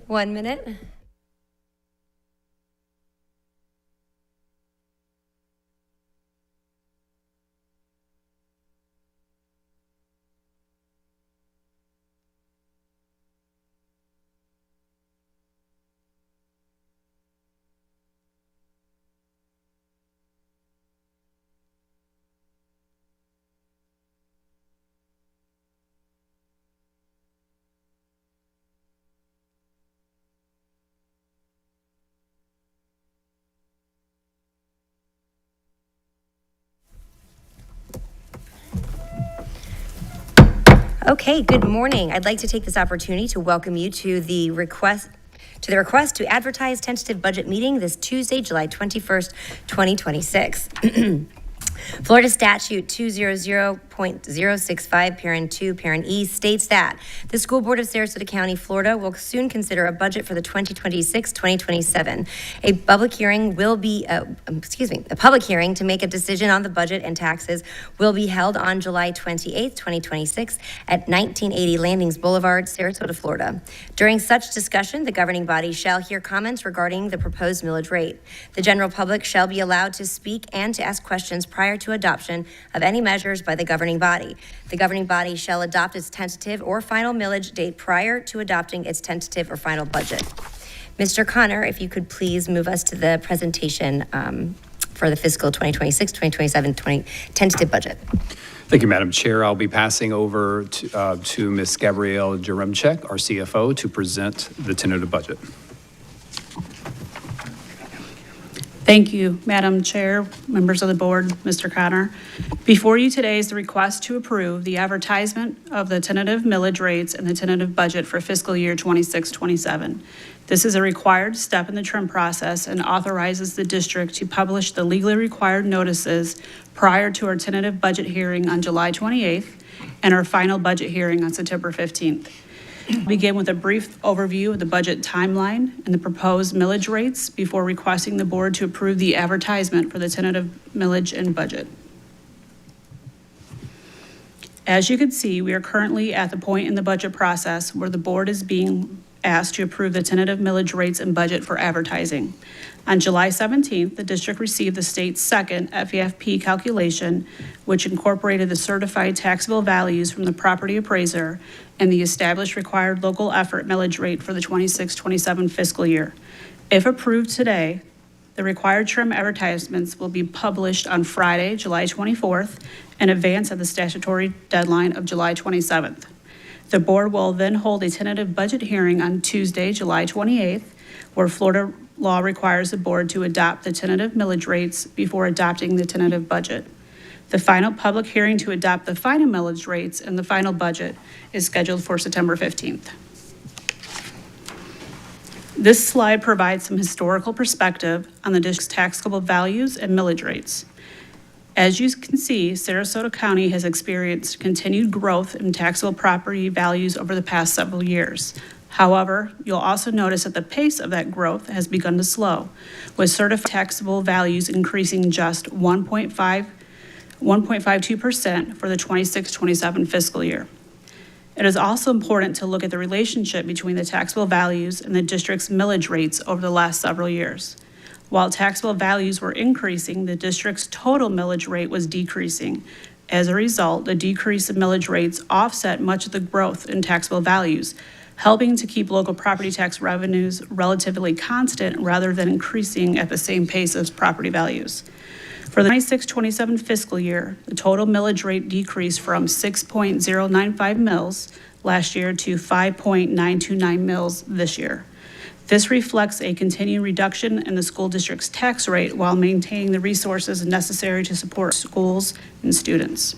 1 minute. Okay, good morning. I'd like to take this opportunity to welcome you to the request to advertise tentative budget meeting this Tuesday, July 21st, 2026. Florida Statute 200.065, Parent 2, Parent E states that the School Board of Sarasota County, Florida will soon consider a budget for the 2026-2027. A public hearing to make a decision on the budget and taxes will be held on July 28th, 2026 at 1980 Landings Boulevard, Sarasota, Florida. During such discussion, the governing body shall hear comments regarding the proposed millage rate. The general public shall be allowed to speak and to ask questions prior to adoption of any measures by the governing body. The governing body shall adopt its tentative or final millage date prior to adopting its tentative or final budget. Mr. Connor, if you could please move us to the presentation for the fiscal 2026-2027 tentative budget. Thank you, Madam Chair. I'll be passing over to Ms. Gabrielle Jaremchuk, our CFO, to present the tentative budget. Thank you, Madam Chair, members of the board, Mr. Connor. Before you today is the request to approve the advertisement of the tentative millage rates and the tentative budget for fiscal year 26-27. This is a required step in the trim process and authorizes the district to publish the legally required notices prior to our tentative budget hearing on July 28th and our final budget hearing on September 15th. We'll begin with a brief overview of the budget timeline and the proposed millage rates before requesting the board to approve the advertisement for the tentative millage and budget. As you can see, we are currently at the point in the budget process where the board is being asked to approve the tentative millage rates and budget for advertising. On July 17th, the district received the state's second FEFP calculation, which incorporated the certified taxable values from the property appraiser and the established required local effort millage rate for the 26-27 fiscal year. If approved today, the required trim advertisements will be published on Friday, July 24th, in advance of the statutory deadline of July 27th. The board will then hold a tentative budget hearing on Tuesday, July 28th, where Florida law requires the board to adopt the tentative millage rates before adopting the tentative budget. The final public hearing to adopt the final millage rates and the final budget is scheduled for September 15th. This slide provides some historical perspective on the district's taxable values and millage rates. As you can see, Sarasota County has experienced continued growth in taxable property values over the past several years. However, you'll also notice that the pace of that growth has begun to slow, with certified taxable values increasing just 1.52% for the 26-27 fiscal year. It is also important to look at the relationship between the taxable values and the district's millage rates over the last several years. While taxable values were increasing, the district's total millage rate was decreasing. As a result, the decrease in millage rates offset much of the growth in taxable values, helping to keep local property tax revenues relatively constant rather than increasing at the same pace as property values. For the 26-27 fiscal year, the total millage rate decreased from 6.095 mils last year to 5.929 mils this year. This reflects a continued reduction in the school district's tax rate while maintaining the resources necessary to support schools and students.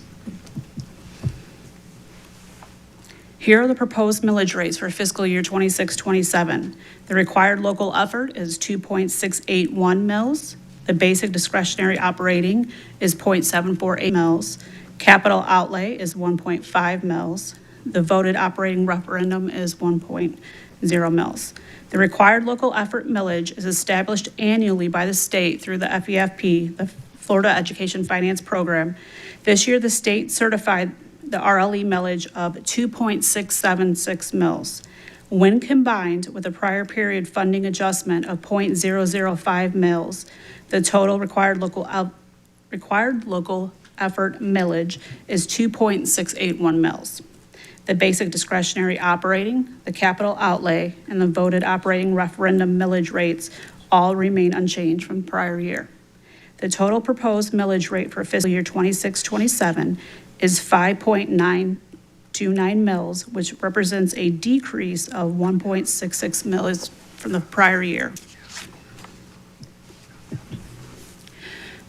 Here are the proposed millage rates for fiscal year 26-27. The required local effort is 2.681 mils. The basic discretionary operating is 0.748 mils. Capital outlay is 1.5 mils. The voted operating referendum is 1.0 mils. The required local effort millage is established annually by the state through the FEFP, the Florida Education Finance Program. This year, the state certified the RLE millage of 2.676 mils. When combined with the prior period funding adjustment of .005 mils, the total required local effort millage is 2.681 mils. The basic discretionary operating, the capital outlay, and the voted operating referendum millage rates all remain unchanged from prior year. The total proposed millage rate for fiscal year 26-27 is 5.929 mils, which represents a decrease of 1.66 mils from the prior year.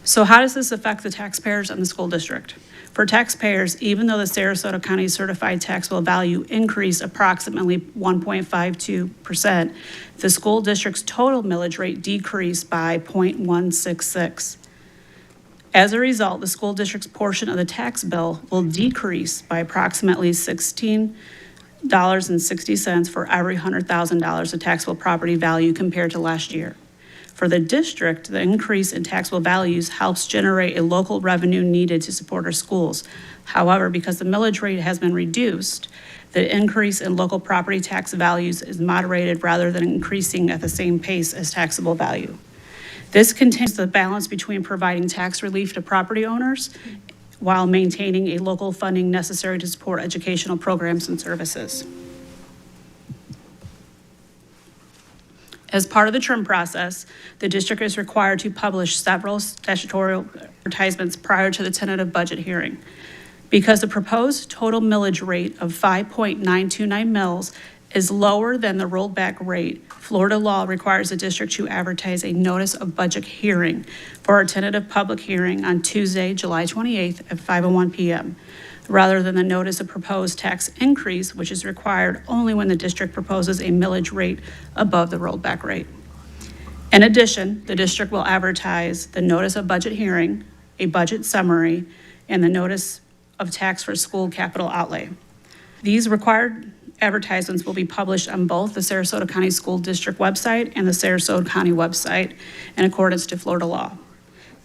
So how does this affect the taxpayers and the school district? For taxpayers, even though the Sarasota County Certified Taxable Value increased approximately 1.52%, the school district's total millage rate decreased by 0.166. As a result, the school district's portion of the tax bill will decrease by approximately $16.60 for every $100,000 of taxable property value compared to last year. For the district, the increase in taxable values helps generate a local revenue needed to support our schools. However, because the millage rate has been reduced, the increase in local property tax values is moderated rather than increasing at the same pace as taxable value. This continues the balance between providing tax relief to property owners while maintaining a local funding necessary to support educational programs and services. As part of the trim process, the district is required to publish several statutory advertisements prior to the tentative budget hearing. Because the proposed total millage rate of 5.929 mils is lower than the rolled back rate, Florida law requires the district to advertise a notice of budget hearing for a tentative public hearing on Tuesday, July 28th at 5:01 p.m. rather than the notice of proposed tax increase, which is required only when the district proposes a millage rate above the rolled back rate. In addition, the district will advertise the notice of budget hearing, a budget summary, and the notice of tax for school capital outlay. These required advertisements will be published on both the Sarasota County School District website and the Sarasota County website in accordance to Florida law.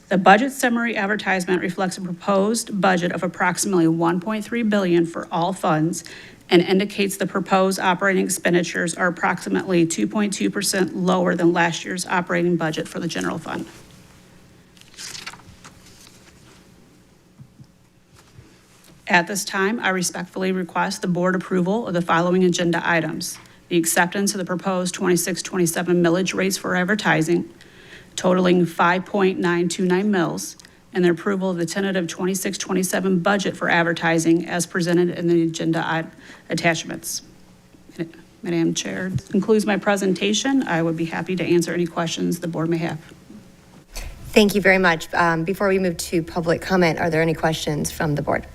The budget summary advertisement reflects a proposed budget of approximately $1.3 billion for all funds and indicates the proposed operating expenditures are approximately 2.2% lower than last year's operating budget for the general fund. At this time, I respectfully request the board approval of the following agenda items: the acceptance of the proposed 26-27 millage rates for advertising, totaling 5.929 mils, and the approval of the tentative 26-27 budget for advertising as presented in the agenda attachments. Madam Chair, this concludes my presentation. I would be happy to answer any questions the board may have. Thank you very much. Before we move to public comment, are there any questions from the board?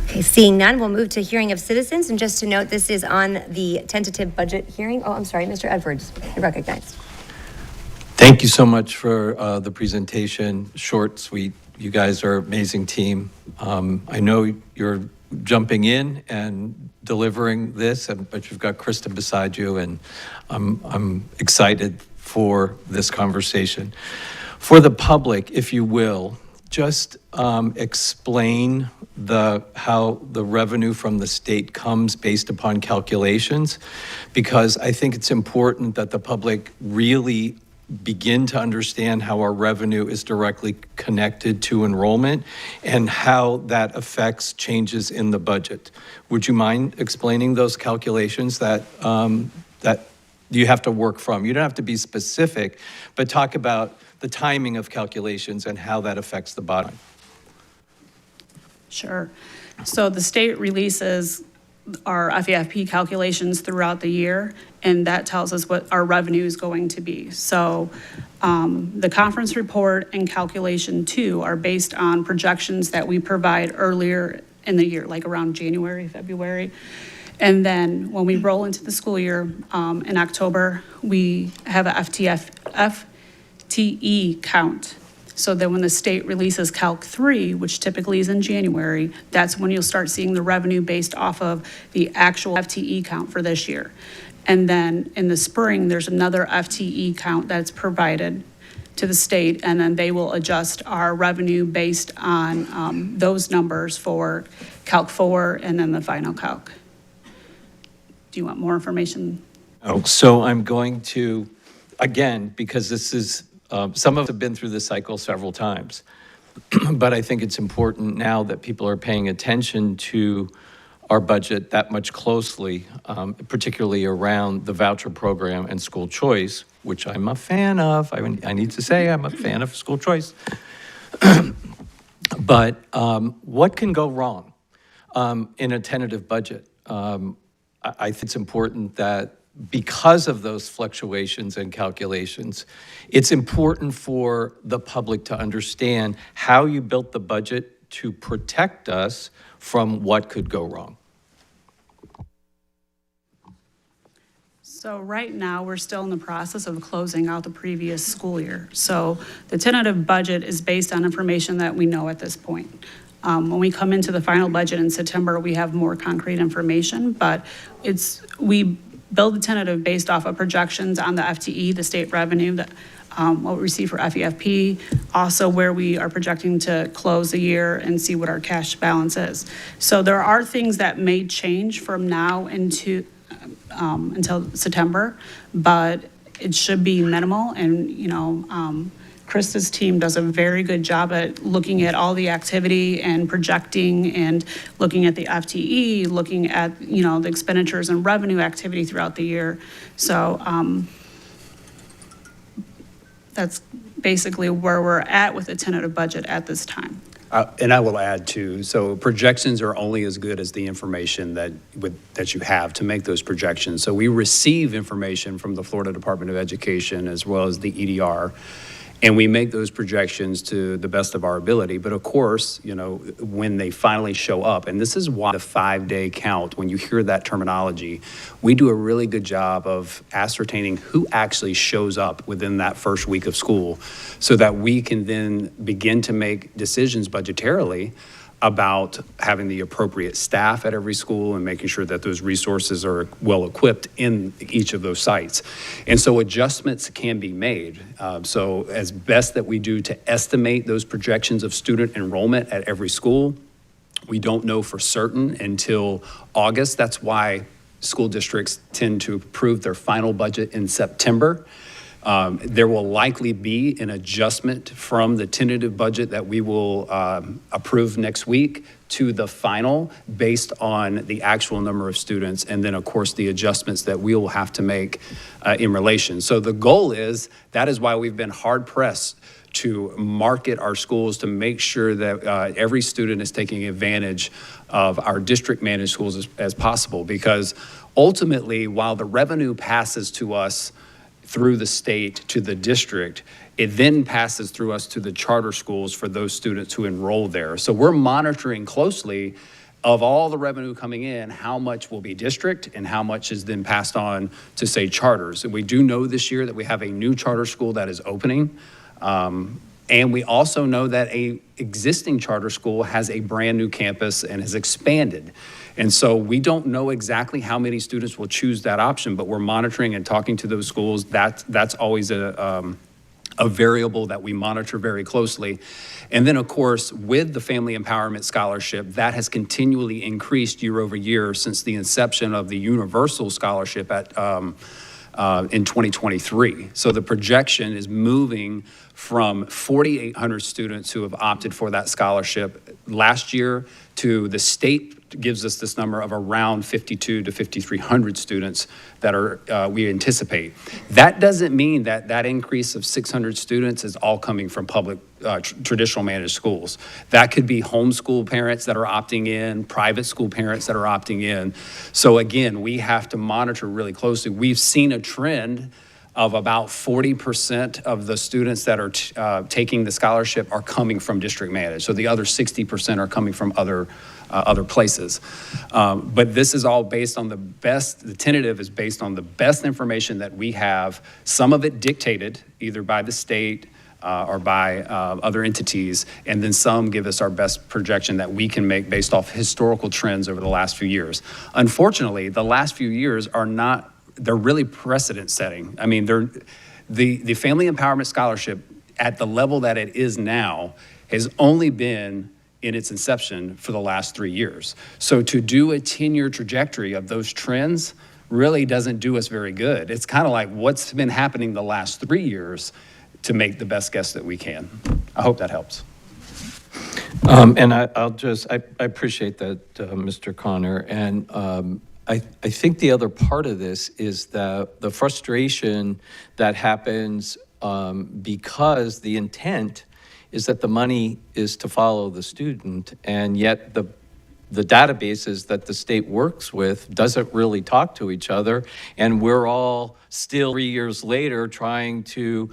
Okay, seeing none, we'll move to hearing of citizens. And just to note, this is on the tentative budget hearing. Oh, I'm sorry, Mr. Edwards, you're recognized. Thank you so much for the presentation. Short, sweet. You guys are an amazing team. I know you're jumping in and delivering this, but you've got Krista beside you, and I'm excited for this conversation. For the public, if you will, just explain how the revenue from the state comes based upon calculations, because I think it's important that the public really begin to understand how our revenue is directly connected to enrollment and how that affects changes in the budget. Would you mind explaining those calculations that you have to work from? You don't have to be specific, but talk about the timing of calculations and how that affects the bottom. Sure. So the state releases our FEFP calculations throughout the year, and that tells us what our revenue is going to be. So the conference report and calculation 2 are based on projections that we provide earlier in the year, like around January, February. And then when we roll into the school year in October, we have a FTE count. So then when the state releases Calc 3, which typically is in January, that's when you'll start seeing the revenue based off of the actual FTE count for this year. And then in the spring, there's another FTE count that's provided to the state, and then they will adjust our revenue based on those numbers for Calc 4 and then the final calc. Do you want more information? Oh, so I'm going to, again, because this is, some of us have been through this cycle several times, but I think it's important now that people are paying attention to our budget that much closely, particularly around the voucher program and school choice, which I'm a fan of. I need to say I'm a fan of school choice. But what can go wrong in a tentative budget? I think it's important that because of those fluctuations and calculations, it's important for the public to understand how you built the budget to protect us from what could go wrong. So right now, we're still in the process of closing out the previous school year. So the tentative budget is based on information that we know at this point. When we come into the final budget in September, we have more concrete information, but we build the tentative based off of projections on the FTE, the state revenue, that what we receive for FEFP, also where we are projecting to close the year and see what our cash balance is. So there are things that may change from now into until September, but it should be minimal. And, Krista's team does a very good job at looking at all the activity and projecting and looking at the FTE, looking at, the expenditures and revenue activity throughout the year. So that's basically where we're at with the tentative budget at this time. And I will add too, so projections are only as good as the information that you have to make those projections. So we receive information from the Florida Department of Education as well as the EDR, and we make those projections to the best of our ability. But of course, when they finally show up, and this is why the 5-day count, when you hear that terminology, we do a really good job of ascertaining who actually shows up within that first week of school so that we can then begin to make decisions budgetarily about having the appropriate staff at every school and making sure that those resources are well equipped in each of those sites. And so adjustments can be made. So as best that we do to estimate those projections of student enrollment at every school, we don't know for certain until August. That's why school districts tend to approve their final budget in September. There will likely be an adjustment from the tentative budget that we will approve next week to the final based on the actual number of students, and then of course the adjustments that we will have to make in relation. So the goal that is why we've been hard pressed to market our schools to make sure that every student is taking advantage of our district managed schools as possible, because ultimately while the revenue passes to us through the state to the district, it then passes through us to the charter schools for those students who enroll there. So we're monitoring closely of all the revenue coming in, how much will be district and how much is then passed on to, say, charters. And we do know this year that we have a new charter school that is opening. And we also know that a existing charter school has a brand new campus and has expanded. And so we don't know exactly how many students will choose that option, but we're monitoring and talking to those schools. That's always a variable that we monitor very closely. And then, of course, with the Family Empowerment Scholarship, that has continually increased year over year since the inception of the Universal Scholarship in 2023. So the projection is moving from 4,800 students who have opted for that scholarship last year to the state gives us this number of around 5,200 to 5,300 students that we anticipate. That doesn't mean that increase of 600 students is all coming from public traditional managed schools. That could be homeschool parents that are opting in, private school parents that are opting in. So again, we have to monitor really closely. We've seen a trend of about 40% of the students that are taking the scholarship are coming from district managed. So the other 60% are coming from other places. But this is all based on the tentative is based on the best information that we have, some of it dictated either by the state or by other entities, and then some give us our best projection that we can make based off historical trends over the last few years. Unfortunately, the last few years they're really precedent setting. I mean, the Family Empowerment Scholarship at the level that it is now has only been in its inception for the last 3 years. So to do a 10-year trajectory of those trends really doesn't do us very good. It's kind of like what's been happening the last 3 years to make the best guess that we can. I hope that helps. And I appreciate that, Mr. Connor. And I think the other part of this is that the frustration that happens because the intent is that the money is to follow the student, and yet the databases that the state works with doesn't really talk to each other, and we're all still 3 years later trying to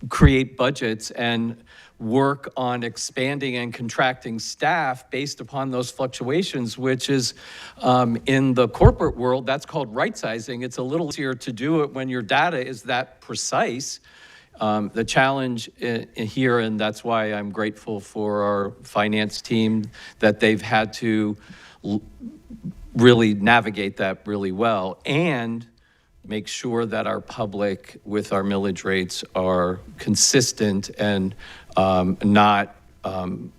create budgets and work on expanding and contracting staff based upon those fluctuations, which is in the corporate world, that's called right sizing. It's a little easier to do it when your data is that precise. The challenge here, and that's why I'm grateful for our finance team, that they've had to really navigate that really well and make sure that our public with our millage rates are consistent and not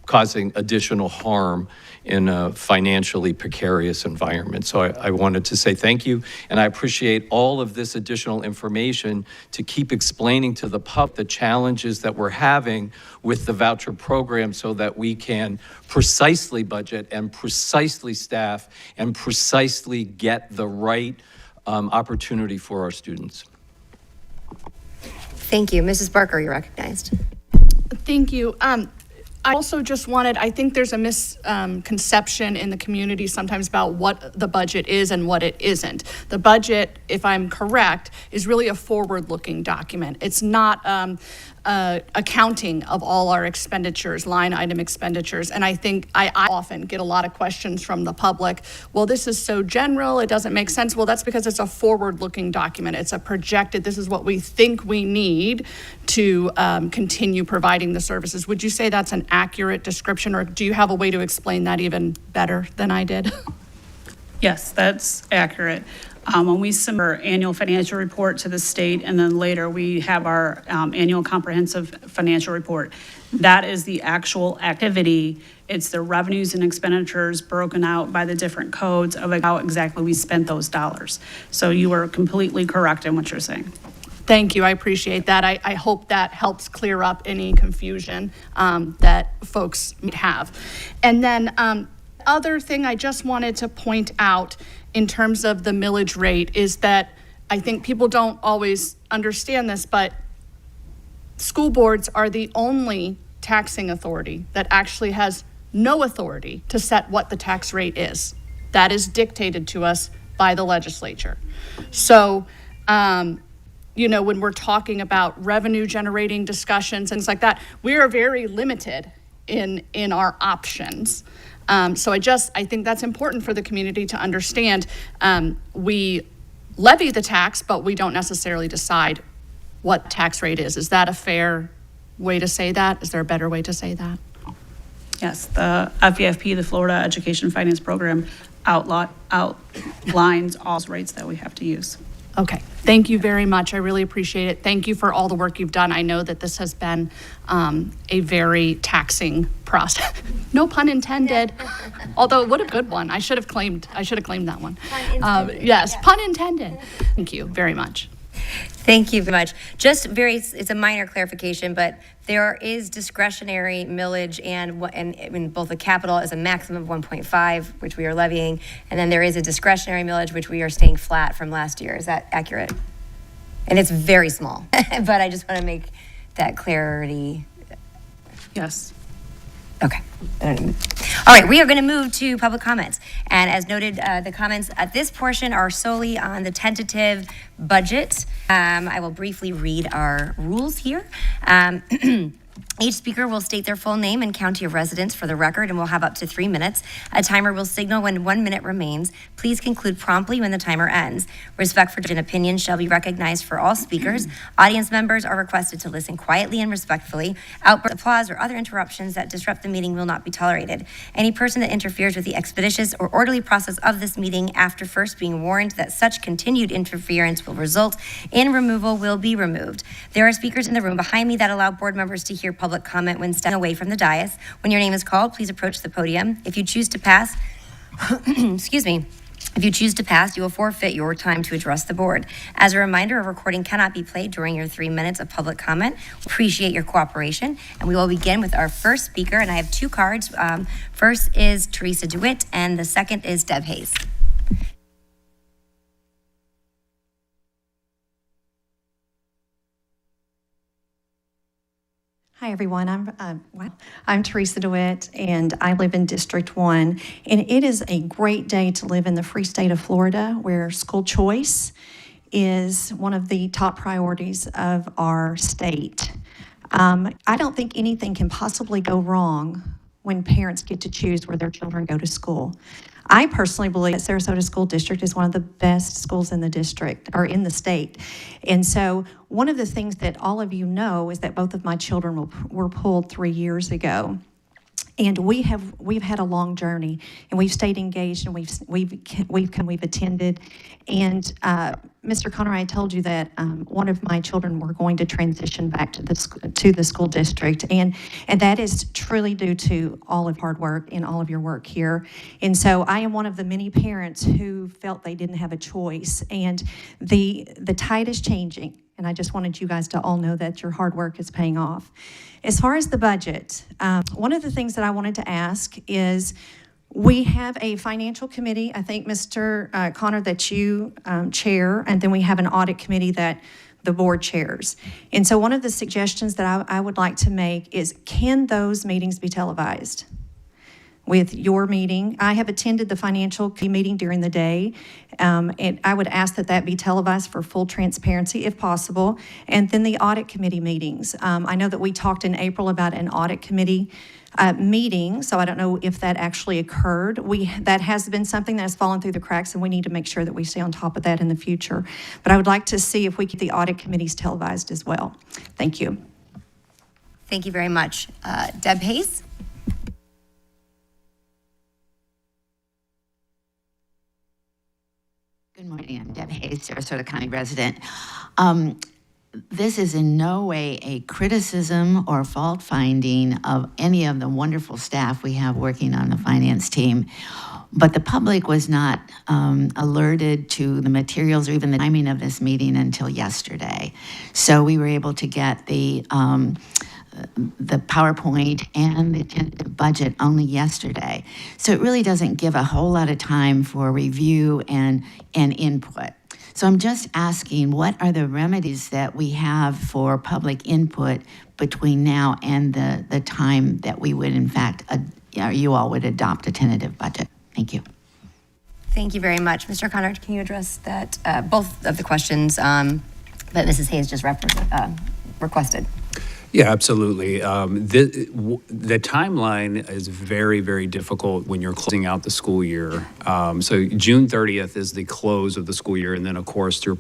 causing additional harm in a financially precarious environment. So I wanted to say thank you, and I appreciate all of this additional information to keep explaining to the public the challenges that we're having with the voucher program so that we can precisely budget and precisely staff and precisely get the right opportunity for our students. Thank you. Mrs. Barker, you're recognized. Thank you. I also just wanted, I think there's a misconception in the community sometimes about what the budget is and what it isn't. The budget, if I'm correct, is really a forward-looking document. It's not accounting of all our expenditures, line item expenditures. And I think I often get a lot of questions from the public. Well, this is so general, it doesn't make sense. Well, that's because it's a forward-looking document. It's a projected, this is what we think we need to continue providing the services. Would you say that's an accurate description, or do you have a way to explain that even better than I did? Yes, that's accurate. When we submit our annual financial report to the state, and then later we have our annual comprehensive financial report, that is the actual activity. It's the revenues and expenditures broken out by the different codes of how exactly we spent those dollars. So you are completely correct in what you're saying. Thank you, I appreciate that. I hope that helps clear up any confusion that folks might have. And then other thing I just wanted to point out in terms of the millage rate is that I think people don't always understand this, but school boards are the only taxing authority that actually has no authority to set what the tax rate is. That is dictated to us by the legislature. So, you know, when we're talking about revenue generating discussions, things like that, we are very limited in our options. So I think that's important for the community to understand. We levy the tax, but we don't necessarily decide what tax rate is. Is that a fair way to say that? Is there a better way to say that? Yes, the FEFP, the Florida Education Finance Program, outlines all rates that we have to use. Okay, thank you very much. I really appreciate it. Thank you for all the work you've done. I know that this has been a very taxing process. No pun intended. Although, what a good one. I should have claimed that one. Yes, yeah. Pun intended. Thank you very much. Thank you very much. It's a minor clarification, but there is discretionary millage and both the capital is a maximum of 1.5, which we are levying, and then there is a discretionary millage, which we are staying flat from last year. Is that accurate? And it's very small, but I just want to make that clarity. Yes. Okay. All right, we are going to move to public comments. And as noted, the comments at this portion are solely on the tentative budget. I will briefly read our rules here. Each speaker will state their full name and county of residence for the record and will have up to 3 minutes. A timer will signal when 1 minute remains. Please conclude promptly when the timer ends. Respect for and opinions shall be recognized for all speakers. Audience members are requested to listen quietly and respectfully. Outbursts, applause, or other interruptions that disrupt the meeting will not be tolerated. Any person that interferes with the expeditious or orderly process of this meeting after first being warned that such continued interference will result in removal will be removed. There are speakers in the room behind me that allow board members to hear public comment when stepping away from the dais. When your name is called, please approach the podium. If you choose to pass, excuse me, If you choose to pass, you will forfeit your time to address the board. As a reminder, a recording cannot be played during your 3 minutes of public comment. We appreciate your cooperation, and we will begin with our first speaker, and I have 2 cards. First is Teresa DeWitt, and the second is Deb Hayes. Hi, everyone. I'm Teresa DeWitt, and I live in District 1. And it is a great day to live in the free state of Florida, where school choice is one of the top priorities of our state. I don't think anything can possibly go wrong when parents get to choose where their children go to school. I personally believe that Sarasota School District is one of the best schools in the district, or in the state. And so one of the things that all of you know is that both of my children were pulled 3 years ago. And we've had a long journey, and we've stayed engaged, and we've attended. And Mr. Connor, I told you that one of my children were going to transition back to the school district, and that is truly due to all of hard work and all of your work here. And so I am one of the many parents who felt they didn't have a choice, and the tide is changing. And I just wanted you guys to all know that your hard work is paying off. As far as the budget, one of the things that I wanted to ask is, we have a financial committee, I think, Mr. Connor, that you chair, and then we have an audit committee that the board chairs. And so one of the suggestions that I would like to make is, can those meetings be televised? With your meeting, I have attended the financial meeting during the day, and I would ask that that be televised for full transparency if possible. And then the audit committee meetings. I know that we talked in April about an audit committee meeting, so I don't know if that actually occurred. That has been something that has fallen through the cracks, and we need to make sure that we stay on top of that in the future. But I would like to see if we get the audit committees televised as well. Thank you. Thank you very much. Deb Hayes? Good morning, I'm Deb Hayes, Sarasota County resident. This is in no way a criticism or fault finding of any of the wonderful staff we have working on the finance team, but the public was not alerted to the materials or even the timing of this meeting until yesterday. So we were able to get the PowerPoint and the tentative budget only yesterday. So it really doesn't give a whole lot of time for review and input. So I'm just asking, what are the remedies that we have for public input between now and the time that we would, in fact, you all would adopt a tentative budget? Thank you. Thank you very much. Mr. Connor, can you address that, both of the questions that Mrs. Hayes just requested? Yeah, absolutely. The timeline is very, very difficult when you're closing out the school year. So June 30th is the close of the school year, and then of course you're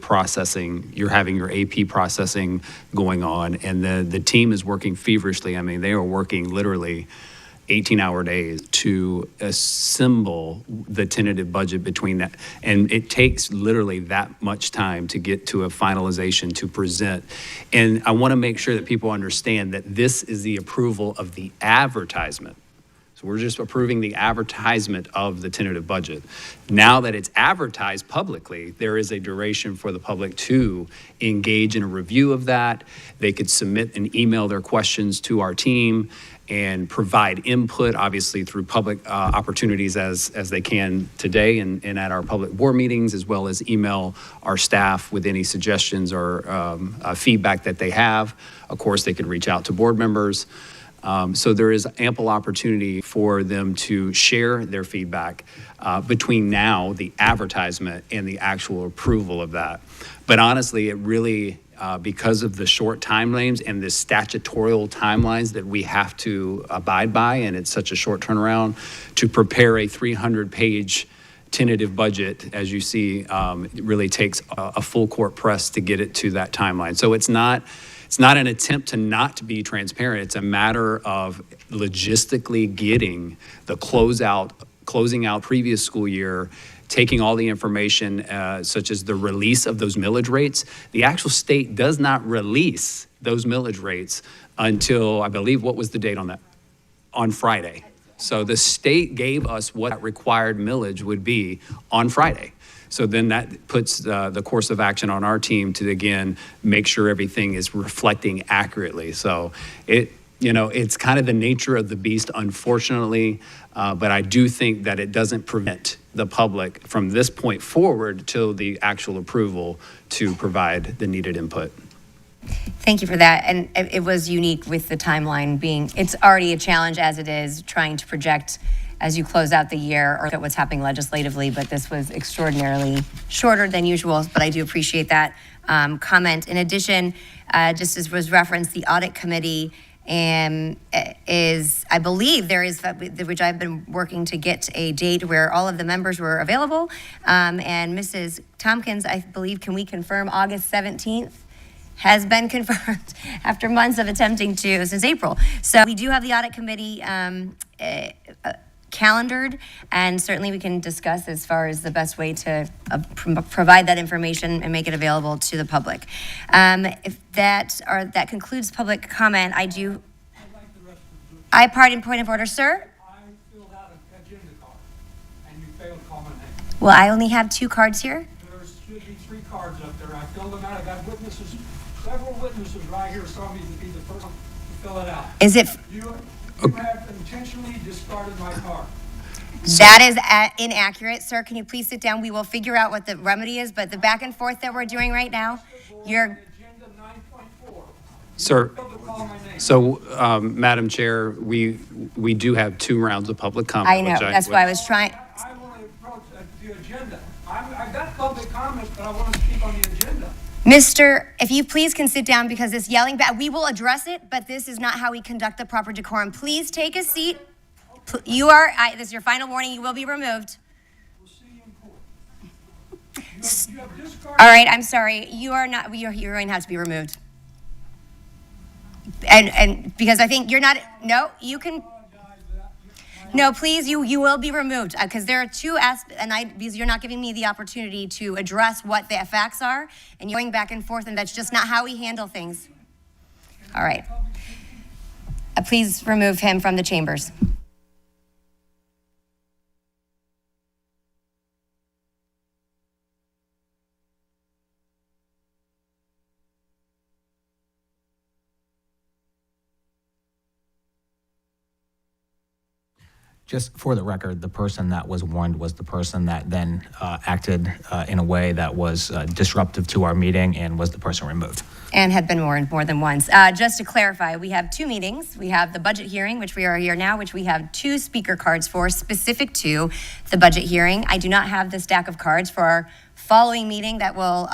having your AP processing going on, and the team is working feverishly. I mean, they are working literally 18-hour days to assemble the tentative budget between that. And it takes literally that much time to get to a finalization to present. And I want to make sure that people understand that this is the approval of the advertisement. So we're just approving the advertisement of the tentative budget. Now that it's advertised publicly, there is a duration for the public to engage in a review of that. They could submit and email their questions to our team and provide input, obviously through public opportunities as they can today and at our public board meetings, as well as email our staff with any suggestions or feedback that they have. Of course, they could reach out to board members. So there is ample opportunity for them to share their feedback between now, the advertisement, and the actual approval of that. But honestly, it really, because of the short timelines and the statutorial timelines that we have to abide by, and it's such a short turnaround, to prepare a 300-page tentative budget, as you see, it really takes a full court press to get it to that timeline. So it's not an attempt to not be transparent. It's a matter of logistically getting the closing out previous school year, taking all the information such as the release of those millage rates. The actual state does not release those millage rates until, I believe, what was the date on that? On Friday. So the state gave us what that required millage would be on Friday. So then that puts the course of action on our team to, again, make sure everything is reflecting accurately. So it's kind of the nature of the beast, unfortunately, but I do think that it doesn't prevent the public from this point forward till the actual approval to provide the needed input. Thank you for that. And it was unique with the timeline being, it's already a challenge as it is trying to project as you close out the year or what's happening legislatively, but this was extraordinarily shorter than usual, but I do appreciate that comment. In addition, just as was referenced, the audit committee is, I believe there is, which I've been working to get a date where all of the members were available. And Mrs. Tompkins, I believe, can we confirm August 17th? Has been confirmed after months of attempting to, since April. So we do have the audit committee calendared, and certainly we can discuss as far as the best way to provide that information and make it available to the public. If that concludes public comment, pardon, point of order, sir? I filled out an agenda card, and you failed to call my name. Well, I only have 2 cards here. There should be 3 cards up there. I filled them out. I got witnesses, several witnesses right here saw me to be the first one to fill it out. Is it? You have intentionally discarded my card. That is inaccurate, sir. Can you please sit down? We will figure out what the remedy is, but the back and forth that we're doing right now, you're... Agenda 9.4. Sir, You failed to call my name. so, Madam Chair, we do have 2 rounds of public comment. I know, which that's why I was trying... I want to approach the agenda. I've got public comments, but I want to speak on the agenda. Mr., if you please can sit down because this yelling back, we will address it, but this is not how we conduct the proper decorum. Please take a seat. This is your final warning, you will be removed. We'll see you in court. You have discarded. All right, I'm sorry, you're going to have to be removed. And because I think you're not, no, you can, no, please, you will be removed because there are 2 aspects, because you're not giving me the opportunity to address what the facts are, and you're going back and forth, and that's just not how we handle things. All right. Please remove him from the chambers. Just for the record, the person that was warned was the person that then acted in a way that was disruptive to our meeting and was the person removed. And had been warned more than once. Just to clarify, we have 2 meetings. We have the budget hearing, which we are here now, which we have 2 speaker cards for specific to the budget hearing. I do not have the stack of cards for our following meeting that will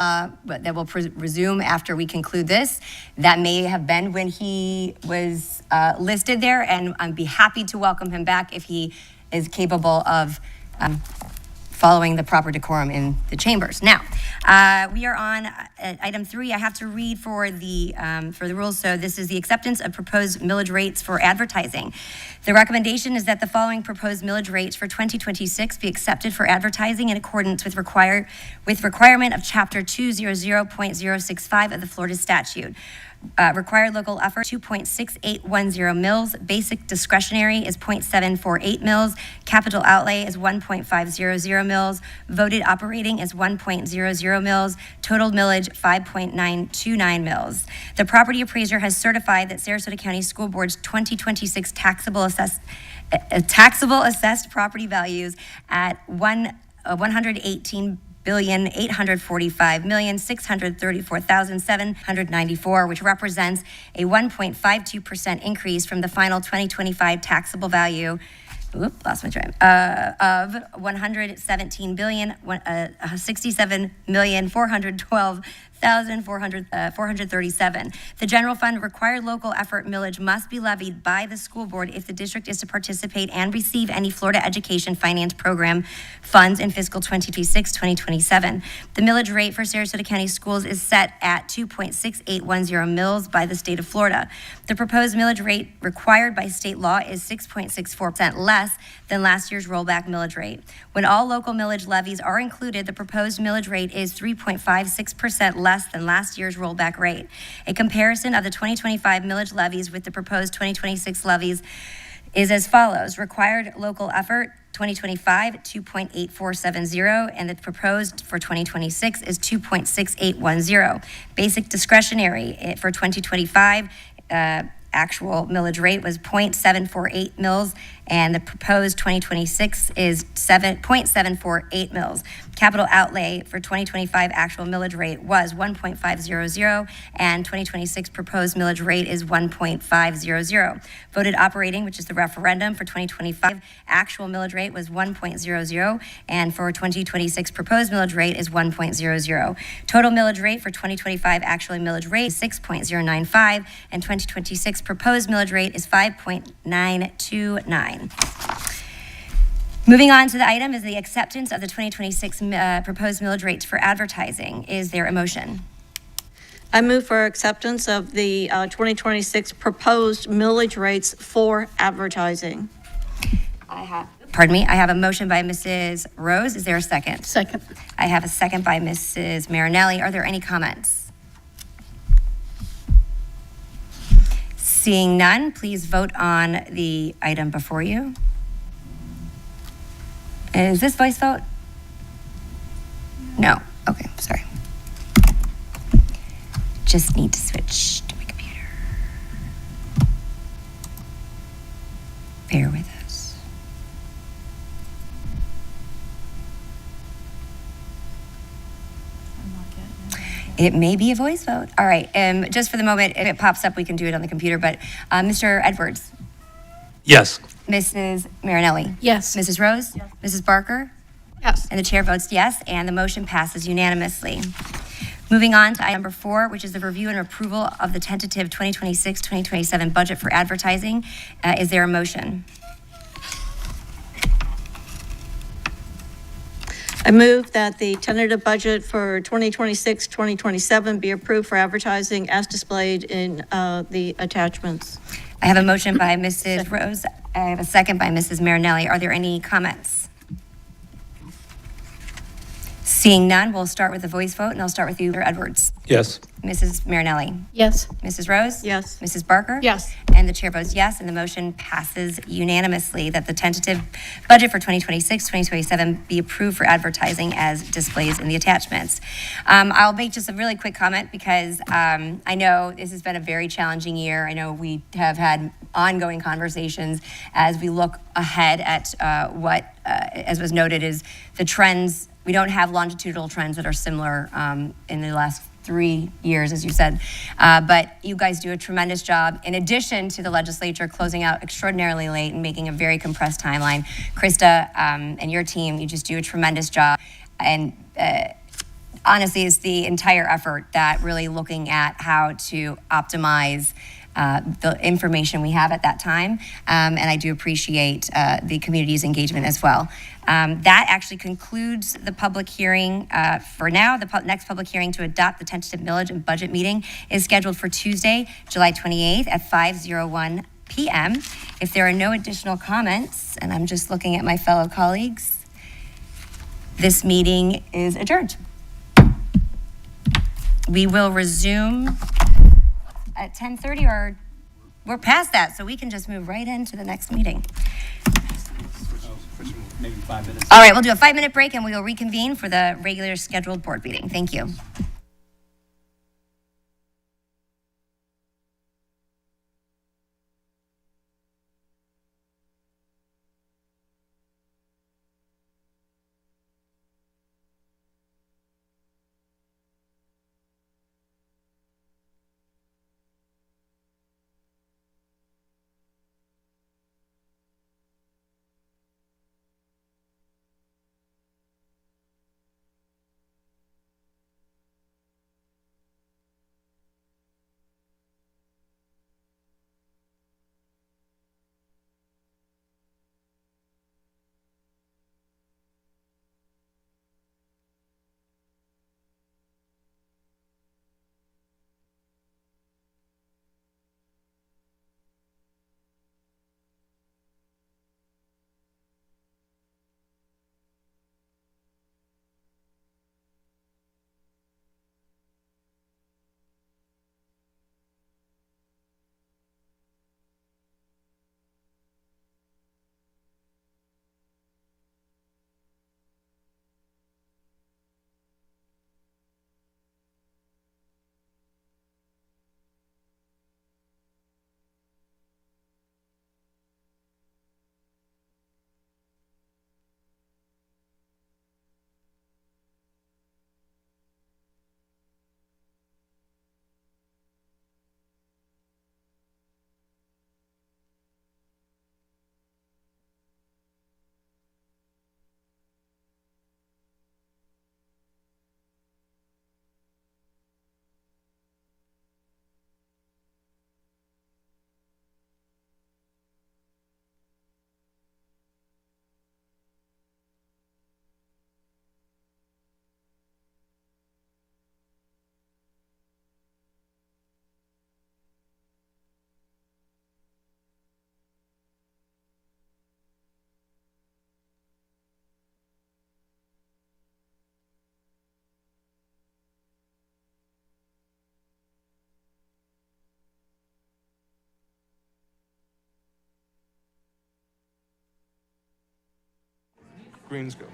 resume after we conclude this. That may have been when he was listed there, and I'd be happy to welcome him back if he is capable of following the proper decorum in the chambers. Now, we are on item 3. I have to read for the rules. So this is the acceptance of proposed millage rates for advertising. The recommendation is that the following proposed millage rates for 2026 be accepted for advertising in accordance with requirement of Chapter 200.065 of the Florida statute. Required local effort 2.6810 mils. Basic discretionary is 0.748 mils. Capital outlay is 1.500 mils. Voted operating is 1.00 mils. Total millage 5.929 mils. The property appraiser has certified that Sarasota County School Board's 2026 taxable assessed property values at $118,845,634,794, which represents a 1.52% increase from the final 2025 taxable value. Lost my train. Of $117,412,437. The general fund required local effort millage must be levied by the school board if the district is to participate and receive any Florida Education Finance Program funds in fiscal 2026-2027. The millage rate for Sarasota County Schools is set at 2.6810 mils by the state of Florida. The proposed millage rate required by state law is 6.64% less than last year's rollback millage rate. When all local millage levies are included, the proposed millage rate is 3.56% less than last year's rollback rate. A comparison of the 2025 millage levies with the proposed 2026 levies is as follows. Required local effort, 2025, 2.8470, and the proposed for 2026 is 2.6810. Basic discretionary for 2025, actual millage rate was 0.748 mils, and the proposed 2026 is 0.748 mils. Capital outlay for 2025 actual millage rate was 1.500, and 2026 proposed millage rate is 1.500. Voted operating, which is the referendum for 2025, actual millage rate was 1.00, and for 2026 proposed millage rate is 1.00. Total millage rate for 2025 actual millage rate is 6.095, and 2026 proposed millage rate is 5.929. Moving on to the item is the acceptance of the 2026 proposed millage rates for advertising. Is there a motion? I move for acceptance of the 2026 proposed millage rates for advertising. I have a motion by Mrs. Rose. Is there a second? Second. I have a second by Mrs. Marinelli. Are there any comments? Seeing none, please vote on the item before you. Is this voice vote? No. Okay, sorry. Just need to switch to my computer. Bear with us. It may be a voice vote. All right, just for the moment, if it pops up, we can do it on the computer, but Mr. Edwards? Yes. Mrs. Marinelli? Yes. Mrs. Rose? Yes. Mrs. Barker? Yes. And the chair votes yes, and the motion passes unanimously. Moving on to item number 4, which is the review and approval of the tentative 2026-2027 budget for advertising. Is there a motion? I move that the tentative budget for 2026-2027 be approved for advertising as displayed in the attachments. I have a motion by Mrs. Rose. I have a second by Mrs. Marinelli. Are there any comments? Seeing none, we'll start with the voice vote, and I'll start with you, Mr. Edwards. Yes. Mrs. Marinelli? Yes. Mrs. Rose? Yes. Mrs. Barker? Yes. And the chair votes yes, and the motion passes unanimously that the tentative budget for 2026-2027 be approved for advertising as displays in the attachments. I'll make just a really quick comment because I know this has been a very challenging year. I know we have had ongoing conversations as we look ahead at what, as was noted, is the trends. We don't have longitudinal trends that are similar in the last 3 years, as you said. But you guys do a tremendous job. In addition to the legislature closing out extraordinarily late and making a very compressed timeline, Krista and your team, you just do a tremendous job. And honestly, it's the entire effort that really looking at how to optimize the information we have at that time. And I do appreciate the community's engagement as well. That actually concludes the public hearing for now. The next public hearing to adopt the tentative millage and budget meeting is scheduled for Tuesday, July 28th at 5:01 p.m. If there are no additional comments, and I'm just looking at my fellow colleagues, this meeting is adjourned. We will resume at 10:30, or we're past that, so we can just move right into the next meeting. Maybe 5 minutes. All right, we'll do a 5-minute break and we will reconvene for the regular scheduled board meeting. Thank you. Screens go.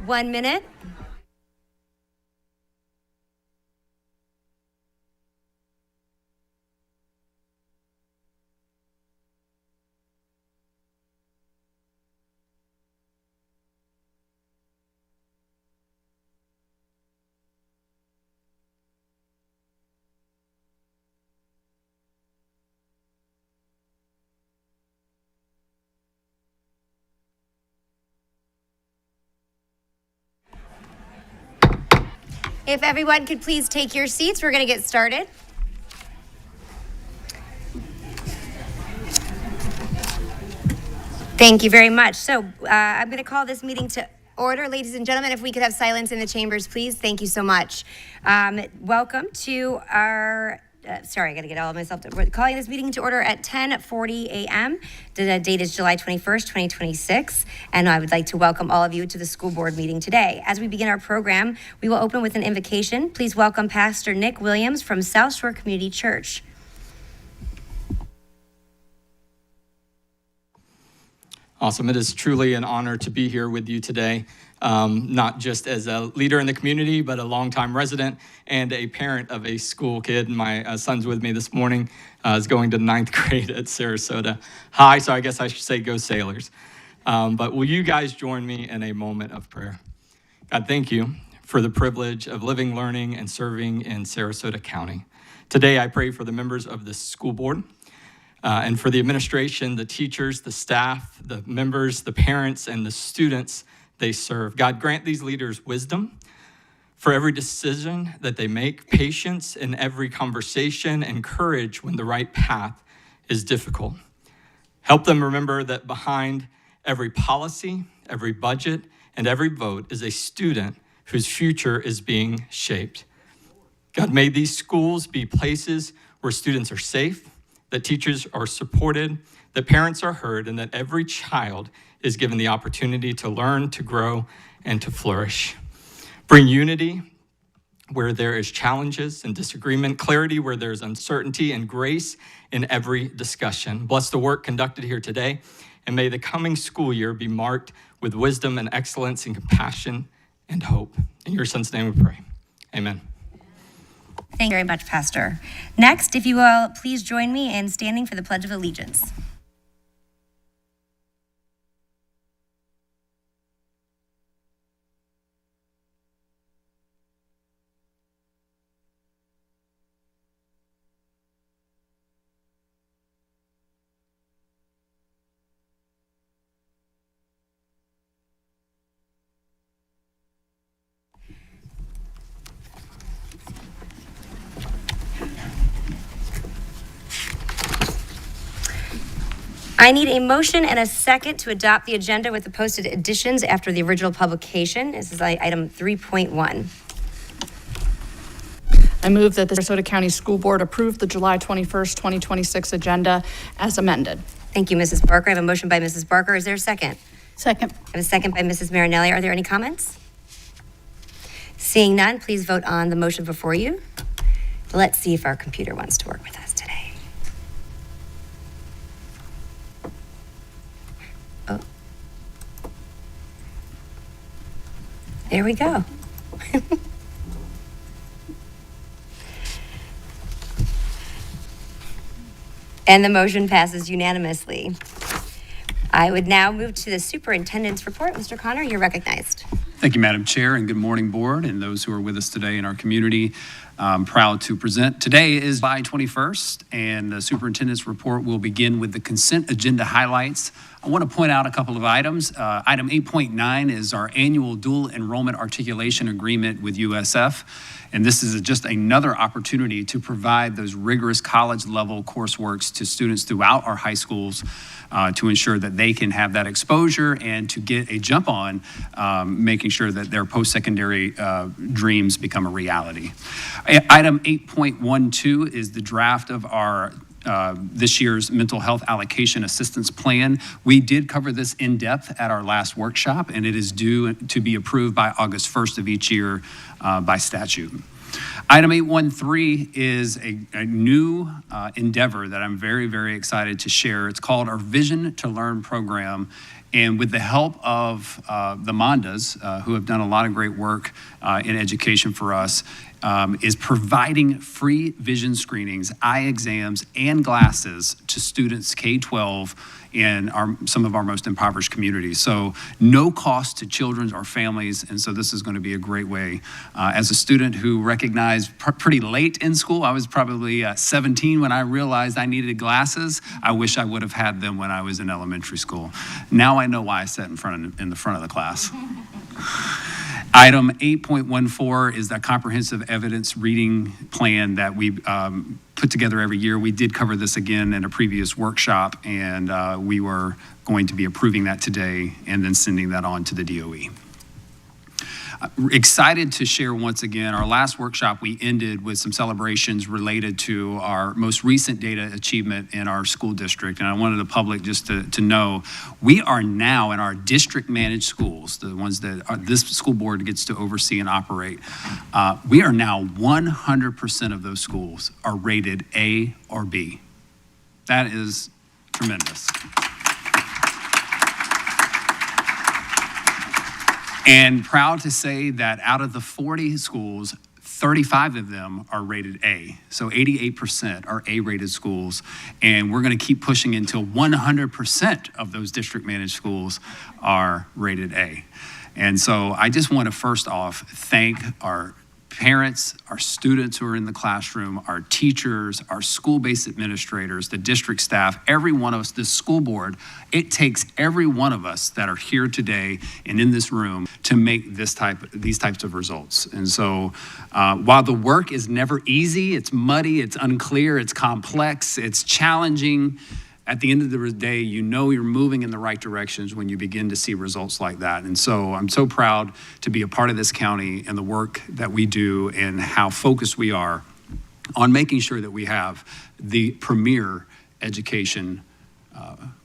One minute. If everyone could please take your seats, we're going to get started. Thank you very much. So I'm going to call this meeting to order. Ladies and gentlemen, if we could have silence in the chambers, please. Thank you so much. Welcome to our, sorry, I got to get all of myself. We're calling this meeting to order at 10:40 a.m. The date is July 21st, 2026. And I would like to welcome all of you to the school board meeting today. As we begin our program, we will open with an invocation. Please welcome Pastor Nick Williams from South Shore Community Church. Awesome. It is truly an honor to be here with you today, not just as a leader in the community, but a longtime resident and a parent of a school kid. My son's with me this morning, is going to 9th grade at Sarasota High, so I guess I should say go Sailors. But will you guys join me in a moment of prayer? God, thank you for the privilege of living, learning, and serving in Sarasota County. Today, I pray for the members of the school board, and for the administration, the teachers, the staff, the members, the parents, and the students they serve. God, grant these leaders wisdom for every decision that they make, patience in every conversation, and courage when the right path is difficult. Help them remember that behind every policy, every budget, and every vote is a student whose future is being shaped. God, may these schools be places where students are safe, that teachers are supported, that parents are heard, and that every child is given the opportunity to learn, to grow, and to flourish. Bring unity where there is challenges and disagreement, clarity where there's uncertainty, and grace in every discussion. Bless the work conducted here today, and may the coming school year be marked with wisdom and excellence and compassion and hope. In your son's name we pray. Amen. Thank you very much, Pastor. Next, if you will, please join me in standing for the Pledge of Allegiance. I need a motion and a second to adopt the agenda with the posted additions after the original publication. This is item 3.1. I move that the Sarasota County School Board approve the July 21st, 2026 agenda as amended. Thank you, Mrs. Barker. I have a motion by Mrs. Barker. Is there a second? Second. I have a second by Mrs. Marinelli. Are there any comments? Seeing none, please vote on the motion before you. Let's see if our computer wants to work with us today. Oh. There we go. And the motion passes unanimously. I would now move to the superintendent's report. Mr. Connor, you're recognized. Thank you, Madam Chair, and good morning, Board, and those who are with us today in our community. I'm proud to present. Today is July 21st, and the superintendent's report will begin with the consent agenda highlights. I want to point out a couple of items. Item 8.9 is our annual dual enrollment articulation agreement with USF. And this is just another opportunity to provide those rigorous college level courseworks to students throughout our high schools to ensure that they can have that exposure and to get a jump on making sure that their post-secondary dreams become a reality. Item 8.12 is the draft of our this year's mental health allocation assistance plan. We did cover this in depth at our last workshop, and it is due to be approved by August 1st of each year by statute. Item 813 is a new endeavor that I'm very, very excited to share. It's called our Vision to Learn program. And with the help of the Mondas, who have done a lot of great work in education for us, is providing free vision screenings, eye exams, and glasses to students K-12 in some of our most impoverished communities. So no cost to children or families, and so this is going to be a great way. As a student who recognized pretty late in school, I was probably 17 when I realized I needed glasses. I wish I would have had them when I was in elementary school. Now I know why I sat in the front of the class. Item 8.14 is the comprehensive evidence reading plan that we put together every year. We did cover this again in a previous workshop, and we were going to be approving that today and then sending that on to the DOE. Excited to share once again, our last workshop we ended with some celebrations related to our most recent data achievement in our school district. And I wanted the public just to know, we are now in our district managed schools, the ones that this school board gets to oversee and operate. We are now 100% of those schools are rated A or B. That is tremendous. And proud to say that out of the 40 schools, 35 of them are rated A. So 88% are A-rated schools. And we're going to keep pushing until 100% of those district managed schools are rated A. And so I just want to first off thank our parents, our students who are in the classroom, our teachers, our school-based administrators, the district staff, every one of us, the school board. It takes every one of us that are here today and in this room to make these types of results. And so while the work is never easy, it's muddy, it's unclear, it's complex, it's challenging, at the end of the day, you know you're moving in the right directions when you begin to see results like that. And so I'm so proud to be a part of this county and the work that we do and how focused we are on making sure that we have the premier education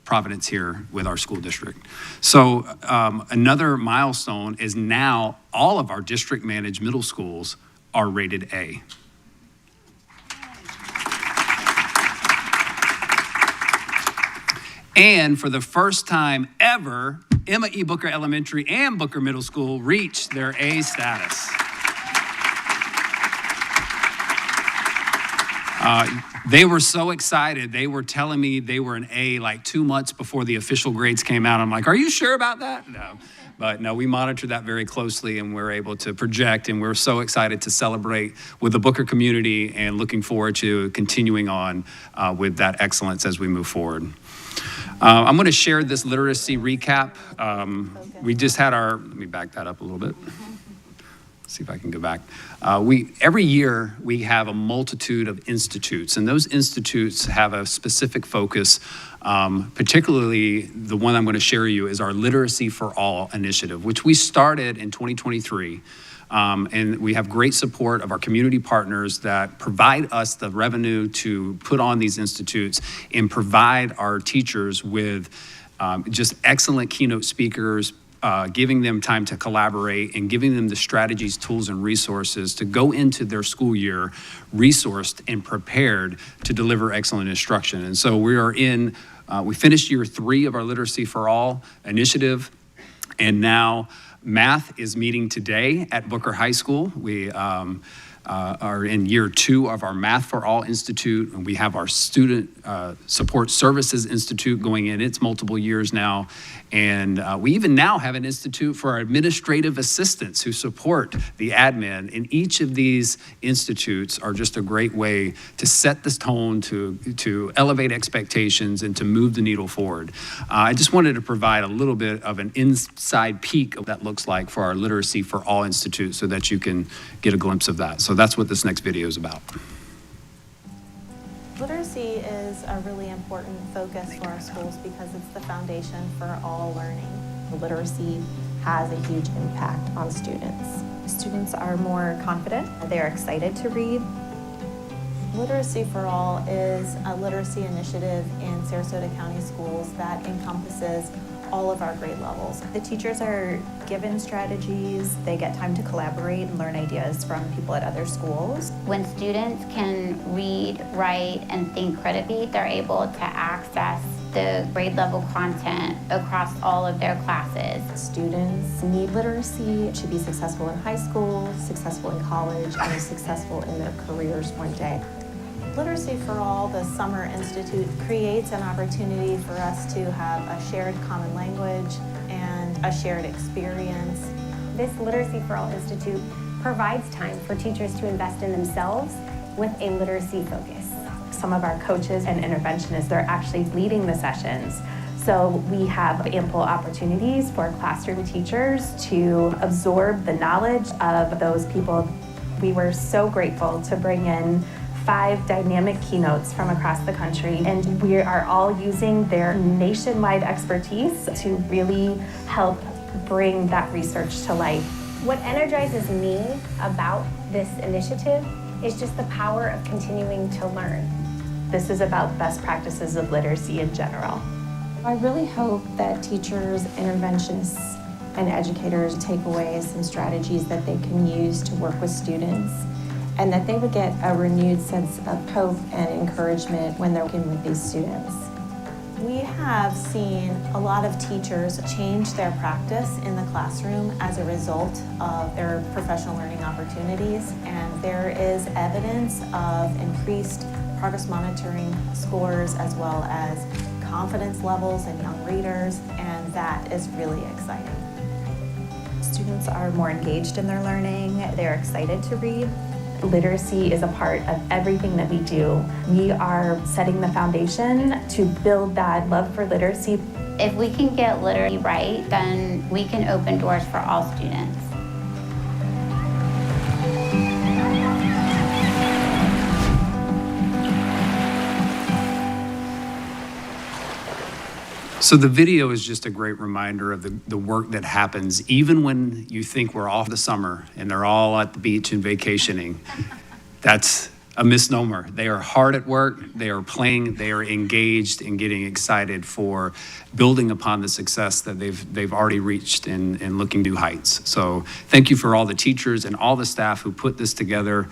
Providence here with our school district. So another milestone is now all of our district managed middle schools are rated A. And for the first time ever, Emma E. Booker Elementary and Booker Middle School reached their A status. They were so excited. They were telling me they were an A like 2 months before the official grades came out. I'm like, are you sure about that? No. But no, we monitor that very closely, and we're able to project, and we're so excited to celebrate with the Booker community and looking forward to continuing on with that excellence as we move forward. I'm going to share this literacy recap. We just had let me back that up a little bit. See if I can go back. Every year we have a multitude of institutes, and those institutes have a specific focus. Particularly the one I'm going to share you is our Literacy for All initiative, which we started in 2023. And we have great support of our community partners that provide us the revenue to put on these institutes and provide our teachers with just excellent keynote speakers, giving them time to collaborate and giving them the strategies, tools, and resources to go into their school year resourced and prepared to deliver excellent instruction. And so we finished year 3 of our Literacy for All initiative, and now math is meeting today at Booker High School. We are in year 2 of our Math for All Institute, and we have our Student Support Services Institute going in its multiple years now. And we even now have an institute for our administrative assistants who support the admin. And each of these institutes are just a great way to set this tone, to elevate expectations, and to move the needle forward. I just wanted to provide a little bit of an inside peek of what that looks like for our Literacy for All Institute so that you can get a glimpse of that. So that's what this next video is about. Literacy is a really important focus for our schools because it's the foundation for all learning. Literacy has a huge impact on students. Students are more confident, they're excited to read. Literacy for All is a literacy initiative in Sarasota County schools that encompasses all of our grade levels. The teachers are given strategies, they get time to collaborate and learn ideas from people at other schools. When students can read, write, and think critically, they're able to access the grade level content across all of their classes. Students need literacy to be successful in high school, successful in college, and successful in their careers one day. Literacy for All, the Summer Institute, creates an opportunity for us to have a shared common language and a shared experience. This Literacy for All Institute provides time for teachers to invest in themselves with a literacy focus. Some of our coaches and interventionists, they're actually leading the sessions. So we have ample opportunities for classroom teachers to absorb the knowledge of those people. We were so grateful to bring in 5 dynamic keynotes from across the country, and we are all using their nationwide expertise to really help bring that research to life. What energizes me about this initiative is just the power of continuing to learn. This is about best practices of literacy in general. I really hope that teachers, interventionists, and educators take away some strategies that they can use to work with students, and that they would get a renewed sense of hope and encouragement when they're working with these students. We have seen a lot of teachers change their practice in the classroom as a result of their professional learning opportunities, and there is evidence of increased progress monitoring scores as well as confidence levels in young readers, and that is really exciting. Students are more engaged in their learning, they're excited to read. Literacy is a part of everything that we do. We are setting the foundation to build that love for literacy. If we can get literacy right, then we can open doors for all students. So the video is just a great reminder of the work that happens even when you think we're off the summer and they're all at the beach and vacationing. That's a misnomer. They are hard at work, they are playing, they are engaged and getting excited for building upon the success that they've already reached and looking new heights. So thank you for all the teachers and all the staff who put this together.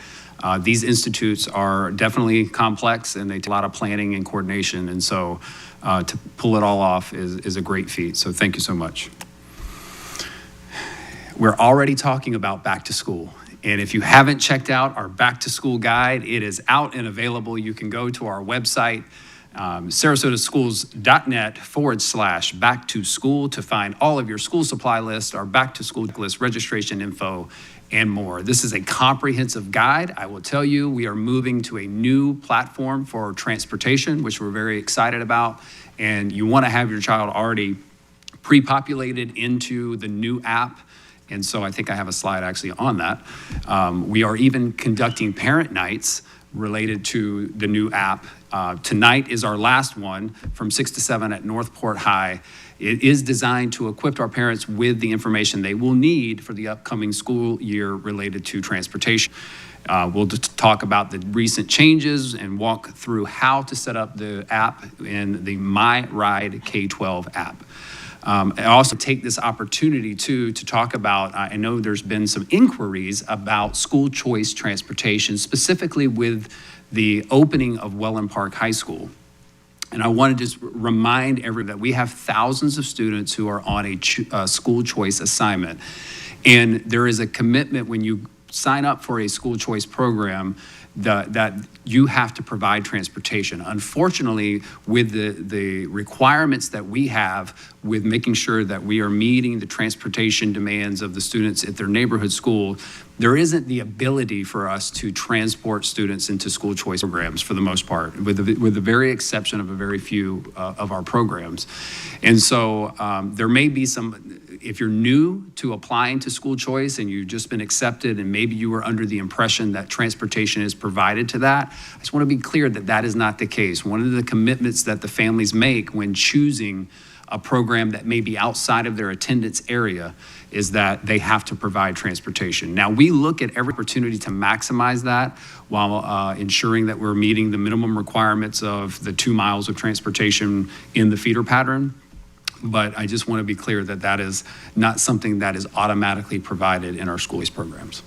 These institutes are definitely complex and they take a lot of planning and coordination, and so to pull it all off is a great feat. So thank you so much. We're already talking about back to school. And if you haven't checked out our back to school guide, it is out and available. You can go to our website, sarasotaschools.net/back to school to find all of your school supply list, our back to school list, registration info, and more. This is a comprehensive guide. I will tell you, we are moving to a new platform for transportation, which we're very excited about. And you want to have your child already pre-populated into the new app. And so I think I have a slide actually on that. We are even conducting parent nights related to the new app. Tonight is our last one from 6 to 7 at Northport High. It is designed to equip our parents with the information they will need for the upcoming school year related to transportation. We'll talk about the recent changes and walk through how to set up the app in the My Ride K-12 app. I also take this opportunity to talk about, I know there's been some inquiries about school choice transportation, specifically with the opening of Welland Park High School. And I want to just remind everyone that we have thousands of students who are on a school choice assignment. And there is a commitment when you sign up for a school choice program that you have to provide transportation. Unfortunately, with the requirements that we have with making sure that we are meeting the transportation demands of the students at their neighborhood school, there isn't the ability for us to transport students into school choice programs for the most part, with the very exception of a very few of our programs. And so there may be some, if you're new to applying to school choice and you've just been accepted and maybe you were under the impression that transportation is provided to that, I just want to be clear that that is not the case. One of the commitments that the families make when choosing a program that may be outside of their attendance area is that they have to provide transportation. Now, we look at every opportunity to maximize that while ensuring that we're meeting the minimum requirements of the 2 miles of transportation in the feeder pattern. But I just want to be clear that that is not something that is automatically provided in our school-based programs.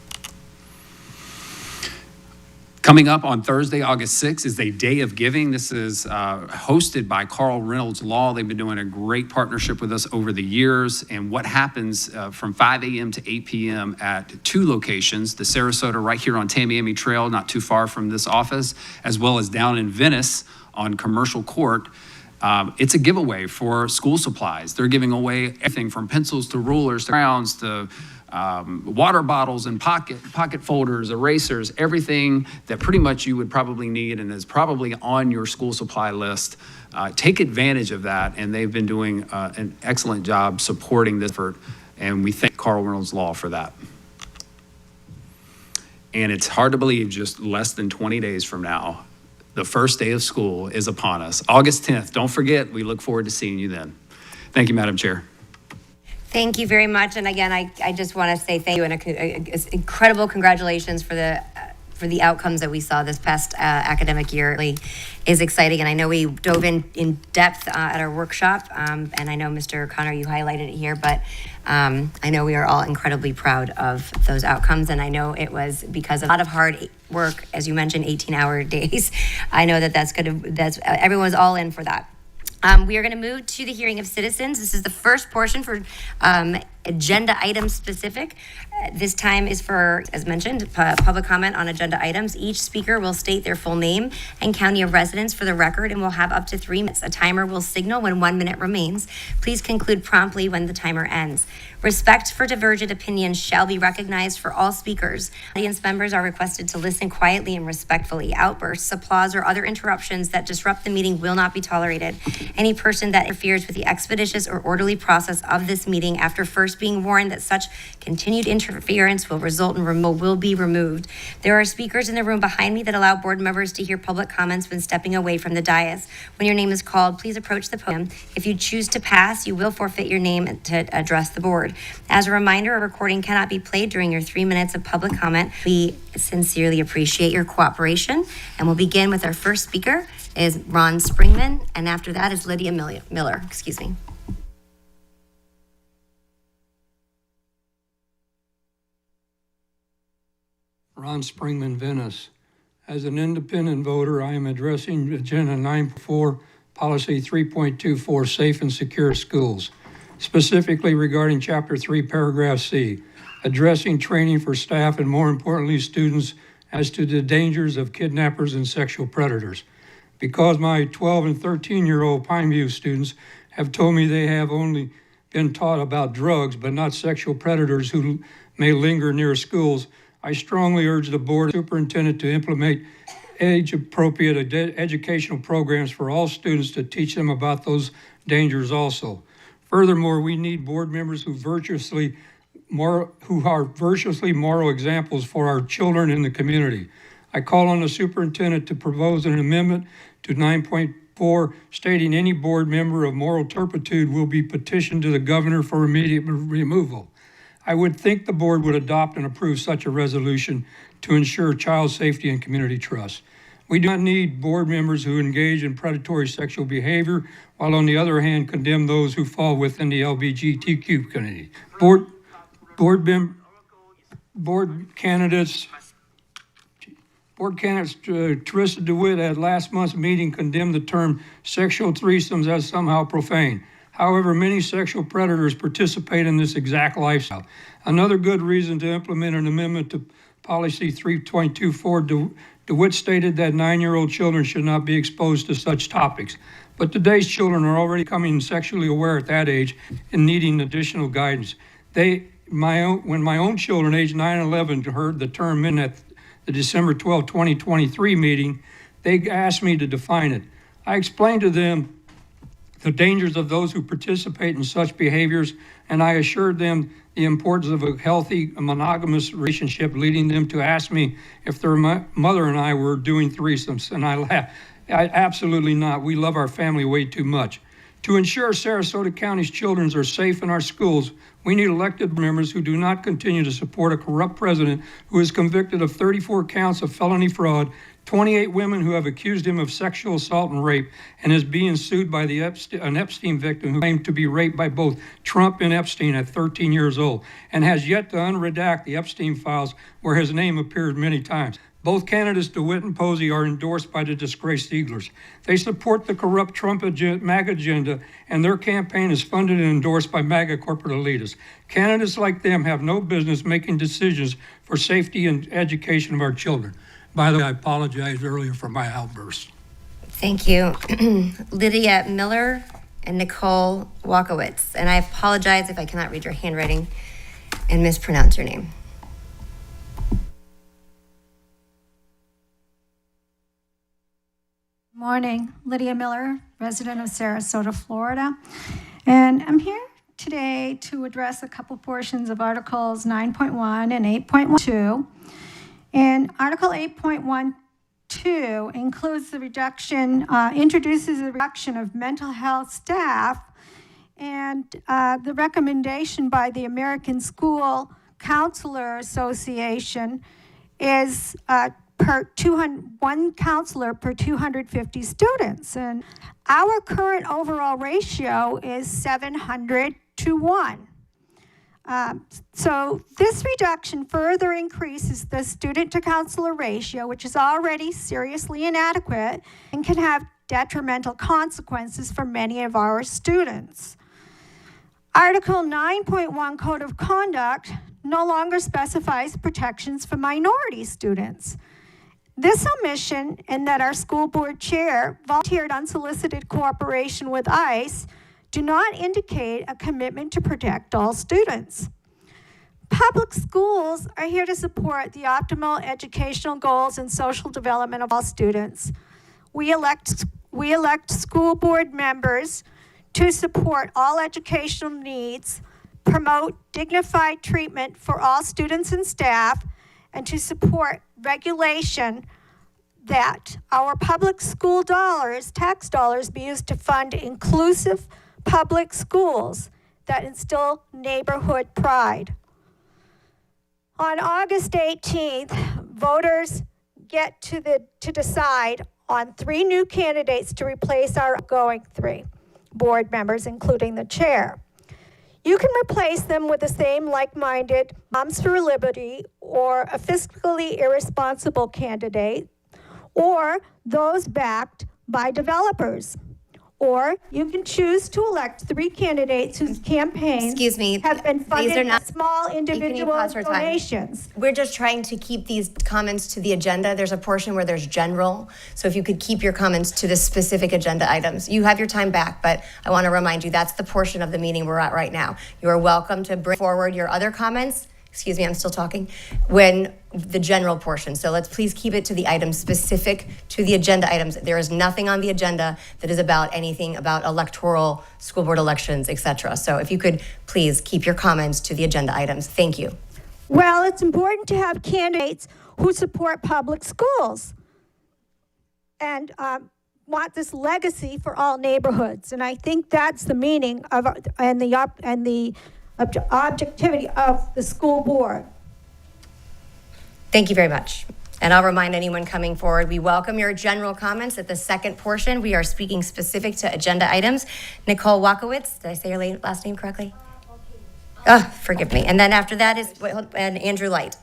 Coming up on Thursday, August 6th, is a day of giving. This is hosted by Carl Reynolds Law. They've been doing a great partnership with us over the years. And what happens from 5 a.m. to 8 p.m. at 2 locations, the Sarasota right here on Tamiami Trail, not too far from this office, as well as down in Venice on Commercial Court. It's a giveaway for school supplies. They're giving away everything from pencils to rulers to crayons to water bottles and pocket folders, erasers, everything that pretty much you would probably need and is probably on your school supply list. Take advantage of that, and they've been doing an excellent job supporting this effort, and we thank Carl Reynolds Law for that. And it's hard to believe just less than 20 days from now, the first day of school is upon us. August 10th, don't forget, we look forward to seeing you then. Thank you, Madam Chair. Thank you very much. And again, I just want to say thank you and incredible congratulations for the outcomes that we saw this past academic year. It really is exciting. And I know we dove in depth at our workshop. And I know, Mr. Connor, you highlighted it here, but I know we are all incredibly proud of those outcomes. And I know it was because of a lot of hard work, as you mentioned, 18-hour days. I know that's everyone's all in for that. We are going to move to the hearing of citizens. This is the first portion for agenda item specific. This time is for, as mentioned, public comment on agenda items. Each speaker will state their full name and county of residence for the record and will have up to 3 minutes. A timer will signal when 1 minute remains. Please conclude promptly when the timer ends. Respect for divergent opinions shall be recognized for all speakers. Audience members are requested to listen quietly and respectfully. Outbursts, applause, or other interruptions that disrupt the meeting will not be tolerated. Any person that interferes with the expeditious or orderly process of this meeting after first first being warned that such continued interference will result in will be removed. There are speakers in the room behind me that allow board members to hear public comments when stepping away from the dais. When your name is called, please approach the podium. If you choose to pass, you will forfeit your name to address the board. As a reminder, a recording cannot be played during your 3 minutes of public comment. We sincerely appreciate your cooperation, and we'll begin with our first speaker is Ron Springman, and after that is Lydia Miller. Excuse me. Ron Springman, Venice. As an independent voter, I am addressing Agenda 9.4, Policy 3.24, Safe and Secure Schools, specifically regarding Chapter 3, Paragraph C, addressing training for staff and, more importantly, students as to the dangers of kidnappers and sexual predators. Because my 12 and 13-year-old Pineview students have told me they have only been taught about drugs but not sexual predators who may linger near schools, I strongly urge the board superintendent to implement age-appropriate educational programs for all students to teach them about those dangers also. Furthermore, we need board members who are virtuously moral examples for our children in the community. I call on the superintendent to propose an amendment to 9.4 stating any board member of moral turpitude will be petitioned to the governor for immediate removal. I would think the board would adopt and approve such a resolution to ensure child safety and community trust. We do not need board members who engage in predatory sexual behavior, while on the other hand condemn those who fall within the LGBTQ community. Board candidates Teresa DeWitt at last month's meeting condemned the term sexual threesomes as somehow profane. However, many sexual predators participate in this exact lifestyle. Another good reason to implement an amendment to Policy 3.24, DeWitt stated that 9-year-old children should not be exposed to such topics. But today's children are already becoming sexually aware at that age and needing additional guidance. When my own children, aged 9 and 11, heard the term men at the December 12, 2023 meeting, they asked me to define it. I explained to them the dangers of those who participate in such behaviors, and I assured them the importance of a healthy monogamous relationship, leading them to ask me if their mother and I were doing threesomes, and I laughed. Absolutely not. We love our family way too much. To ensure Sarasota County's children are safe in our schools, we need elected members who do not continue to support a corrupt president who is convicted of 34 counts of felony fraud, 28 women who have accused him of sexual assault and rape, and is being sued by an Epstein victim who claimed to be raped by both Trump and Epstein at 13 years old, and has yet to unredact the Epstein files where his name appeared many times. Both candidates, DeWitt and Posey, are endorsed by the disgraced Eaglers. They support the corrupt Trump MAGA agenda, and their campaign is funded and endorsed by MAGA corporate elitists. Candidates like them have no business making decisions for safety and education of our children. By the way, I apologized earlier for my outburst. Thank you. Lydia Miller and Nicole Walkowitz. And I apologize if I cannot read your handwriting and mispronounce your name. Morning, Lydia Miller, resident of Sarasota, Florida. And I'm here today to address a couple portions of Articles 9.1 and 8.12. And Article 8.12 includes the reduction, introduces the reduction of mental health staff, and the recommendation by the American School Counselor Association is one counselor per 250 students. And our current overall ratio is 700 to 1. So this reduction further increases the student to counselor ratio, which is already seriously inadequate and can have detrimental consequences for many of our students. Article 9.1 Code of Conduct no longer specifies protections for minority students. This omission, in that our school board chair volunteered unsolicited cooperation with ICE, do not indicate a commitment to protect all students. Public schools are here to support the optimal educational goals and social development of all students. We elect school board members to support all educational needs promote dignified treatment for all students and staff, and to support regulation that our public school dollars, tax dollars, be used to fund inclusive public schools that instill neighborhood pride. On August 18th, voters get to decide on 3 new candidates to replace our outgoing 3 board members, including the chair. You can replace them with the same like-minded Moms for Liberty or a fiscally irresponsible candidate, or those backed by developers. Or you can choose to elect 3 candidates whose campaigns have been funded by small individual donations. We're just trying to keep these comments to the agenda. There's a portion where there's general, so if you could keep your comments to the specific agenda items. You have your time back, but I want to remind you that's the portion of the meeting we're at right now. You are welcome to bring forward your other comments. Excuse me, I'm still talking, when the general portion. So let's please keep it to the items specific to the agenda items. There is nothing on the agenda that is about anything about electoral, school board elections, etc. So if you could please keep your comments to the agenda items. Thank you. Well, it's important to have candidates who support public schools and want this legacy for all neighborhoods. And I think that's the meaning of and the objectivity of the school board. Thank you very much. And I'll remind anyone coming forward, we welcome your general comments. At the second portion, we are speaking specific to agenda items. Nicole Wakowitz, did I say your last name correctly? Forgive me. And then after that is and Andrew Light.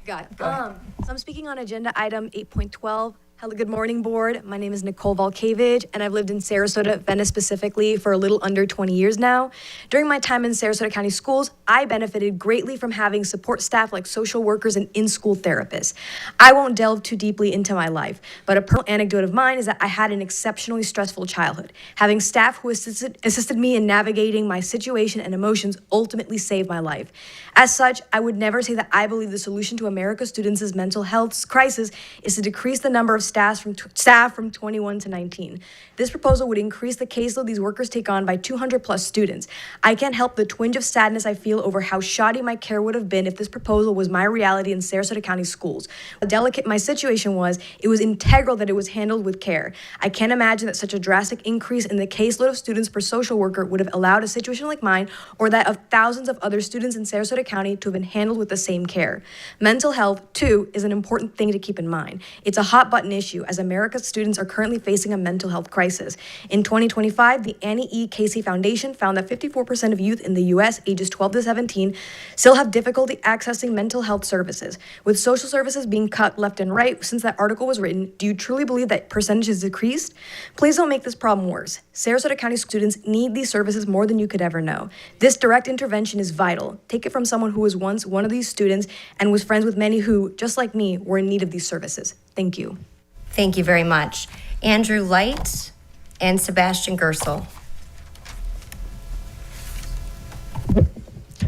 Got it. So I'm speaking on agenda item 8.12. Hello, good morning, board. My name is Nicole Volkevich, and I've lived in Sarasota, Venice specifically, for a little under 20 years now. During my time in Sarasota County Schools, I benefited greatly from having support staff like social workers and in-school therapists. I won't delve too deeply into my life, but a personal anecdote of mine is that I had an exceptionally stressful childhood. Having staff who assisted me in navigating my situation and emotions ultimately saved my life. As such, I would never say that I believe the solution to America's students' mental health crisis is to decrease the number of staff from 21 to 19. This proposal would increase the caseload these workers take on by 200 plus students. I can't help the twinge of sadness I feel over how shoddy my care would have been if this proposal was my reality in Sarasota County Schools. How delicate my situation was, it was integral that it was handled with care. I can't imagine that such a drastic increase in the caseload of students per social worker would have allowed a situation like mine or that of thousands of other students in Sarasota County to have been handled with the same care. Mental health, too, is an important thing to keep in mind. It's a hot button issue as America's students are currently facing a mental health crisis. In 2025, the Annie E. Casey Foundation found that 54% of youth in the U.S. ages 12 to 17 still have difficulty accessing mental health services. With social services being cut left and right since that article was written, do you truly believe that percentage has decreased? Please don't make this problem worse. Sarasota County students need these services more than you could ever know. This direct intervention is vital. Take it from someone who was once one of these students and was friends with many who, just like me, were in need of these services. Thank you. Thank you very much. Andrew Light and Sebastian Gersel.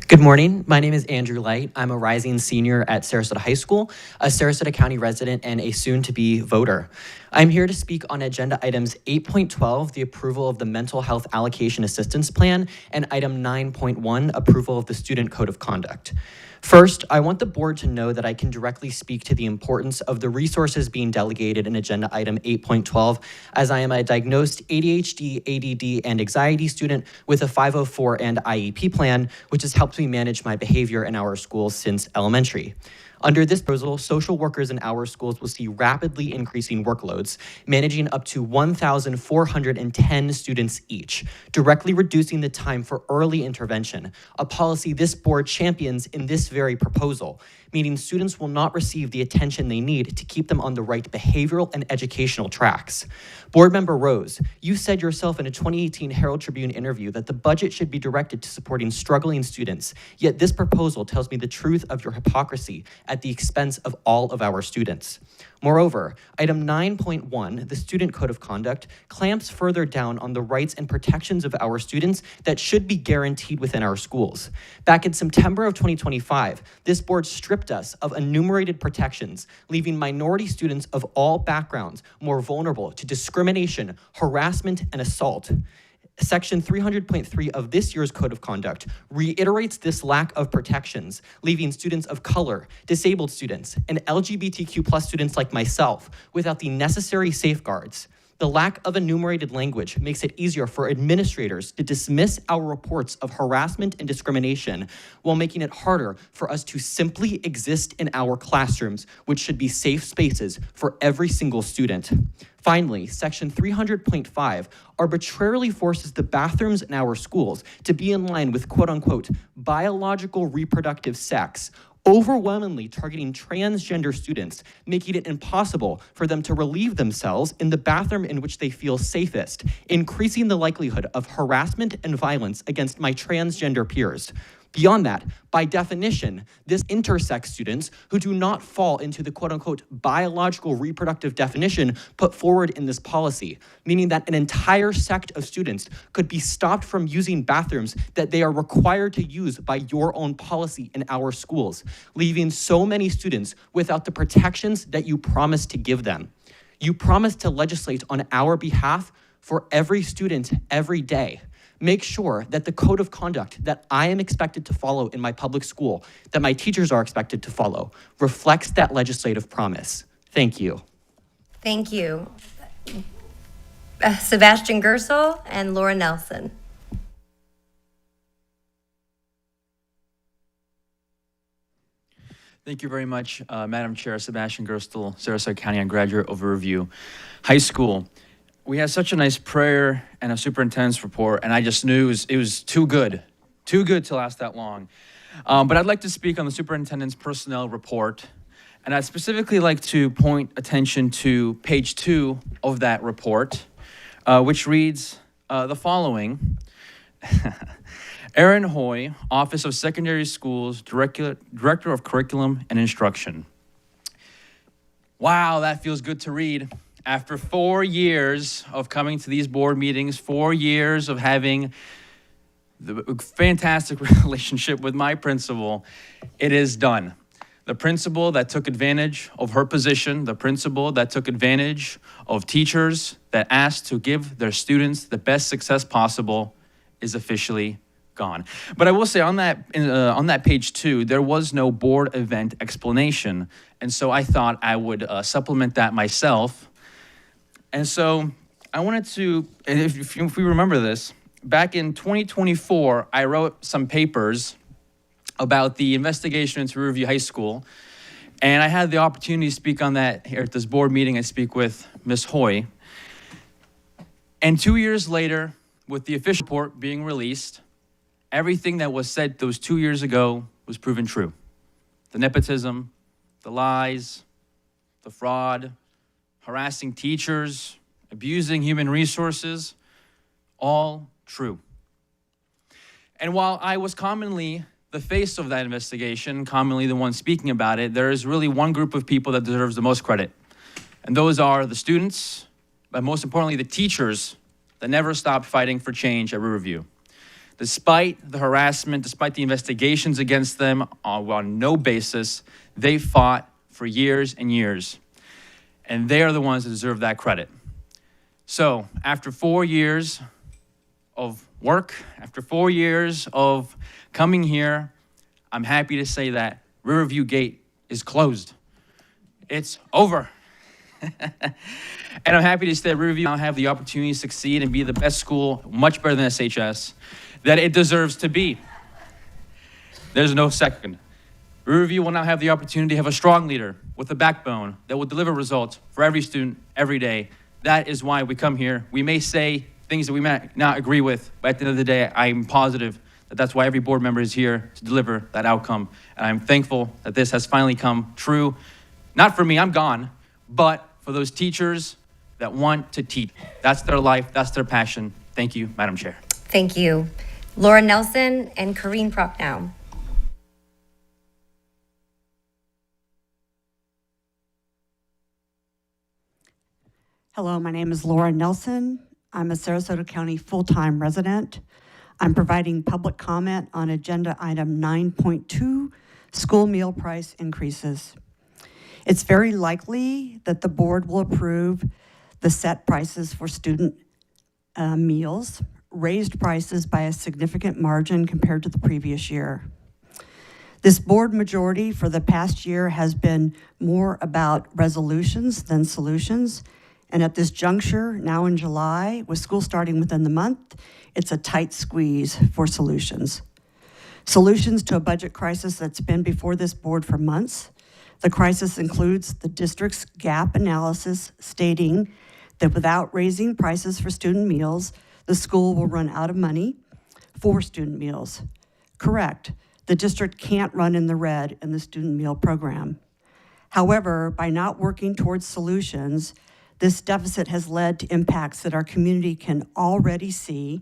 Good morning. My name is Andrew Light. I'm a rising senior at Sarasota High School, a Sarasota County resident, and a soon-to-be voter. I'm here to speak on agenda items 8.12, the approval of the Mental Health Allocation Assistance Plan, and item 9.1, approval of the Student Code of Conduct. First, I want the board to know that I can directly speak to the importance of the resources being delegated in agenda item 8.12, as I am a diagnosed ADHD, ADD, and anxiety student with a 504 and IEP plan, which has helped me manage my behavior in our schools since elementary. Under this proposal, social workers in our schools will see rapidly increasing workloads, managing up to 1,410 students each, directly reducing the time for early intervention, a policy this board champions in this very proposal, meaning students will not receive the attention they need to keep them on the right behavioral and educational tracks. Board Member Rose, you said yourself in a 2018 Herald Tribune interview that the budget should be directed to supporting struggling students, yet this proposal tells me the truth of your hypocrisy at the expense of all of our students. Moreover, item 9.1, the Student Code of Conduct, clamps further down on the rights and protections of our students that should be guaranteed within our schools. Back in September of 2025, this board stripped us of enumerated protections, leaving minority students of all backgrounds more vulnerable to discrimination, harassment, and assault. Section 300.3 of this year's Code of Conduct reiterates this lack of protections, leaving students of color, disabled students, and LGBTQ+ students like myself without the necessary safeguards. The lack of enumerated language makes it easier for administrators to dismiss our reports of harassment and discrimination while making it harder for us to simply exist in our classrooms, which should be safe spaces for every single student. Finally, Section 300.5 arbitrarily forces the bathrooms in our schools to be in line with quote-unquote biological reproductive sex, overwhelmingly targeting transgender students, making it impossible for them to relieve themselves in the bathroom in which they feel safest, increasing the likelihood of harassment and violence against my transgender peers. Beyond that, by definition, this intersex students who do not fall into the quote-unquote biological reproductive definition put forward in this policy, meaning that an entire sect of students could be stopped from using bathrooms that they are required to use by your own policy in our schools, leaving so many students without the protections that you promised to give them. You promised to legislate on our behalf for every student every day. Make sure that the code of conduct that I am expected to follow in my public school, that my teachers are expected to follow, reflects that legislative promise. Thank you. Thank you. Sebastian Gersel and Laura Nelson. Thank you very much, Madam Chair. Sebastian Gerstel, Sarasota County Undergraduate Overview. High school. We had such a nice prayer and a superintendent's report, and I just knew it was too good to last that long. But I'd like to speak on the superintendent's personnel report, and I'd specifically like to point attention to page 2 of that report, which reads the following. Aaron Hoy, Office of Secondary Schools, Director of Curriculum and Instruction. Wow, that feels good to read. After 4 years of coming to these board meetings, 4 years of having the fantastic relationship with my principal, it is done. The principal that took advantage of her position, the principal that took advantage of teachers that asked to give their students the best success possible is officially gone. But I will say on that page 2, there was no board event explanation. And so I thought I would supplement that myself. And so I wanted to, and if we remember this, back in 2024, I wrote some papers about the investigation into Riverview High School. And I had the opportunity to speak on that here at this board meeting. I speak with Ms. Hoy. And 2 years later, with the official report being released, everything that was said those 2 years ago was proven true. The nepotism, the lies, the fraud, harassing teachers, abusing human resources, all true. And while I was commonly the face of that investigation, commonly the one speaking about it, there is really one group of people that deserves the most credit. And those are the students, but most importantly, the teachers that never stopped fighting for change at Riverview. Despite the harassment, despite the investigations against them on no basis, they fought for years and years. And they are the ones that deserve that credit. So after 4 years of work, after 4 years of coming here, I'm happy to say that Riverview Gate is closed. It's over. And I'm happy to say that Riverview now have the opportunity to succeed and be the best school, much better than SHS, that it deserves to be. There's no second. Riverview will now have the opportunity to have a strong leader with a backbone that will deliver results for every student every day. That is why we come here. We may say things that we may not agree with, but at the end of the day, I'm positive that that's why every board member is here to deliver that outcome. And I'm thankful that this has finally come true. Not for me, I'm gone, but for those teachers that want to teach. That's their life, that's their passion. Thank you, Madam Chair. Thank you. Laura Nelson and Corrine Prochnow. Hello, my name is Laura Nelson. I'm a Sarasota County full-time resident. I'm providing public comment on agenda item 9.2, school meal price increases. It's very likely that the board will approve the set prices for student meals raised prices by a significant margin compared to the previous year. This board majority for the past year has been more about resolutions than solutions. And at this juncture, now in July, with school starting within the month, it's a tight squeeze for solutions. Solutions to a budget crisis that's been before this board for months. The crisis includes the district's gap analysis stating that without raising prices for student meals, the school will run out of money for student meals. Correct. The district can't run in the red in the student meal program. However, by not working towards solutions, this deficit has led to impacts that our community can already see,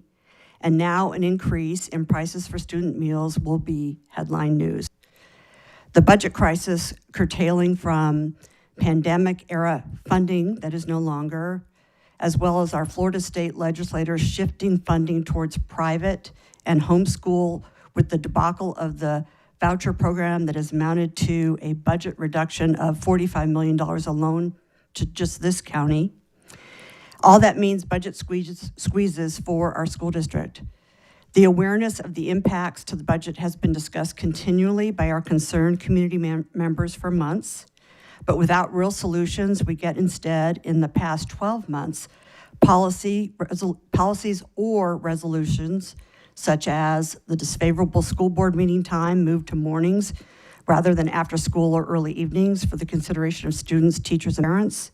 and now an increase in prices for student meals will be headline news. The budget crisis curtailing from pandemic-era funding that is no longer, as well as our Florida state legislators shifting funding towards private and homeschool with the debacle of the voucher program that has mounted to a budget reduction of $45 million alone to just this county. All that means budget squeezes for our school district. The awareness of the impacts to the budget has been discussed continually by our concerned community members for months, but without real solutions, we get instead, in the past 12 months, policies or resolutions such as the disfavorable school board meeting time moved to mornings rather than after school or early evenings for the consideration of students, teachers, and parents.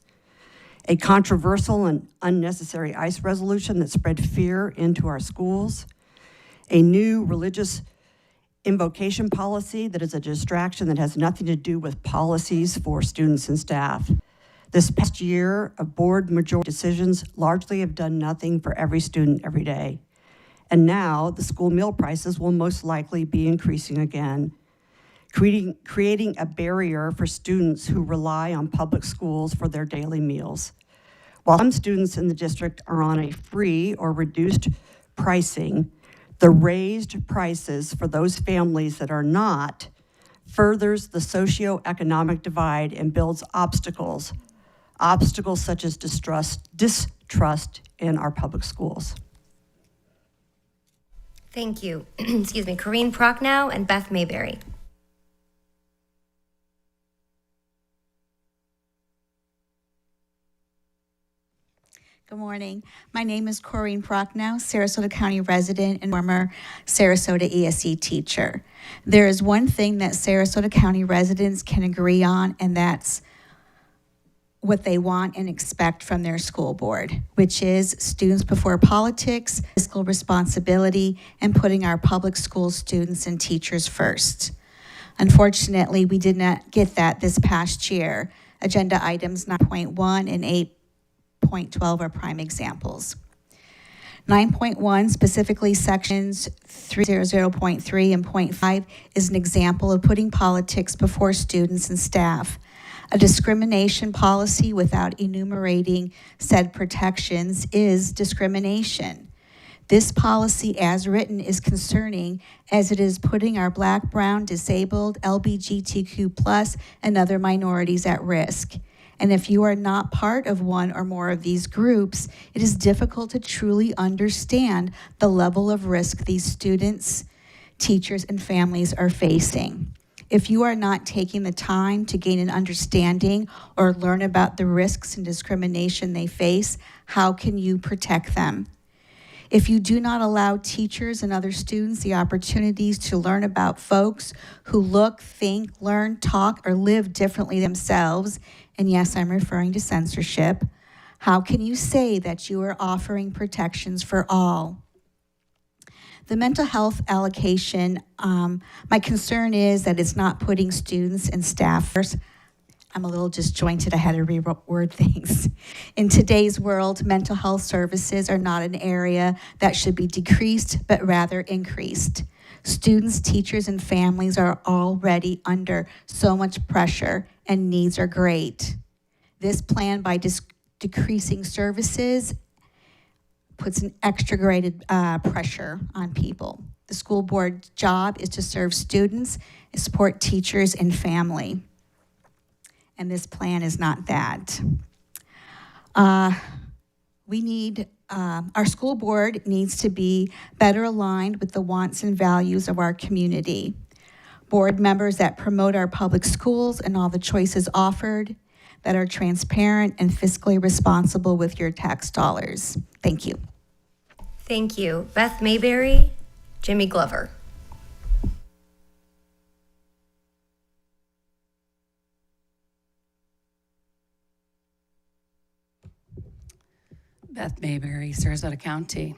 A controversial and unnecessary ICE resolution that spread fear into our schools. A new religious invocation policy that is a distraction that has nothing to do with policies for students and staff. This past year of board majority decisions largely have done nothing for every student every day. And now the school meal prices will most likely be increasing again, creating a barrier for students who rely on public schools for their daily meals. While some students in the district are on a free or reduced pricing, the raised prices for those families that are not furthers the socioeconomic divide and builds obstacles such as distrust in our public schools. Thank you. Excuse me, Corrine Prochnow and Beth Mayberry. Good morning. My name is Corrine Prochnow, Sarasota County resident and former Sarasota ESE teacher. There is one thing that Sarasota County residents can agree on, and that's what they want and expect from their school board, which is students before politics, fiscal responsibility, and putting our public school students and teachers first. Unfortunately, we did not get that this past year. Agenda items 9.1 and 8.12 are prime examples. 9.1, specifically sections 300.3 and 0.5, is an example of putting politics before students and staff. A discrimination policy without enumerating said protections is discrimination. This policy, as written, is concerning as it is putting our Black, Brown, disabled, LGBTQ+, and other minorities at risk. And if you are not part of one or more of these groups, it is difficult to truly understand the level of risk these students, teachers, and families are facing. If you are not taking the time to gain an understanding or learn about the risks and discrimination they face, how can you protect them? If you do not allow teachers and other students the opportunities to learn about folks who look, think, learn, talk, or live differently themselves, and yes, I'm referring to censorship, how can you say that you are offering protections for all? The mental health allocation, my concern is that it's not putting students and staff first. I'm a little disjointed, I had to reword things. In today's world, mental health services are not an area that should be decreased, but rather increased. Students, teachers, and families are already under so much pressure and needs are great. This plan, by decreasing services, puts an extra graded pressure on people. The school board's job is to serve students, and support teachers and family. And this plan is not that. We need, our school board needs to be better aligned with the wants and values of our community. Board members that promote our public schools and all the choices offered, that are transparent and fiscally responsible with your tax dollars. Thank you. Thank you. Beth Mayberry, Jimmy Glover. Beth Mayberry, Sarasota County.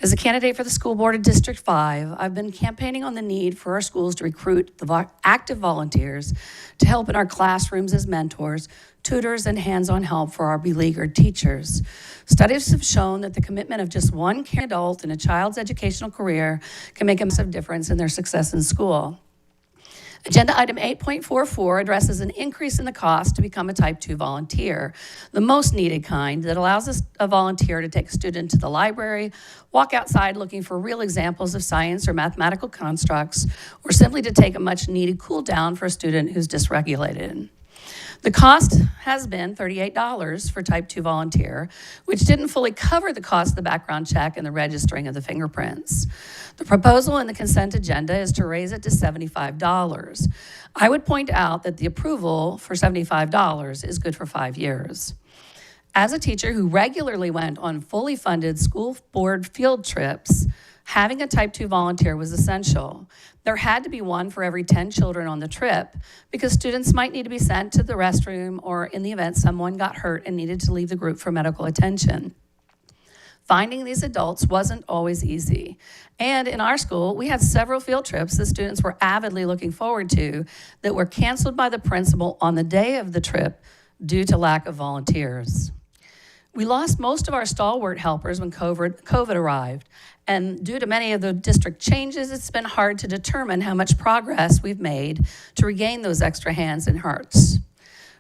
As a candidate for the school board of District 5, I've been campaigning on the need for our schools to recruit the active volunteers to help in our classrooms as mentors, tutors, and hands-on help for our beleaguered teachers. Studies have shown that the commitment of just one caring adult in a child's educational career can make a massive difference in their success in school. Agenda item 8.44 addresses an increase in the cost to become a Type 2 volunteer, the most needed kind that allows a volunteer to take a student to the library, walk outside looking for real examples of science or mathematical constructs, or simply to take a much needed cool down for a student who's dysregulated. The cost has been $38 for Type 2 volunteer, which didn't fully cover the cost of the background check and the registering of the fingerprints. The proposal in the consent agenda is to raise it to $75. I would point out that the approval for $75 is good for 5 years. As a teacher who regularly went on fully funded school board field trips, having a Type 2 volunteer was essential. There had to be one for every 10 children on the trip because students might need to be sent to the restroom or in the event someone got hurt and needed to leave the group for medical attention. Finding these adults wasn't always easy. And in our school, we had several field trips that students were avidly looking forward to that were canceled by the principal on the day of the trip due to lack of volunteers. We lost most of our stalwart helpers when COVID arrived, and due to many of the district changes, it's been hard to determine how much progress we've made to regain those extra hands and hearts.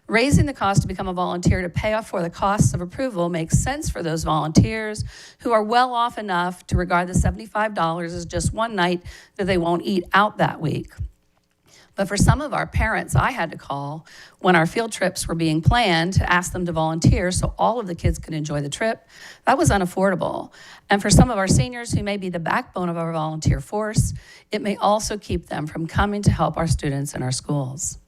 Raising the cost to become a volunteer to pay off for the costs of approval makes sense for those volunteers who are well off enough to regard the $75 as just one night that they won't eat out that week. But for some of our parents, I had to call when our field trips were being planned to ask them to volunteer so all of the kids could enjoy the trip. That was unaffordable. And for some of our seniors who may be the backbone of our volunteer force, it may also keep them from coming to help our students in our schools.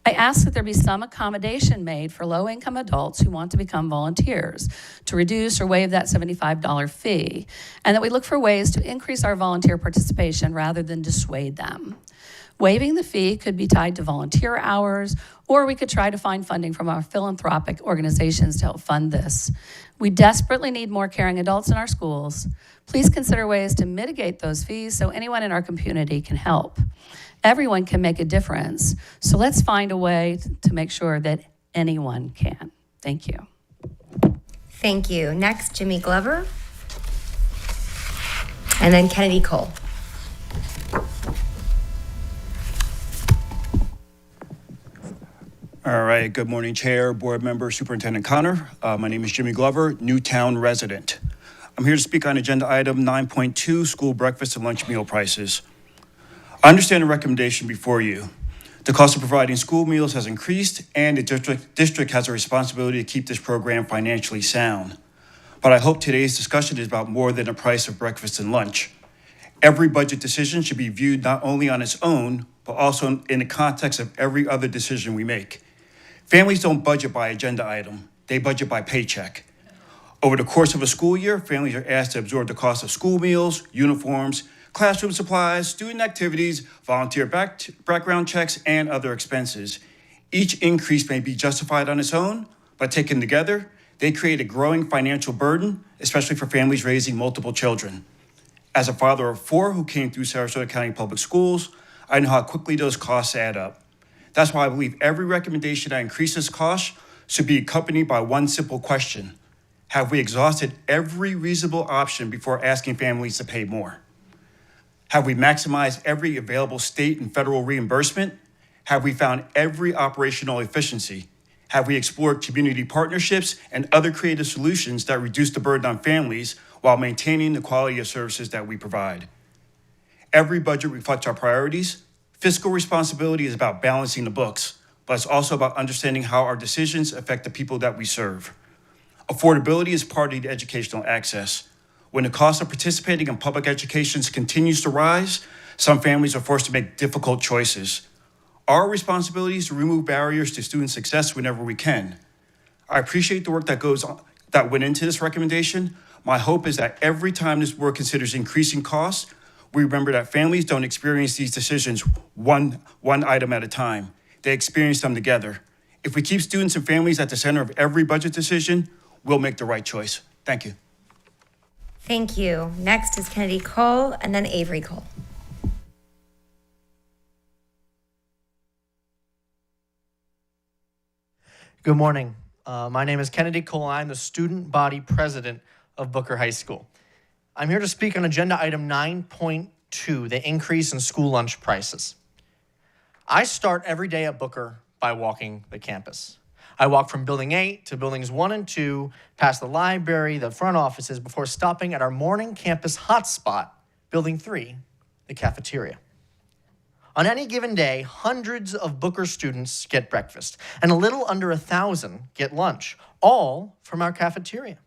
I ask that there be some accommodation made for low-income adults who want to become volunteers, to reduce or waive that $75 fee, and that we look for ways to increase our volunteer participation rather than dissuade them. Waiving the fee could be tied to volunteer hours, or we could try to find funding from our philanthropic organizations to help fund this. We desperately need more caring adults in our schools. Please consider ways to mitigate those fees so anyone in our community can help. Everyone can make a difference, so let's find a way to make sure that anyone can. Thank you. Thank you. Next, Jimmy Glover, and then Kennedy Cole. All right, good morning, Chair, Board Member, Superintendent Connor. My name is Jimmy Glover, Newtown resident. I'm here to speak on agenda item 9.2, school breakfast and lunch meal prices. I understand the recommendation before you. The cost of providing school meals has increased and the district has a responsibility to keep this program financially sound. But I hope today's discussion is about more than the price of breakfast and lunch. Every budget decision should be viewed not only on its own, but also in the context of every other decision we make. Families don't budget by agenda item, they budget by paycheck. Over the course of a school year, families are asked to absorb the cost of school meals, uniforms, classroom supplies, student activities, volunteer background checks, and other expenses. Each increase may be justified on its own, but taken together, they create a growing financial burden, especially for families raising multiple children. As a father of 4 who came through Sarasota County Public Schools, I know how quickly those costs add up. That's why I believe every recommendation that increases costs should be accompanied by one simple question. Have we exhausted every reasonable option before asking families to pay more? Have we maximized every available state and federal reimbursement? Have we found every operational efficiency? Have we explored community partnerships and other creative solutions that reduce the burden on families while maintaining the quality of services that we provide? Every budget reflects our priorities. Fiscal responsibility is about balancing the books, but it's also about understanding how our decisions affect the people that we serve. Affordability is part of the educational access. When the cost of participating in public education continues to rise, some families are forced to make difficult choices. Our responsibility is to remove barriers to student success whenever we can. I appreciate the work that went into this recommendation. My hope is that every time this board considers increasing costs, we remember that families don't experience these decisions one item at a time. They experience them together. If we keep students and families at the center of every budget decision, we'll make the right choice. Thank you. Thank you. Next is Kennedy Cole and then Avery Cole. Good morning. My name is Kennedy Cole. I'm the student body president of Booker High School. I'm here to speak on agenda item 9.2, the increase in school lunch prices. I start every day at Booker by walking the campus. I walk from building 8 to buildings 1 and 2, past the library, the front offices, before stopping at our morning campus hotspot, building 3, the cafeteria. On any given day, hundreds of Booker students get breakfast, and a little under 1,000 get lunch, all from our cafeteria.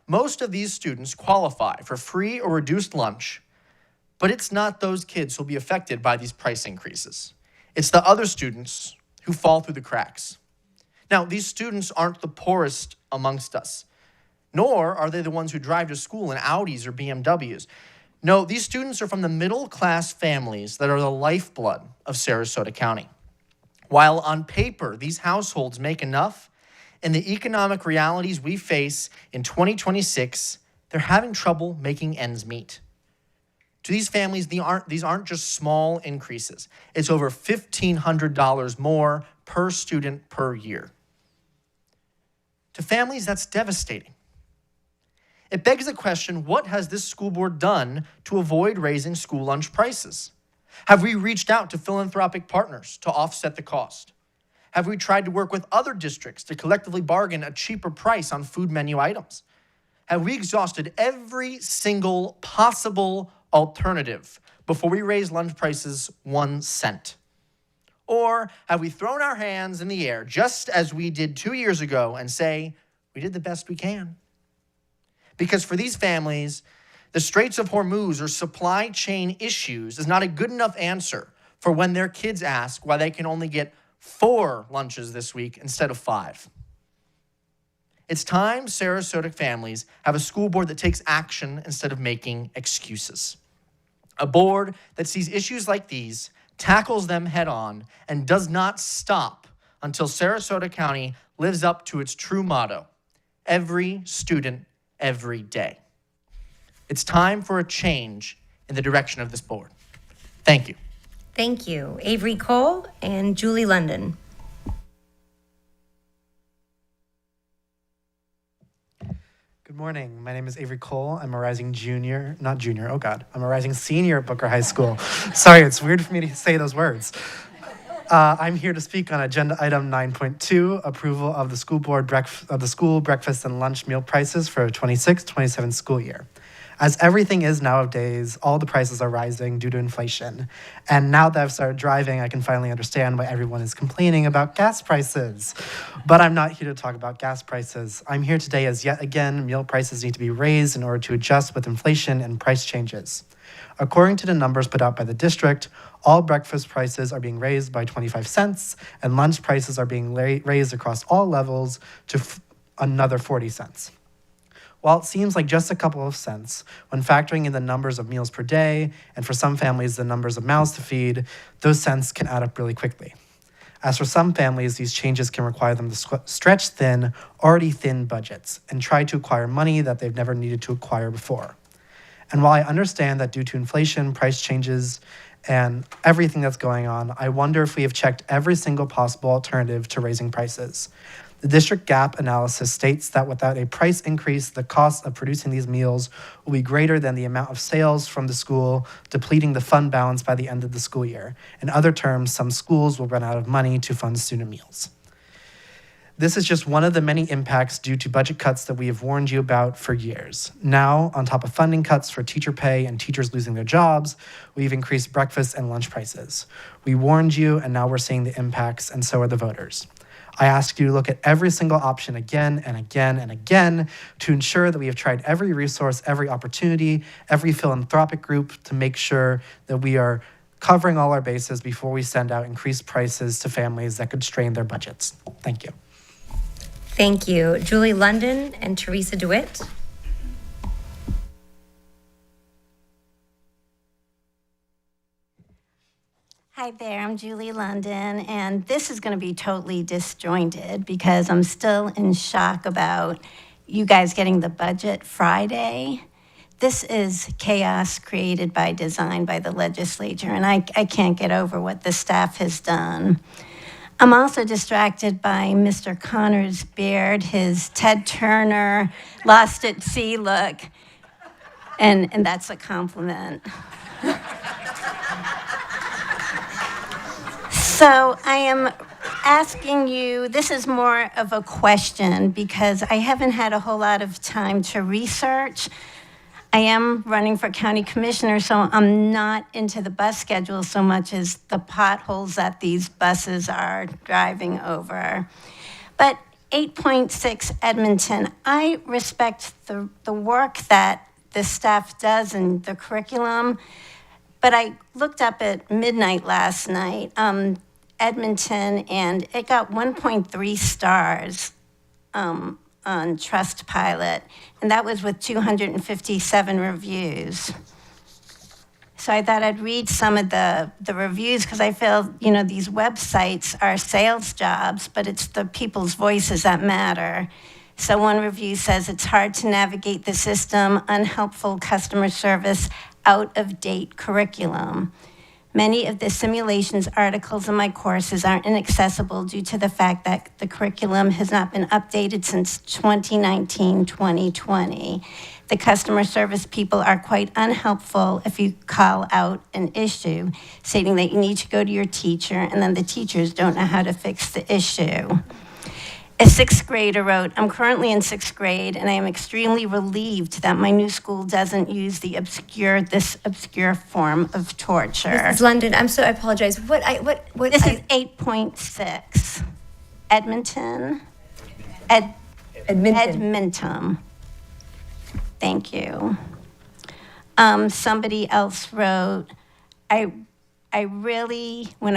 Most of these students qualify for free or reduced lunch, but it's not those kids who'll be affected by these price increases. It's the other students who fall through the cracks. Now, these students aren't the poorest amongst us, nor are they the ones who drive to school in Audis or BMWs. No, these students are from the middle-class families that are the lifeblood of Sarasota County. While on paper, these households make enough, in the economic realities we face in 2026, they're having trouble making ends meet. To these families, these aren't just small increases. It's over $1,500 more per student per year. To families, that's devastating. It begs the question, what has this school board done to avoid raising school lunch prices? Have we reached out to philanthropic partners to offset the cost? Have we tried to work with other districts to collectively bargain a cheaper price on food menu items? Have we exhausted every single possible alternative before we raise lunch prices 1 cent? Or have we thrown our hands in the air, just as we did 2 years ago, and say, we did the best we can? Because for these families, the Straits of Hormuz or supply chain issues is not a good enough answer for when their kids ask why they can only get 4 lunches this week instead of 5. It's time Sarasota families have a school board that takes action instead of making excuses. A board that sees issues like these, tackles them head on, and does not stop until Sarasota County lives up to its true motto, every student, every day. It's time for a change in the direction of this board. Thank you. Thank you. Avery Cole and Julie London. Good morning. My name is Avery Cole. I'm a rising senior at Booker High School. Sorry, it's weird for me to say those words. I'm here to speak on agenda item 9.2, approval of the school breakfast and lunch meal prices for 26-27 school year. As everything is nowadays, all the prices are rising due to inflation. And now that I've started driving, I can finally understand why everyone is complaining about gas prices. But I'm not here to talk about gas prices. I'm here today as yet again, meal prices need to be raised in order to adjust with inflation and price changes. According to the numbers put out by the district, all breakfast prices are being raised by 25 cents, and lunch prices are being raised across all levels to another 40 cents. While it seems like just a couple of cents, when factoring in the numbers of meals per day, and for some families the numbers of mouths to feed, those cents can add up really quickly. As for some families, these changes can require them to stretch already thin budgets, and try to acquire money that they've never needed to acquire before. And while I understand that due to inflation, price changes, and everything that's going on, I wonder if we have checked every single possible alternative to raising prices. The district gap analysis states that without a price increase, the cost of producing these meals will be greater than the amount of sales from the school, depleting the fund balance by the end of the school year. In other terms, some schools will run out of money to fund student meals. This is just one of the many impacts due to budget cuts that we have warned you about for years. Now, on top of funding cuts for teacher pay and teachers losing their jobs, we've increased breakfast and lunch prices. We warned you, and now we're seeing the impacts, and so are the voters. I ask you to look at every single option again and again and again to ensure that we have tried every resource, every opportunity, every philanthropic group to make sure that we are covering all our bases before we send out increased prices to families that could strain their budgets. Thank you. Thank you. Julie London and Teresa DeWitt. Hi there, I'm Julie London, and this is going to be totally disjointed because I'm still in shock about you guys getting the budget Friday. This is chaos created by design by the legislature, and I can't get over what the staff has done. I'm also distracted by Mr. Connor's beard, his Ted Turner, lost at sea look, and that's a compliment. So I am asking you, this is more of a question because I haven't had a whole lot of time to research. I am running for county commissioner, so I'm not into the bus schedule so much as the potholes that these buses are driving over. But 8.6 Edmonton, I respect the work that the staff does in the curriculum, but I looked up at midnight last night, Edmonton, and it got 1.3 stars on Trustpilot, and that was with 257 reviews. So I thought I'd read some of the reviews because I feel, you know, these websites are sales jobs, but it's the people's voices that matter. So one review says it's hard to navigate the system, unhelpful customer service, out-of-date curriculum. Many of the simulations articles in my courses are inaccessible due to the fact that the curriculum has not been updated since 2019-2020. The customer service people are quite unhelpful if you call out an issue, stating that you need to go to your teacher, and then the teachers don't know how to fix the issue. A sixth grader wrote, I'm currently in sixth grade, and I am extremely relieved that my new school doesn't use this obscure form of torture. Mrs. London, I apologize. This is 8.6. Edmonton. Edmonton. Thank you. Somebody else wrote, when I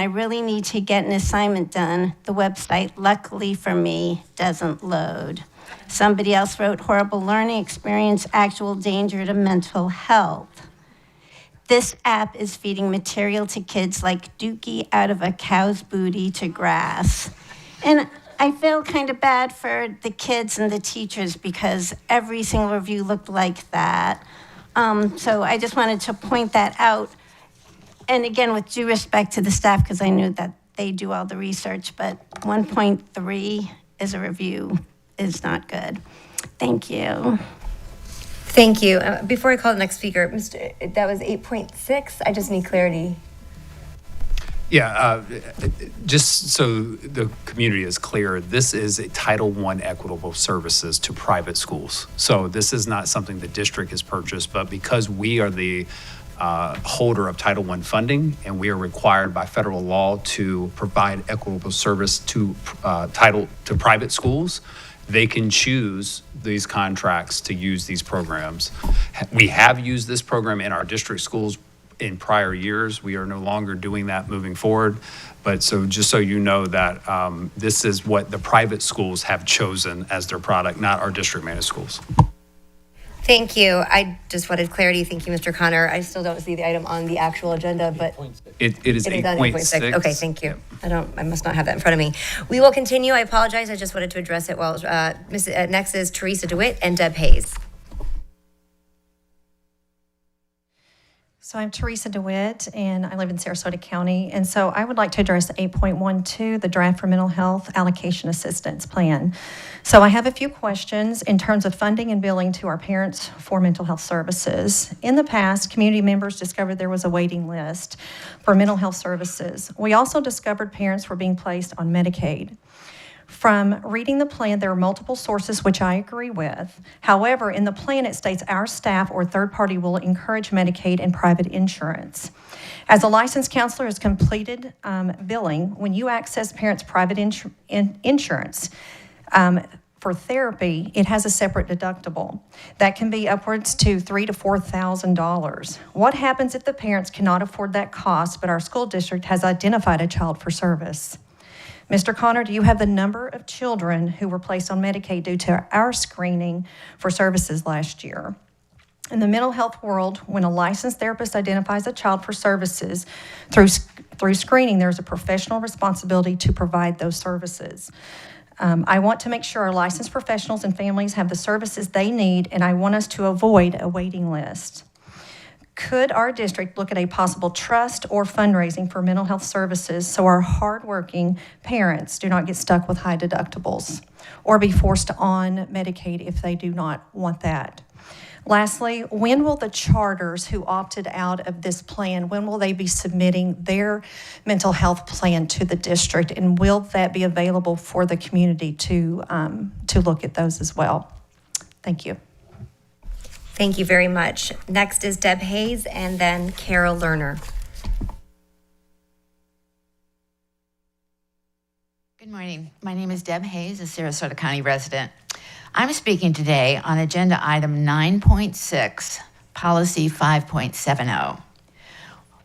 really need to get an assignment done, the website, luckily for me, doesn't load. Somebody else wrote, horrible learning experience, actual danger to mental health. This app is feeding material to kids like Dookie out of a cow's booty to grass. And I feel kind of bad for the kids and the teachers because every single review looked like that. So I just wanted to point that out. And again, with due respect to the staff, because I knew that they do all the research, but 1.3 as a review is not good. Thank you. Thank you. Before I call the next speaker, that was 8.6. I just need clarity. Yeah, just so the community is clear, this is a Title I equitable services to private schools. So this is not something the district has purchased, but because we are the holder of Title I funding, and we are required by federal law to provide equitable service to private schools, they can choose these contracts to use these programs. We have used this program in our district schools in prior years. We are no longer doing that moving forward. But so just so you know that this is what the private schools have chosen as their product, not our district managed schools. Thank you. I just wanted clarity. Thank you, Mr. Connor. I still don't see the item on the actual agenda, but it is 8.6. Okay, thank you. I must not have that in front of me. We will continue. I apologize. I just wanted to address it while next is Teresa DeWitt and Deb Hayes. So I'm Teresa DeWitt, and I live in Sarasota County. And so I would like to address 8.12, the draft for mental health allocation assistance plan. So I have a few questions in terms of funding and billing to our parents for mental health services. In the past, community members discovered there was a waiting list for mental health services. We also discovered parents were being placed on Medicaid. From reading the plan, there are multiple sources which I agree with. However, in the plan, it states our staff or third party will encourage Medicaid and private insurance. As a licensed counselor has completed billing, when you access parents' private insurance for therapy, it has a separate deductible. That can be upwards to $3,000 to $4,000. What happens if the parents cannot afford that cost, but our school district has identified a child for service? Mr. Connor, do you have the number of children who were placed on Medicaid due to our screening for services last year? In the mental health world, when a licensed therapist identifies a child for services through screening, there's a professional responsibility to provide those services. I want to make sure our licensed professionals and families have the services they need, and I want us to avoid a waiting list. Could our district look at a possible trust or fundraising for mental health services so our hardworking parents do not get stuck with high deductibles or be forced on Medicaid if they do not want that? Lastly, when will the charters who opted out of this plan, when will they be submitting their mental health plan to the district, and will that be available for the community to look at those as well? Thank you. Thank you very much. Next is Deb Hayes and then Carol Lerner. Good morning. My name is Deb Hayes, a Sarasota County resident. I'm speaking today on agenda item 9.6, policy 5.70.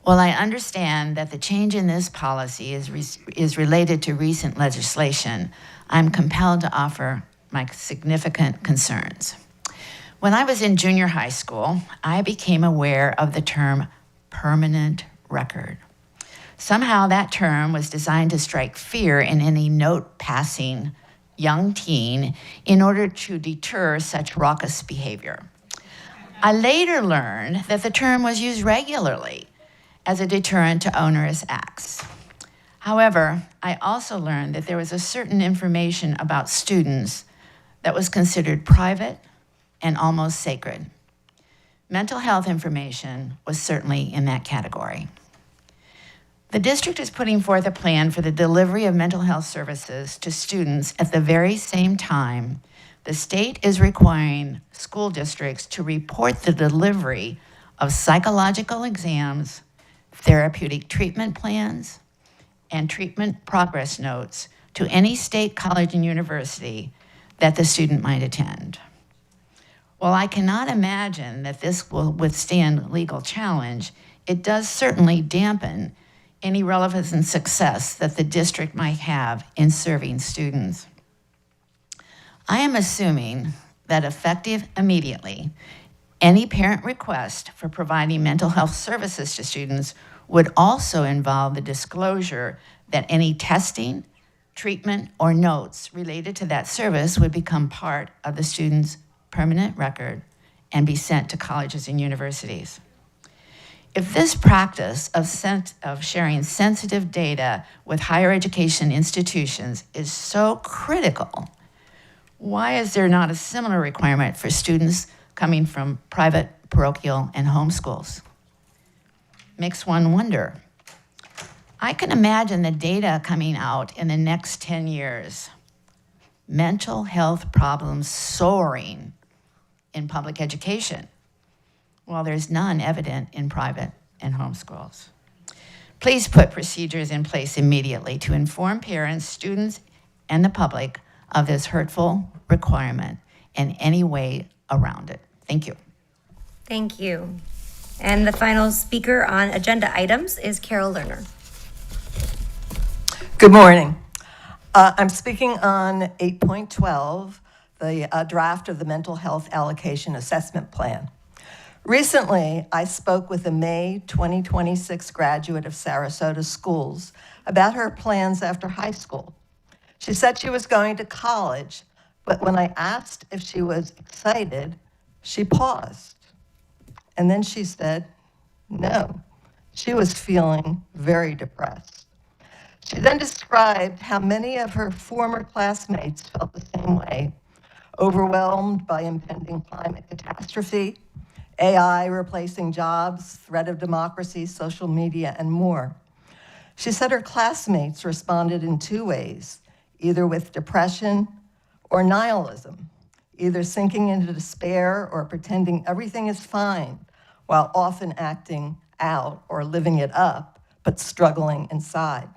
While I understand that the change in this policy is related to recent legislation, I'm compelled to offer my significant concerns. When I was in junior high school, I became aware of the term permanent record. Somehow that term was designed to strike fear in any note-passing young teen in order to deter such raucous behavior. I later learned that the term was used regularly as a deterrent to onerous acts. However, I also learned that there was a certain information about students that was considered private and almost sacred. Mental health information was certainly in that category. The district is putting forth a plan for the delivery of mental health services to students at the very same time the state is requiring school districts to report the delivery of psychological exams, therapeutic treatment plans, and treatment progress notes to any state college and university that the student might attend. While I cannot imagine that this will withstand legal challenge, it does certainly dampen any relevance and success that the district might have in serving students. I am assuming that effective immediately, any parent request for providing mental health services to students would also involve the disclosure that any testing, treatment, or notes related to that service would become part of the student's permanent record and be sent to colleges and universities. If this practice of sharing sensitive data with higher education institutions is so critical, why is there not a similar requirement for students coming from private, parochial, and homeschools? Makes one wonder. I can imagine the data coming out in the next 10 years. Mental health problems soaring in public education, while there's none evident in private and homeschools. Please put procedures in place immediately to inform parents, students, and the public of this hurtful requirement and any way around it. Thank you. Thank you. And the final speaker on agenda items is Carol Lerner. Good morning. I'm speaking on 8.12, the draft of the Mental Health Allocation Assessment Plan. Recently, I spoke with a May 2026 graduate of Sarasota schools about her plans after high school. She said she was going to college, but when I asked if she was excited, she paused. And then she said, no, she was feeling very depressed. She then described how many of her former classmates felt the same way, overwhelmed by impending climate catastrophe, AI replacing jobs, threat of democracy, social media, and more. She said her classmates responded in two ways, either with depression or nihilism, either sinking into despair or pretending everything is fine, while often acting out or living it up, but struggling inside.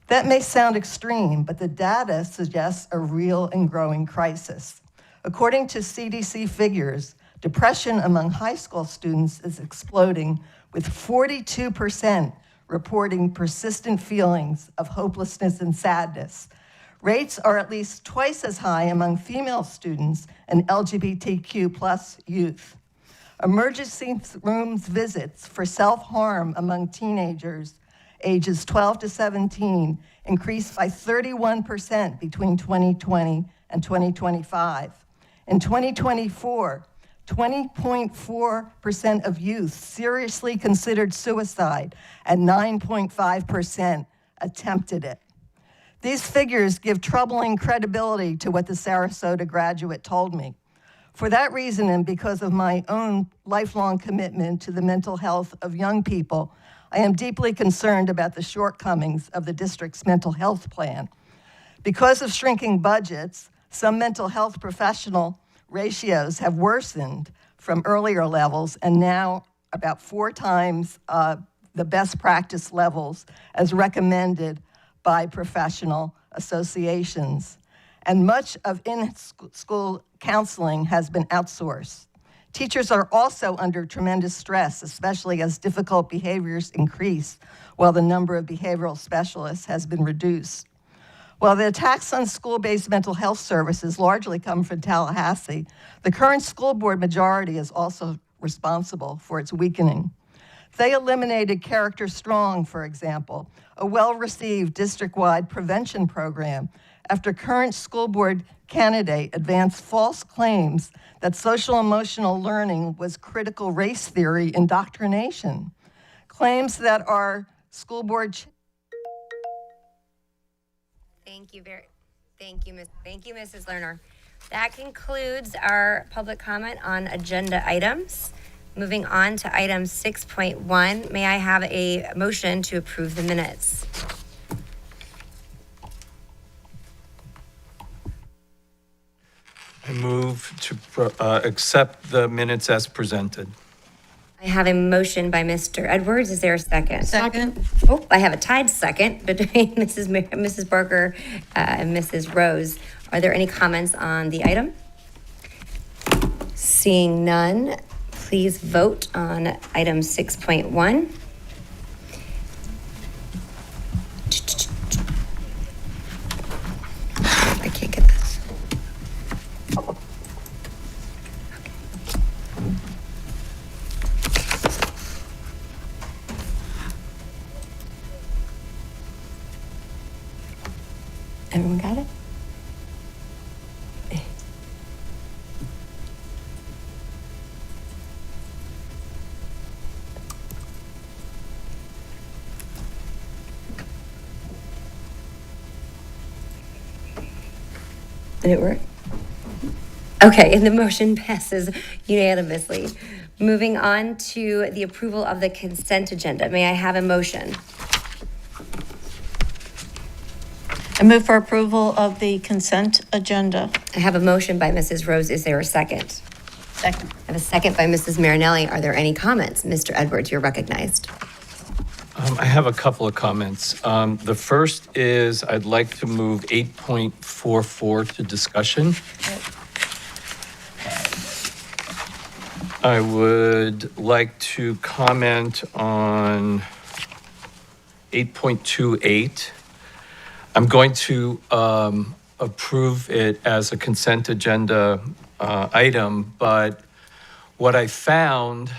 That may sound extreme, but the data suggests a real and growing crisis. According to CDC figures, depression among high school students is exploding, with 42% reporting persistent feelings of hopelessness and sadness. Rates are at least twice as high among female students and LGBTQ+ youth. Emergency rooms visits for self-harm among teenagers ages 12 to 17 increased by 31% between 2020 and 2025. In 2024, 20.4% of youth seriously considered suicide, and 9.5% attempted it. These figures give troubling credibility to what the Sarasota graduate told me. For that reason, and because of my own lifelong commitment to the mental health of young people, I am deeply concerned about the shortcomings of the district's mental health plan. Because of shrinking budgets, some mental health professional ratios have worsened from earlier levels and now about 4 times the best practice levels as recommended by professional associations. And much of in-school counseling has been outsourced. Teachers are also under tremendous stress, especially as difficult behaviors increase, while the number of behavioral specialists has been reduced. While the attacks on school-based mental health services largely come from Tallahassee, the current school board majority is also responsible for its weakening. They eliminated Character Strong, for example, a well-received district-wide prevention program, after current school board candidate advanced false claims that social-emotional learning was critical race theory indoctrination. Claims that our school board... Thank you, Mrs. Lerner. That concludes our public comment on agenda items. Moving on to item 6.1, may I have a motion to approve the minutes? I move to accept the minutes as presented. I have a motion by Mr. Edwards. Is there a second? Second. Oh, I have a tied second between Mrs. Barker and Mrs. Rose. Are there any comments on the item? Seeing none, please vote on item 6.1. I can't get this. Everyone got it? Did it work? Okay, and the motion passes unanimously. Moving on to the approval of the consent agenda. May I have a motion? I move for approval of the consent agenda. I have a motion by Mrs. Rose. Is there a second? Second. I have a second by Mrs. Marinelli. Are there any comments? Mr. Edwards, you're recognized. I have a couple of comments. The first is I'd like to move 8.44 to discussion. I would like to comment on 8.28. I'm going to approve it as a consent agenda item, but what I found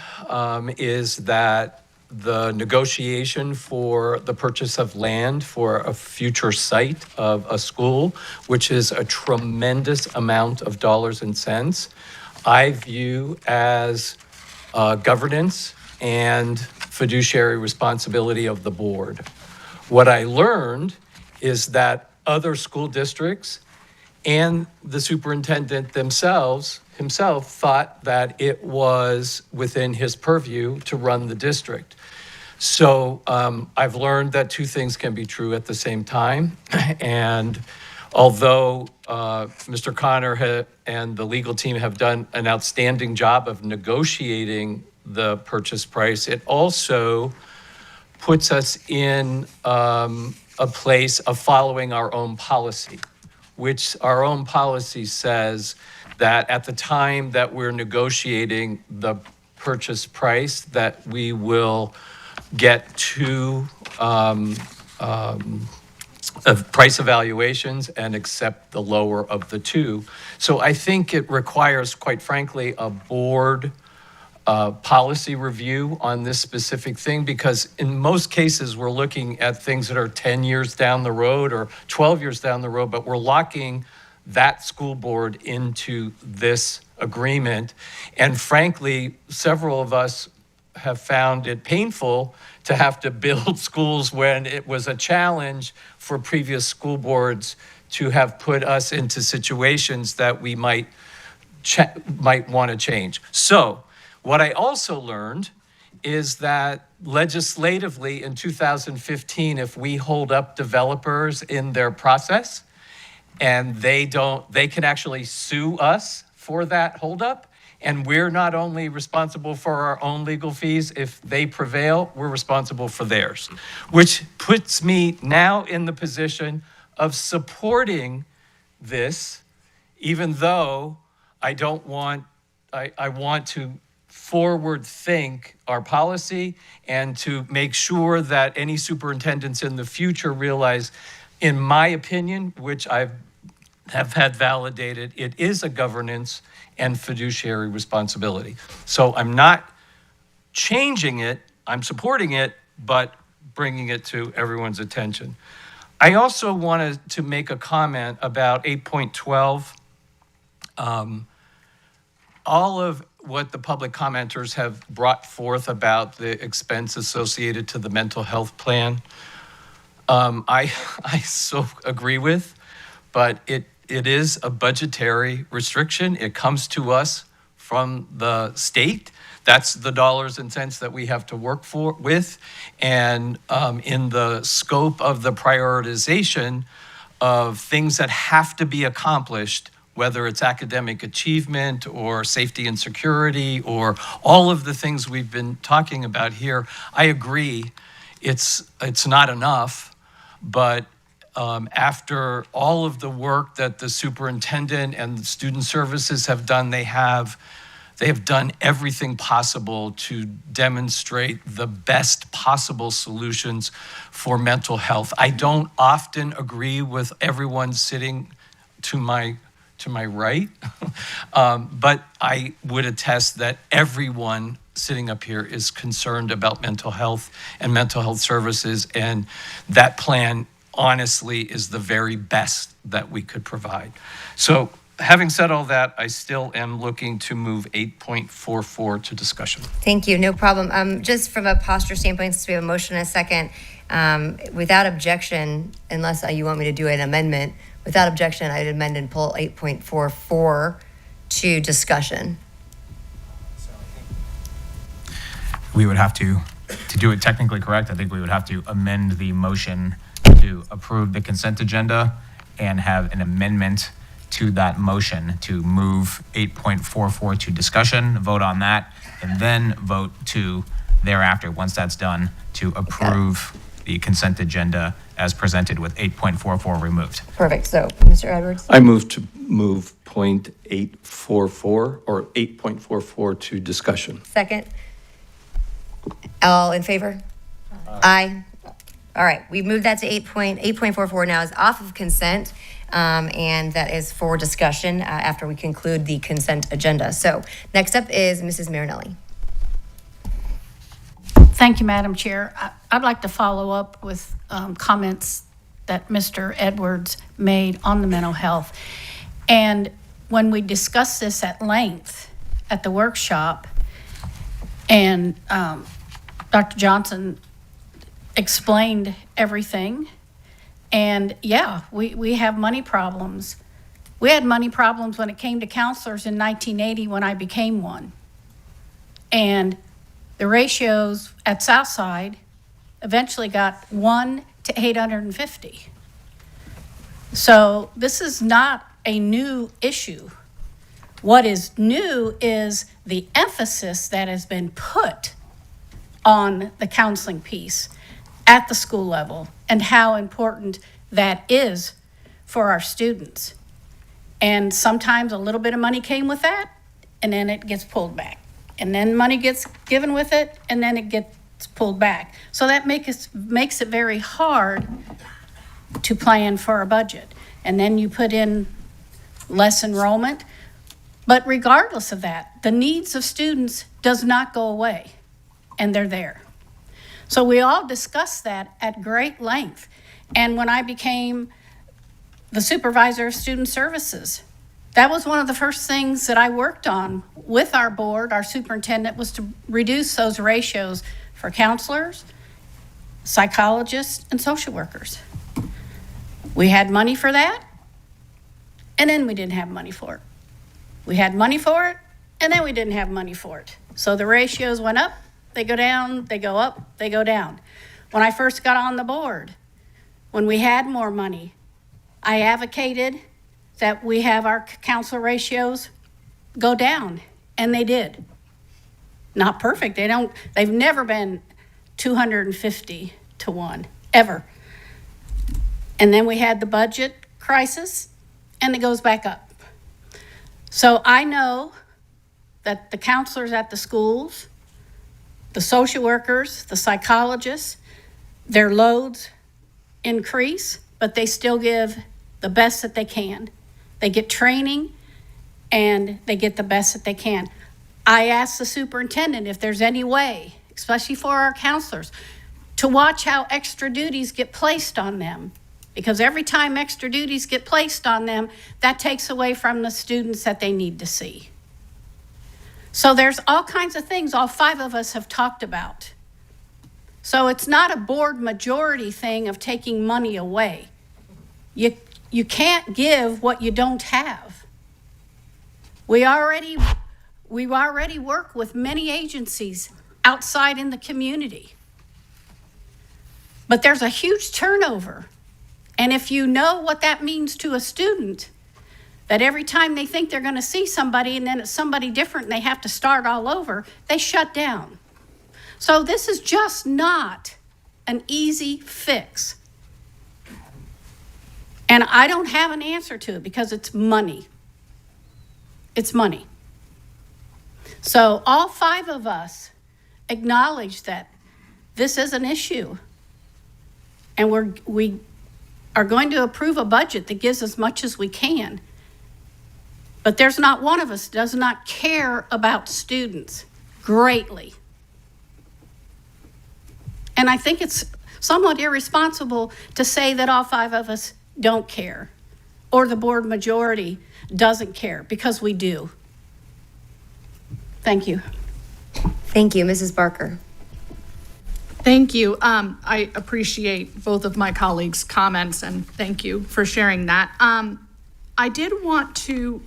is that the negotiation for the purchase of land for a future site of a school, which is a tremendous amount of dollars and cents, I view as governance and fiduciary responsibility of the board. What I learned is that other school districts and the superintendent himself thought that it was within his purview to run the district. So I've learned that two things can be true at the same time. And although Mr. Connor and the legal team have done an outstanding job of negotiating the purchase price, it also puts us in a place of following our own policy, which our own policy says that at the time that we're negotiating the purchase price, that we will get two price evaluations and accept the lower of the two. So I think it requires, quite frankly, a board policy review on this specific thing, because in most cases, we're looking at things that are 10 years down the road or 12 years down the road, but we're locking that school board into this agreement. And frankly, several of us have found it painful to have to build schools when it was a challenge for previous school boards to have put us into situations that we might want to change. So what I also learned is that legislatively in 2015, if we hold up developers in their process and they can actually sue us for that holdup. And we're not only responsible for our own legal fees, if they prevail, we're responsible for theirs, which puts me now in the position of supporting this, even though I want to forward think our policy and to make sure that any superintendents in the future realize, in my opinion, which I have had validated, it is a governance and fiduciary responsibility. So I'm not changing it, I'm supporting it, but bringing it to everyone's attention. I also wanted to make a comment about 8.12. All of what the public commenters have brought forth about the expense associated to the mental health plan, I so agree with, but it is a budgetary restriction. It comes to us from the state. That's the dollars and cents that we have to work with. And in the scope of the prioritization of things that have to be accomplished, whether it's academic achievement or safety and security or all of the things we've been talking about here, I agree it's not enough, but after all of the work that the superintendent and the student services have done, they have done everything possible to demonstrate the best possible solutions for mental health. I don't often agree with everyone sitting to my right, but I would attest that everyone sitting up here is concerned about mental health and mental health services, and that plan honestly is the very best that we could provide. So having said all that, I still am looking to move 8.44 to discussion. Thank you, no problem. Just from a posture standpoint, since we have a motion and a second, without objection, unless you want me to do an amendment, without objection, I'd amend and pull 8.44 to discussion. We would have to do it technically correct, I think we would have to amend the motion to approve the consent agenda and have an amendment to that motion to move 8.44 to discussion, vote on that, and then vote to thereafter, once that's done, to approve the consent agenda as presented with 8.44 removed. Perfect. So, Mr. Edwards? I move to move 0.844 or 8.44 to discussion. Second? All in favor? Aye. All right, we moved that to 8.44 now is off of consent, and that is for discussion after we conclude the consent agenda. So next up is Mrs. Marinelli. Thank you, Madam Chair. I'd like to follow up with comments that Mr. Edwards made on the mental health. And when we discussed this at length at the workshop, and Dr. Johnson explained everything, and yeah, we have money problems. We had money problems when it came to counselors in 1980 when I became one. And the ratios at Southside eventually got 1 to 850. So this is not a new issue. What is new is the emphasis that has been put on the counseling piece at the school level and how important that is for our students. And sometimes a little bit of money came with that, and then it gets pulled back. And then money gets given with it, and then it gets pulled back. So that makes it very hard to plan for a budget. And then you put in less enrollment. But regardless of that, the needs of students does not go away, and they're there. So we all discussed that at great length. And when I became the supervisor of student services, that was one of the first things that I worked on with our board, our superintendent, was to reduce those ratios for counselors, psychologists, and social workers. We had money for that, and then we didn't have money for it. We had money for it, and then we didn't have money for it. So the ratios went up, they go down, they go up, they go down. When I first got on the board, when we had more money, I advocated that we have our counselor ratios go down, and they did. Not perfect, they've never been 250 to 1, ever. And then we had the budget crisis, and it goes back up. So I know that the counselors at the schools, the social workers, the psychologists, their loads increase, but they still give the best that they can. They get training, and they get the best that they can. I asked the superintendent if there's any way, especially for our counselors, to watch how extra duties get placed on them. Because every time extra duties get placed on them, that takes away from the students that they need to see. So there's all kinds of things all 5 of us have talked about. So it's not a board majority thing of taking money away. You can't give what you don't have. We already work with many agencies outside in the community. But there's a huge turnover. And if you know what that means to a student, that every time they think they're going to see somebody and then it's somebody different and they have to start all over, they shut down. So this is just not an easy fix. And I don't have an answer to it because it's money. It's money. So all 5 of us acknowledge that this is an issue. And we are going to approve a budget that gives as much as we can. But there's not one of us that does not care about students greatly. And I think it's somewhat irresponsible to say that all 5 of us don't care, or the board majority doesn't care, because we do. Thank you. Thank you, Mrs. Barker. Thank you. I appreciate both of my colleagues' comments, and thank you for sharing that. I did want to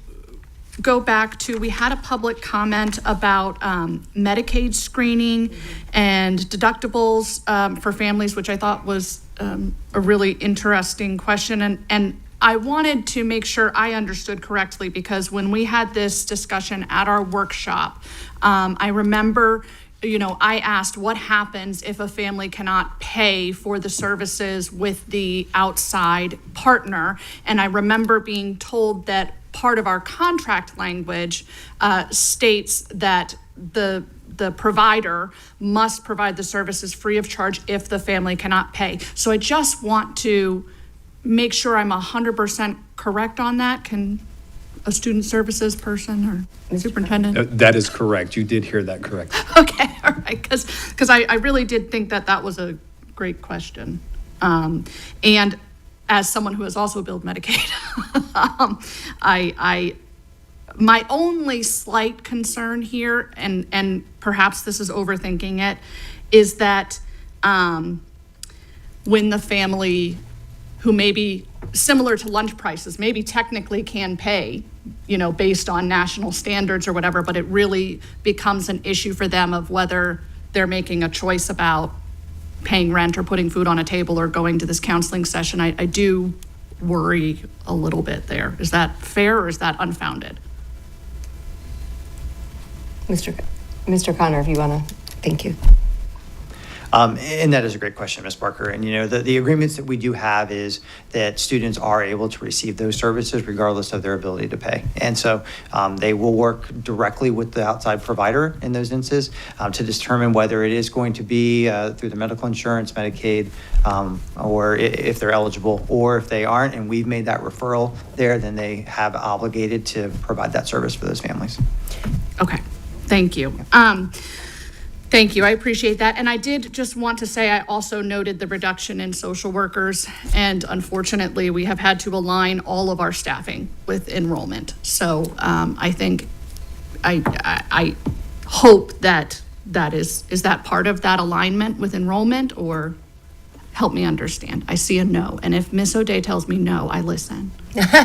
go back to, we had a public comment about Medicaid screening and deductibles for families, which I thought was a really interesting question. And I wanted to make sure I understood correctly, because when we had this discussion at our workshop, I remember, I asked what happens if a family cannot pay for the services with the outside partner. And I remember being told that part of our contract language states that the provider must provide the services free of charge if the family cannot pay. So I just want to make sure I'm 100% correct on that. Can a student services person or superintendent? That is correct. You did hear that correctly. Okay, all right, because I really did think that was a great question. And as someone who has also billed Medicaid, my only slight concern here, and perhaps this is overthinking it, is that when the family who may be similar to lunch prices, maybe technically can pay, based on national standards or whatever, but it really becomes an issue for them of whether they're making a choice about paying rent or putting food on a table or going to this counseling session, I do worry a little bit there. Is that fair or is that unfounded? Mr. Connor, if you want to, thank you. And that is a great question, Ms. Barker. And, the agreements that we do have is that students are able to receive those services regardless of their ability to pay. And so they will work directly with the outside provider in those instances to determine whether it is going to be through the medical insurance, Medicaid, or if they're eligible, or if they aren't, and we've made that referral there, then they have obligated to provide that service for those families. Okay, thank you. Thank you, I appreciate that. And I did just want to say, I also noted the reduction in social workers, and unfortunately, we have had to align all of our staffing with enrollment. So I think, I hope that is that part of that alignment with enrollment, or help me understand? I see a no, and if Miss O'Day tells me no, I listen.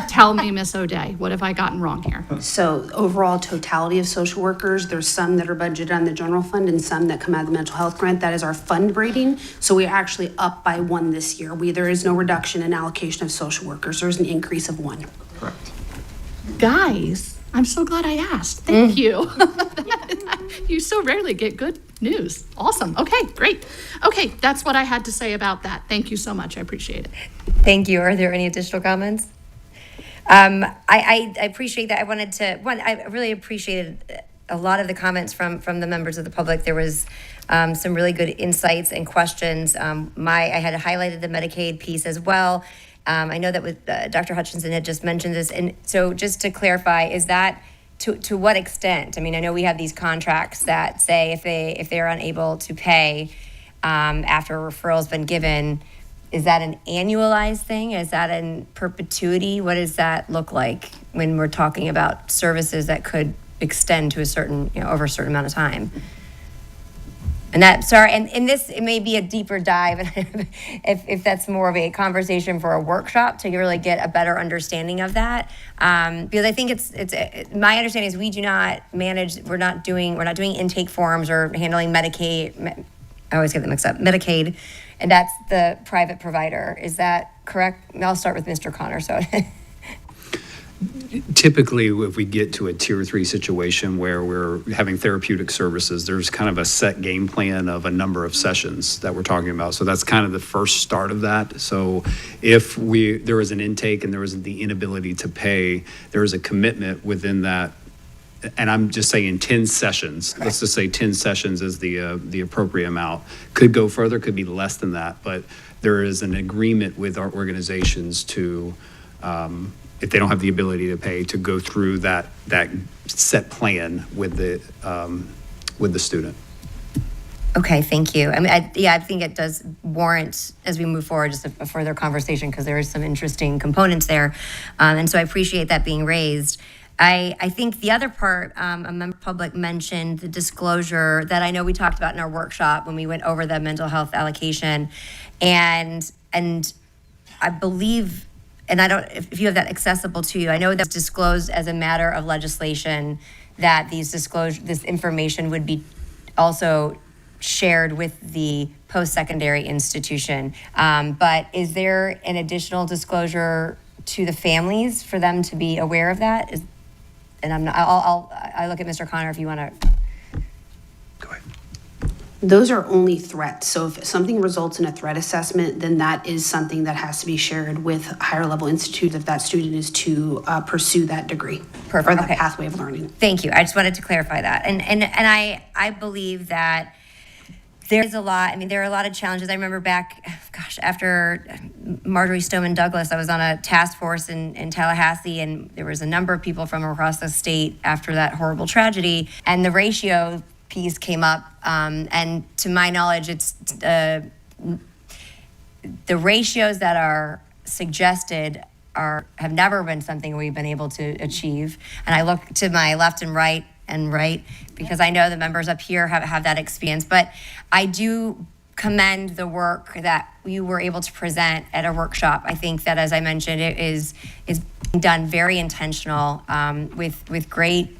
Tell me, Miss O'Day, what have I gotten wrong here? So overall totality of social workers, there's some that are budgeted on the general fund and some that come out of the mental health grant. That is our fund rating. So we're actually up by 1 this year. There is no reduction in allocation of social workers. There's an increase of 1. Correct. Guys, I'm so glad I asked. Thank you. You so rarely get good news. Awesome. Okay, great. Okay, that's what I had to say about that. Thank you so much. I appreciate it. Thank you. Are there any additional comments? I appreciate that. I really appreciated a lot of the comments from the members of the public. There was some really good insights and questions. I had highlighted the Medicaid piece as well. I know that with Dr. Hutchinson had just mentioned this. And so just to clarify, is that to what extent? I mean, I know we have these contracts that say if they are unable to pay after a referral's been given, is that an annualized thing? Is that in perpetuity? What does that look like when we're talking about services that could extend to a certain, over a certain amount of time? And this, it may be a deeper dive, if that's more of a conversation for a workshop to really get a better understanding of that. Because I think it's my understanding is we do not manage, we're not doing intake forms or handling Medicaid. I always get them mixed up, Medicaid, and that's the private provider. Is that correct? I'll start with Mr. Connor. So. Typically, if we get to a tier 3 situation where we're having therapeutic services, there's kind of a set game plan of a number of sessions that we're talking about. So that's kind of the first start of that. So if there was an intake and there was the inability to pay, there is a commitment within that. And I'm just saying 10 sessions. Correct. Let's just say 10 sessions is the appropriate amount. Could go further, could be less than that. But there is an agreement with our organizations to, if they don't have the ability to pay, to go through that set plan with the student. Okay, thank you. I mean, I think it does warrant, as we move forward, just a further conversation, because there is some interesting components there. And so I appreciate that being raised. I think the other part, a member of the public mentioned the disclosure that I know we talked about in our workshop when we went over the mental health allocation. And I believe, and I don't, if you have that accessible to you, I know that's disclosed as a matter of legislation that this information would be also shared with the post-secondary institution. But is there an additional disclosure to the families for them to be aware of that? I look at Mr. Connor if you want to. Those are only threats. So if something results in a threat assessment, then that is something that has to be shared with higher level institutes if that student is to pursue that degree. Perfect. Or the Okay. pathway of learning. Thank you. I just wanted to clarify that. And I believe that there's a lot, there are a lot of challenges. I remember back, after Marjorie Stoneman Douglas, I was on a task force in Tallahassee, and there was a number of people from across the state after that horrible tragedy, and the ratio piece came up, and to my knowledge, it's the ratios that are suggested have never been something we've been able to achieve. And I look to my left and right, because I know the members up here have that experience. But I do commend the work that you were able to present at a workshop. I think that, as I mentioned, it is done very intentional, with great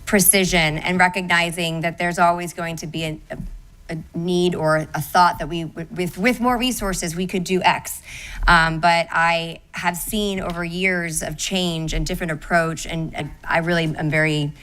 precision, and recognizing that there's always going to be a need or a thought that we, with more resources, we could do X. But I have seen over years of change and different approach, and I really am very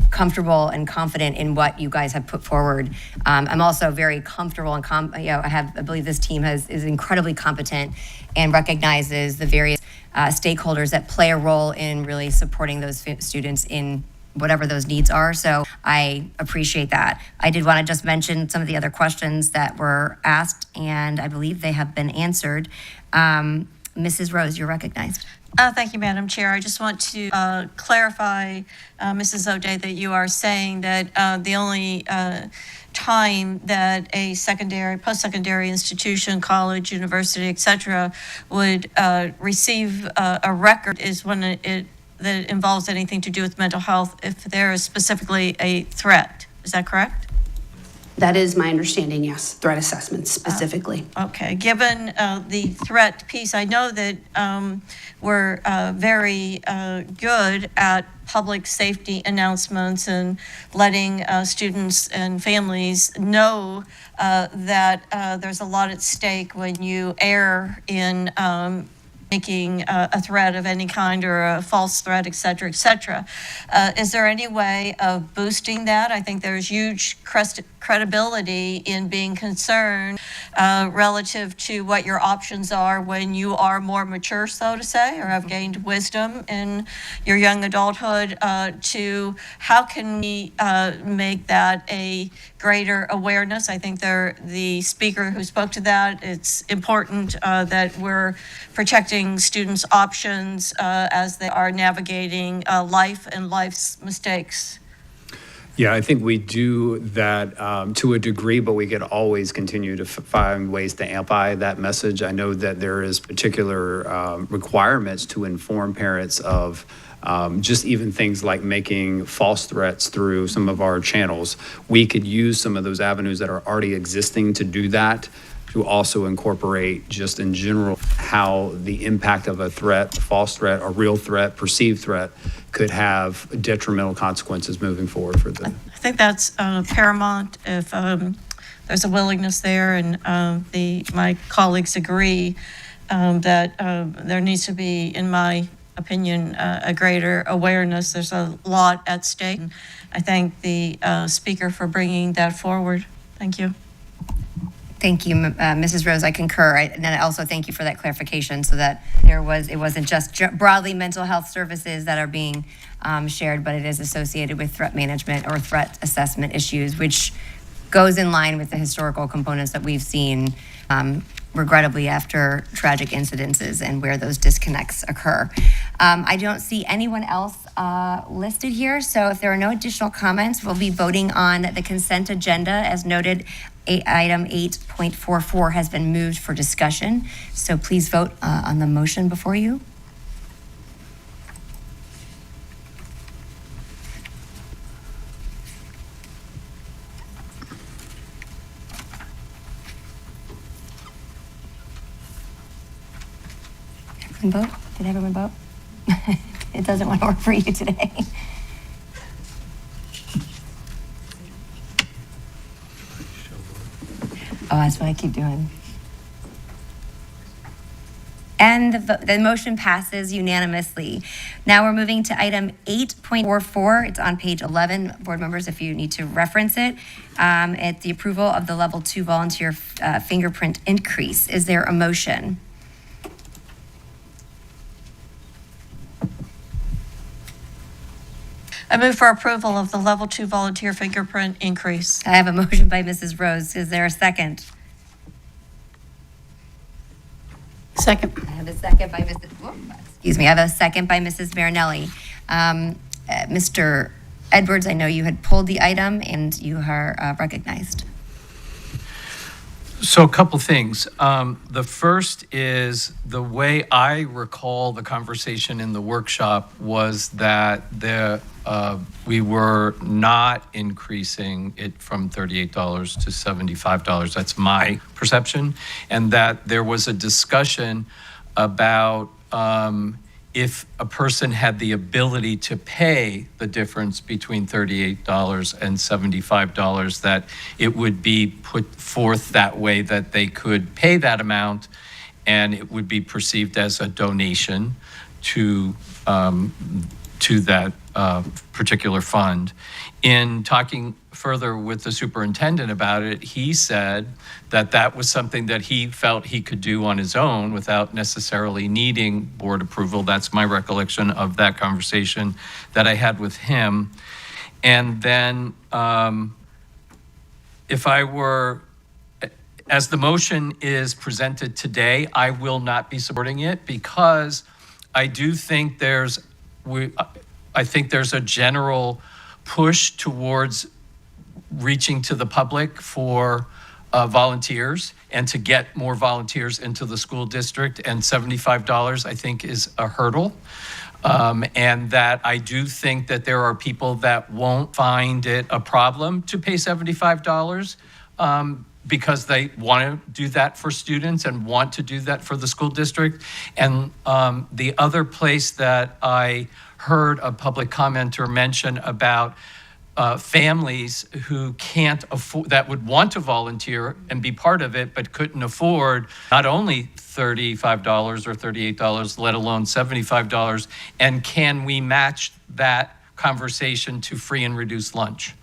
comfortable and confident in what you guys have put forward. I'm also very comfortable and I believe this team is incredibly competent and recognizes the various stakeholders that play a role in really supporting those students in whatever those needs are. So I appreciate that. I did want to just mention some of the other questions that were asked, and I believe they have been answered. Mrs. Rose, you're recognized. Thank you, Madam Chair. I just want to clarify, Mrs. O'Day, that you are saying that the only time that a post-secondary institution, college, university, et cetera, would receive a record is when that involves anything to do with mental health, if there is specifically a threat. Is that correct? That is my understanding, yes, threat assessments specifically. Okay, given the threat piece, I know that we're very good at public safety announcements and letting students and families know that there's a lot at stake when you err in making a threat of any kind or a false threat, et cetera, et cetera. Is there any way of boosting that? I think there's huge credibility in being concerned relative to what your options are when you are more mature, so to say, or have gained wisdom in your young adulthood, to how can we make that a greater awareness? I think the speaker who spoke to that, it's important that we're protecting students' options as they are navigating life and life's mistakes. Yeah, I think we do that to a degree, but we could always continue to find ways to amplify that message. I know that there is particular requirements to inform parents of just even things like making false threats through some of our channels. We could use some of those avenues that are already existing to do that, to also incorporate just in general how the impact of a threat, a false threat, a real threat, perceived threat could have detrimental consequences moving forward for them. I think that's paramount if there's a willingness there, and my colleagues agree that there needs to be, in my opinion, a greater awareness. There's a lot at stake. I thank the speaker for bringing that forward. Thank you. Thank you, Mrs. Rose. I concur. And I also thank you for that clarification, so that it wasn't just broadly mental health services that are being shared, but it is associated with threat management or threat assessment issues, which goes in line with the historical components that we've seen, regrettably, after tragic incidences and where those disconnects occur. I don't see anyone else listed here, so if there are no additional comments, we'll be voting on the consent agenda. As noted, item 8.44 has been moved for discussion, so please vote on the motion before you. Everyone vote? Did everyone vote? It doesn't want to work for you today. Oh, that's what I keep doing. And the motion passes unanimously. Now we're moving to item 8.44. It's on page 11, board members, if you need to reference it. It's the approval of the level 2 volunteer fingerprint increase. Is there a motion? I move for approval of the level 2 volunteer fingerprint increase. I have a motion by Mrs. Rose. Is there a second? Second. I have a second by I have a second by Mrs. Marinelli. Mr. Edwards, I know you had pulled the item and you are recognized. So a couple things. The first is the way I recall the conversation in the workshop was that we were not increasing it from $38 to $75. That's my perception. And that there was a discussion about if a person had the ability to pay the difference between $38 and $75, that it would be put forth that way that they could pay that amount and it would be perceived as a donation to that particular fund. In talking further with the superintendent about it, he said that that was something that he felt he could do on his own without necessarily needing board approval. That's my recollection of that conversation that I had with him. And then if I were, as the motion is presented today, I will not be supporting it because I do think I think there's a general push towards reaching to the public for volunteers and to get more volunteers into the school district. And $75, I think, is a hurdle. And that I do think that there are people that won't find it a problem to pay $75 because they want to do that for students and want to do that for the school district. And the other place that I heard a public commenter mention about families who can't afford, that would want to volunteer and be part of it, but couldn't afford not only $35 or $38, let alone $75. And can we match that conversation to free and reduced lunch?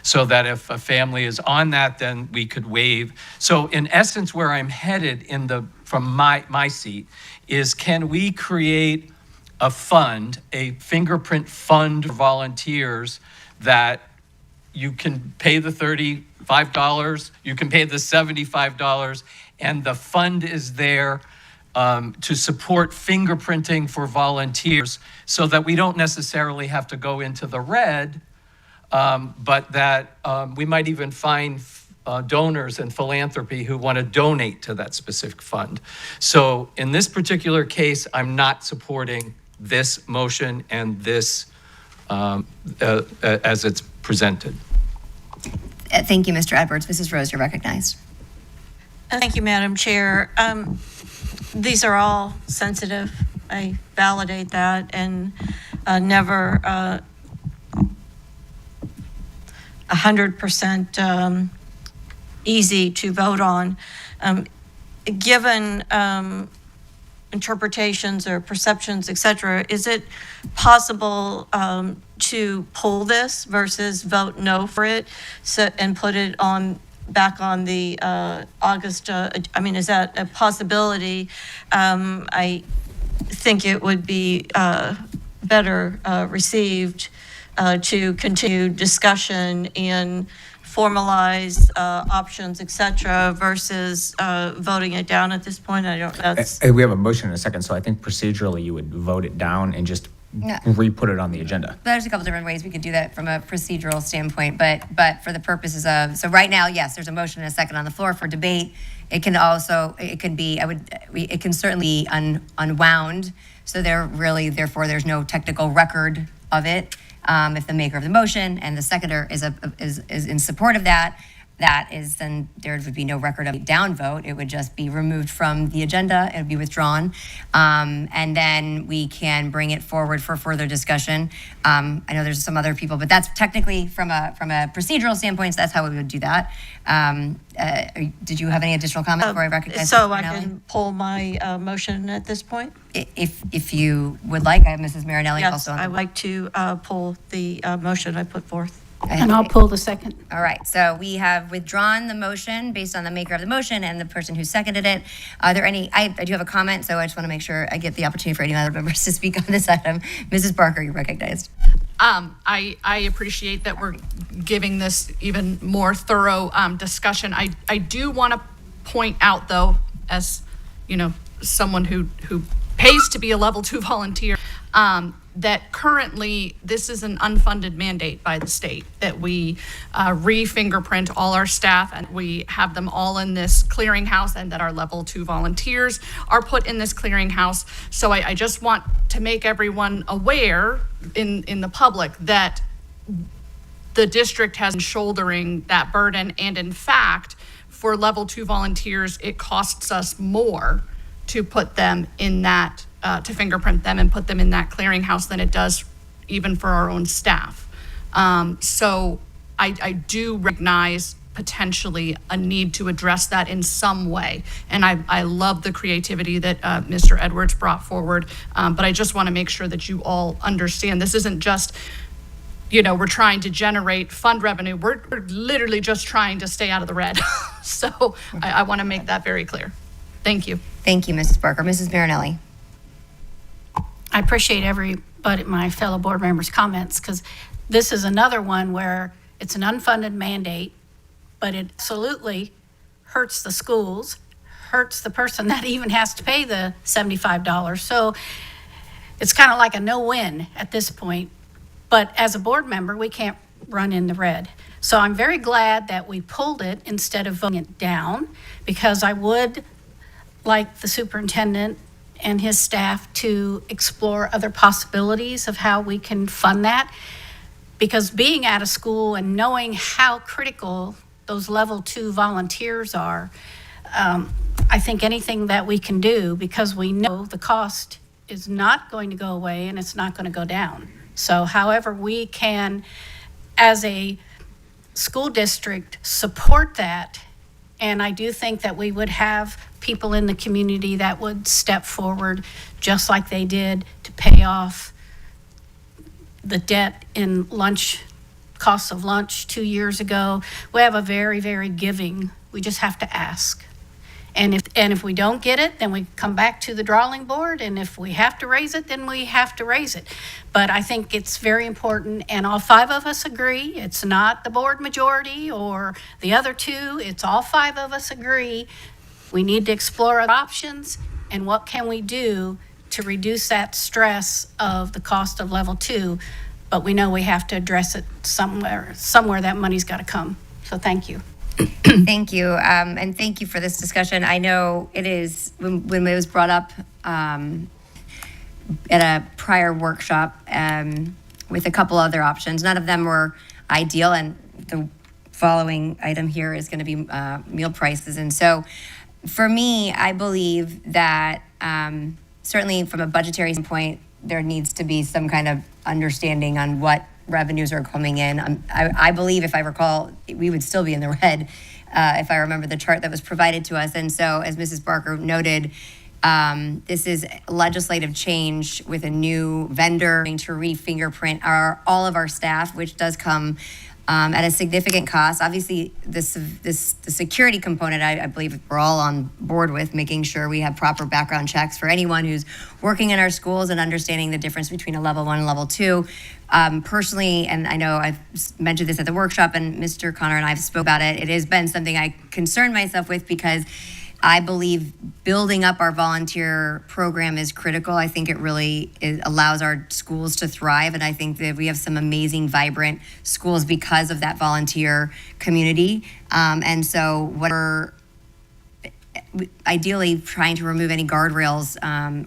So that if a family is on that, then we could waive. So in essence, where I'm headed from my seat is, can we create a fund, a fingerprint fund for volunteers that you can pay the $35, you can pay the $75, and the fund is there to support fingerprinting for volunteers so that we don't necessarily have to go into the red, but that we might even find donors and philanthropy who want to donate to that specific fund. So in this particular case, I'm not supporting this motion and this as it's presented. Thank you, Mr. Edwards. Mrs. Rose, you're recognized. Thank you, Madam Chair. These are all sensitive. I validate that and never 100% easy to vote on. Given interpretations or perceptions, et cetera, is it possible to pull this versus vote no for it and put it back on the August, is that a possibility? I think it would be better received to continue discussion and formalize options, et cetera, versus voting it down at this point. We have a motion in a second, so I think procedurally you would vote it down and just re-put it on the agenda. There's a couple different ways we could do that from a procedural standpoint, but for the purposes of, so right now, yes, there's a motion and a second on the floor for debate. It can certainly be unwound. So therefore, there's no technical record of it. If the maker of the motion and the seconder is in support of that, then there would be no record of a down vote. It would just be removed from the agenda. It would be withdrawn. And then we can bring it forward for further discussion. I know there's some other people, but that's technically from a procedural standpoint, so that's how we would do that. Did you have any additional comment before I recognize? So I can pull my motion at this point? If you would like, I have Mrs. Marinelli Yes, also. I'd like to pull the motion I put forth. And I'll pull the second. All right, so we have withdrawn the motion based on the maker of the motion and the person who seconded it. Are there any, I do have a comment, so I just want to make sure I get the opportunity for any other members to speak on this item. Mrs. Barker, you're recognized. I appreciate that we're giving this even more thorough discussion. I do want to point out, though, as someone who pays to be a level 2 volunteer, that currently this is an unfunded mandate by the state, that we re-fingerprint all our staff and we have them all in this clearinghouse, and that our level 2 volunteers are put in this clearinghouse. So I just want to make everyone aware in the public that the district has been shouldering that burden. And in fact, for level 2 volunteers, it costs us more to put them in that to fingerprint them and put them in that clearinghouse than it does even for our own staff. So I do recognize potentially a need to address that in some way. And I love the creativity that Mr. Edwards brought forward, but I just want to make sure that you all understand this isn't just, we're trying to generate fund revenue. We're literally just trying to stay out of the red. So I want to make that very clear. Thank you. Thank you, Mrs. Barker. Mrs. Marinelli. I appreciate my fellow board members' comments, because this is another one where it's an unfunded mandate, but it absolutely hurts the schools, hurts the person that even has to pay the $75. So it's kind of like a no-win at this point. But as a board member, we can't run in the red. So I'm very glad that we pulled it instead of voting it down, because I would like the superintendent and his staff to explore other possibilities of how we can fund that. Because being at a school and knowing how critical those level 2 volunteers are, I think anything that we can do, because we know the cost is not going to go away and it's not going to go down. So however we can, as a school district, support that. And I do think that we would have people in the community that would step forward, just like they did to pay off the debt in lunch, costs of lunch 2 years ago. We have a very, very giving. We just have to ask. And if we don't get it, then we come back to the drawing board. And if we have to raise it, then we have to raise it. But I think it's very important, and all 5 of us agree. It's not the board majority or the other 2. It's all 5 of us agree. We need to explore other options, and what can we do to reduce that stress of the cost of level 2. But we know we have to address it somewhere that money's got to come. So thank you. Thank you. And thank you for this discussion. I know it is, when it was brought up at a prior workshop with a couple other options, none of them were ideal. And the following item here is going to be meal prices. And so for me, I believe that certainly from a budgetary standpoint, there needs to be some kind of understanding on what revenues are coming in. I believe, if I recall, we would still be in the red if I remember the chart that was provided to us. And so, as Mrs. Barker noted, this is legislative change with a new vendor to re-fingerprint all of our staff, which does come at a significant cost. Obviously, the security component, I believe we're all on board with, making sure we have proper background checks for anyone who's working in our schools and understanding the difference between a level 1 and level 2. Personally, and I know I've mentioned this at the workshop, and Mr. Connor and I have spoke about it, it has been something I concern myself with, because I believe building up our volunteer program is critical. I think it really allows our schools to thrive, and I think that we have some amazing, vibrant schools because of that volunteer community. And so we're ideally trying to remove any guardrails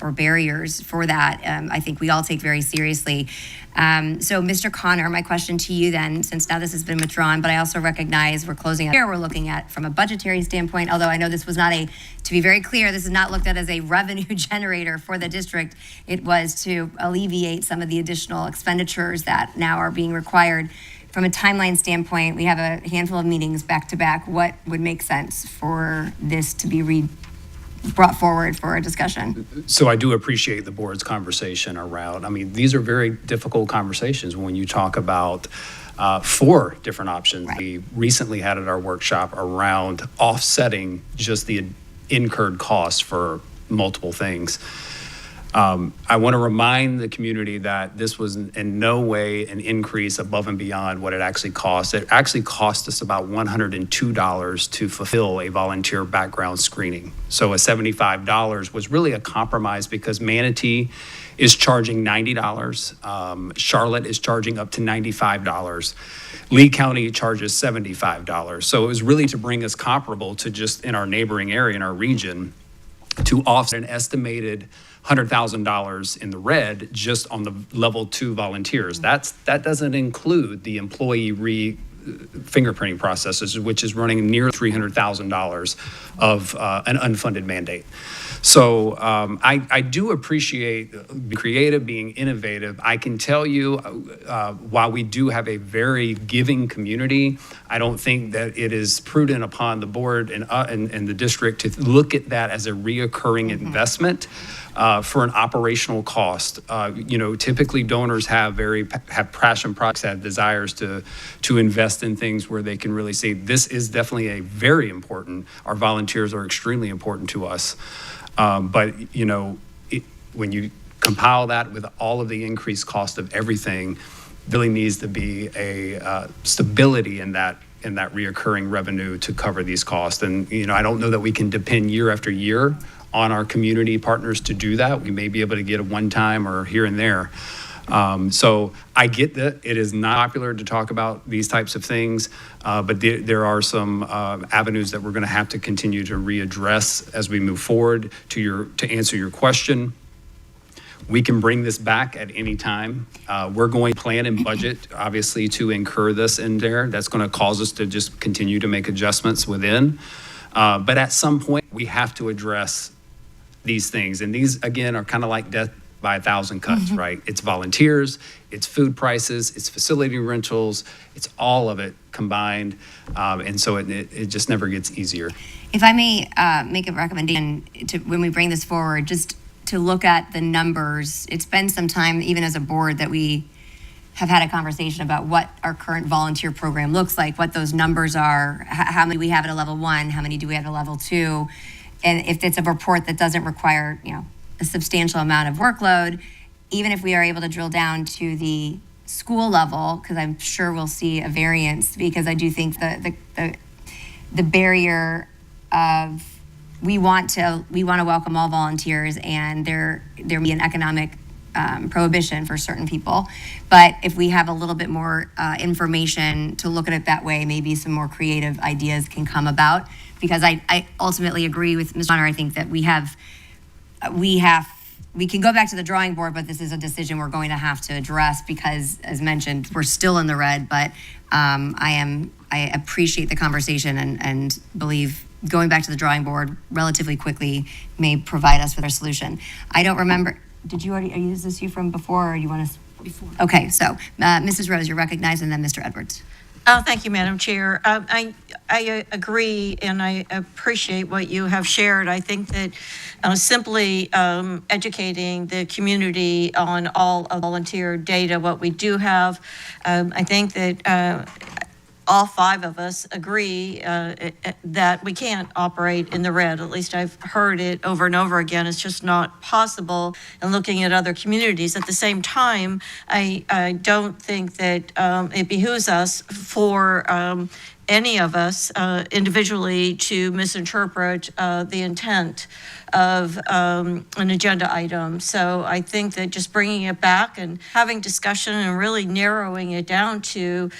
or barriers for that. I think we all take very seriously. So Mr. Connor, my question to you then, since now this has been withdrawn, but I also recognize we're closing out here, we're looking at from a budgetary standpoint, although I know this was not to be very clear, this is not looked at as a revenue generator for the district. It was to alleviate some of the additional expenditures that now are being required. From a timeline standpoint, we have a handful of meetings back to back. What would make sense for this to be brought forward for a discussion? So I do appreciate the board's conversation around, these are very difficult conversations when you talk about 4 different options. Right. We recently had at our workshop around offsetting just the incurred costs for multiple things. I want to remind the community that this was in no way an increase above and beyond what it actually cost. It actually cost us about $102 to fulfill a volunteer background screening. So a $75 was really a compromise, because Manatee is charging $90. Charlotte is charging up to $95. Lee County charges $75. So it was really to bring us comparable to just in our neighboring area, in our region, to offset an estimated $100,000 in the red just on the level 2 volunteers. That doesn't include the employee fingerprinting processes, which is running near $300,000 of an unfunded mandate. So I do appreciate being creative, being innovative. I can tell you, while we do have a very giving community, I don't think that it is prudent upon the board and the district to look at that as a reoccurring investment for an operational cost. Typically donors have passion projects, have desires to invest in things where they can really say, this is definitely a very important, our volunteers are extremely important to us. But when you compile that with all of the increased cost of everything, really needs to be a stability in that reoccurring revenue to cover these costs. And I don't know that we can depend year after year on our community partners to do that. We may be able to get a one time or here and there. So I get that it is not popular to talk about these types of things, but there are some avenues that we're going to have to continue to readdress as we move forward. To answer your question, we can bring this back at any time. We're going to plan and budget, obviously, to incur this in there. That's going to cause us to just continue to make adjustments within. But at some point, we have to address these things. And these, again, are kind of like death by a thousand cuts, right? It's volunteers, it's food prices, it's facility rentals, it's all of it combined. And so it just never gets easier. If I may make a recommendation when we bring this forward, just to look at the numbers. It's been some time, even as a board, that we have had a conversation about what our current volunteer program looks like, what those numbers are, how many we have at a level 1, how many do we have at a level 2, and if it's a report that doesn't require, a substantial amount of workload, even if we are able to drill down to the school level, because I'm sure we'll see a variance, because I do think the barrier of we want to welcome all volunteers, and there may be an economic prohibition for certain people. But if we have a little bit more information to look at it that way, maybe some more creative ideas can come about. Because I ultimately agree with Ms. Bonner. I think that we can go back to the drawing board, but this is a decision we're going to have to address because, as mentioned, we're still in the red. But I appreciate the conversation and believe going back to the drawing board relatively quickly may provide us with our solution. I don't remember. Did you already? Is this you from before, or you want to? Before. Okay, so Mrs. Rose, you're recognized, and then Mr. Edwards. Oh, thank you, Madam Chair. I agree, and I appreciate what you have shared. I think that simply educating the community on all of volunteer data, what we do have, I think that all 5 of us agree that we can't operate in the red. At least I've heard it over and over again. It's just not possible. And looking at other communities at the same time, I don't think that it behooves us for any of us individually to misinterpret the intent of an agenda item. So I think that just bringing it back and having discussion and really narrowing it down to,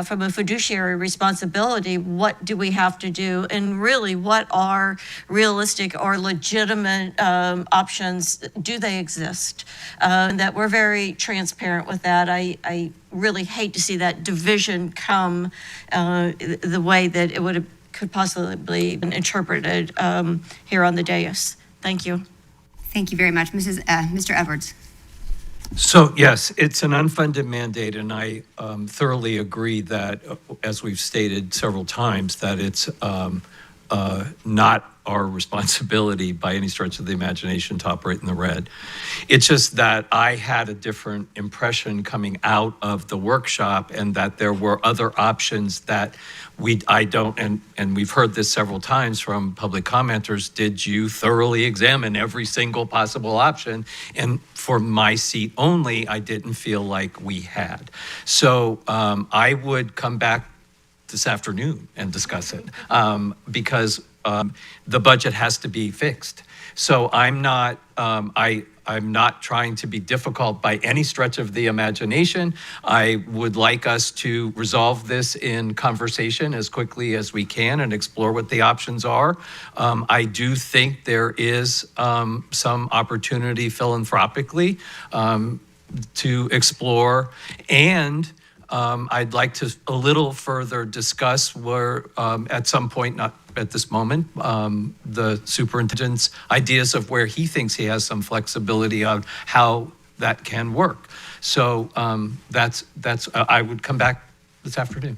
from a fiduciary responsibility, what do we have to do, and really what are realistic or legitimate options, do they exist? And that we're very transparent with that. I really hate to see that division come the way that it could possibly be interpreted here on the dais. Thank you. Thank you very much. Mr. Edwards. So yes, it's an unfunded mandate, and I thoroughly agree that, as we've stated several times, that it's not our responsibility by any stretch of the imagination to operate in the red. It's just that I had a different impression coming out of the workshop, and that there were other options that and we've heard this several times from public commenters. Did you thoroughly examine every single possible option? And for my seat only, I didn't feel like we had. So I would come back this afternoon and discuss it because the budget has to be fixed. So I'm not trying to be difficult by any stretch of the imagination. I would like us to resolve this in conversation as quickly as we can and explore what the options are. I do think there is some opportunity philanthropically to explore, and I'd like to a little further discuss where at some point, not at this moment the superintendent's ideas of where he thinks he has some flexibility on how that can work. So that's I would come back this afternoon.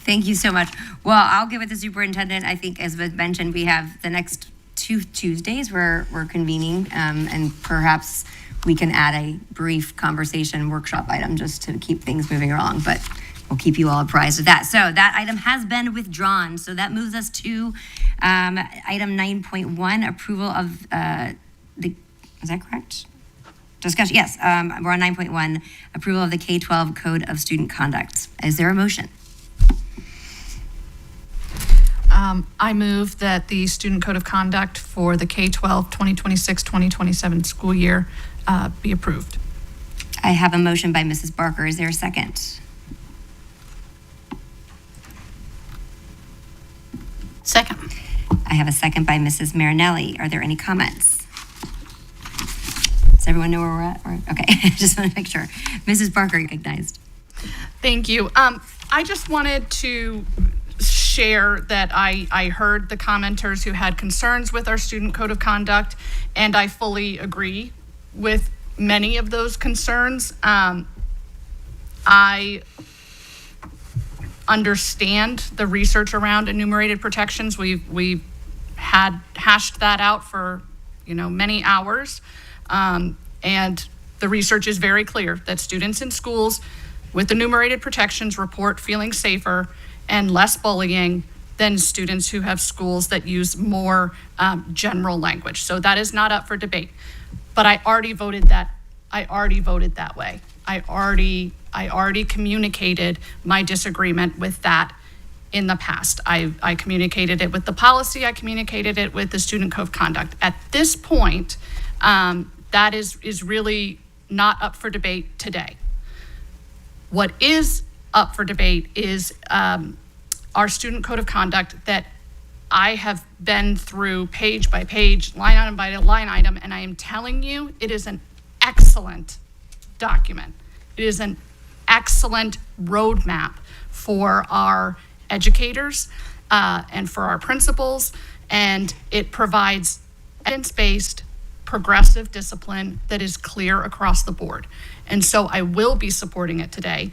Thank you so much. Well, I'll give it to the superintendent. I think, as was mentioned, we have the next 2 Tuesdays we're convening, and perhaps we can add a brief conversation workshop item just to keep things moving along, but we'll keep you all apprised of that. So that item has been withdrawn. So that moves us to item 9.1, approval of is that correct? Discussion, yes, we're on 9.1, approval of the K-12 Code of Student Conduct. Is there a motion? I move that the Student Code of Conduct for the K-12 2026-2027 school year be approved. I have a motion by Mrs. Barker. Is there a second? Second. I have a second by Mrs. Marinelli. Are there any comments? Does everyone know where we're at? Okay, I just want to make sure. Mrs. Barker, recognized. Thank you. I just wanted to share that I heard the commenters who had concerns with our student code of conduct, and I fully agree with many of those concerns. I understand the research around enumerated protections. We've had hashed that out for many hours, and the research is very clear that students in schools with enumerated protections report feeling safer and less bullying than students who have schools that use more general language. So that is not up for debate. But I already voted that way. I already communicated my disagreement with that in the past. I communicated it with the policy. I communicated it with the student code of conduct. At this point, that is really not up for debate today. What is up for debate is our student code of conduct that I have been through page by page, line item by line item, and I am telling you, it is an excellent document. It is an excellent roadmap for our educators and for our principals, and it provides evidence-based progressive discipline that is clear across the board. And so I will be supporting it today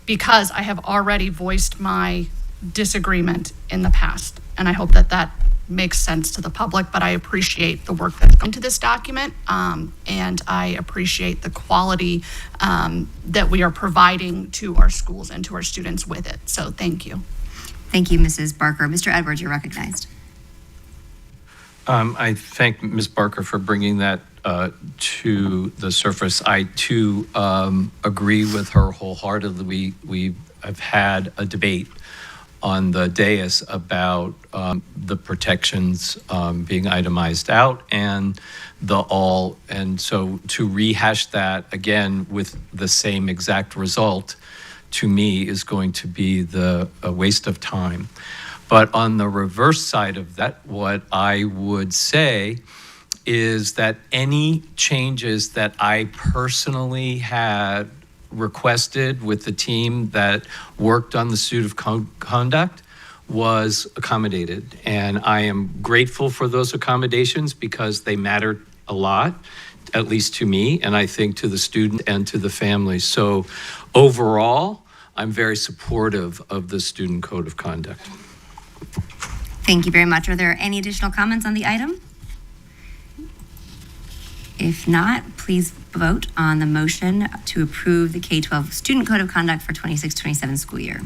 because I have already voiced my disagreement in the past. And I hope that that makes sense to the public, but I appreciate the work that's gone into this document, and I appreciate the quality that we are providing to our schools and to our students with it. So thank you. Thank you, Mrs. Barker. Mr. Edwards, you're recognized. I thank Ms. Barker for bringing that to the surface. I too agree with her wholeheartedly. We have had a debate on the dais about the protections being itemized out and and so to rehash that again with the same exact result, to me, is going to be a waste of time. But on the reverse side of that, what I would say is that any changes that I personally had requested with the team that worked on the suit of conduct was accommodated. And I am grateful for those accommodations because they mattered a lot, at least to me, and I think to the student and to the family. So overall, I'm very supportive of the student code of conduct. Thank you very much. Are there any additional comments on the item? If not, please vote on the motion to approve the K-12 Student Code of Conduct for 26-27 school year.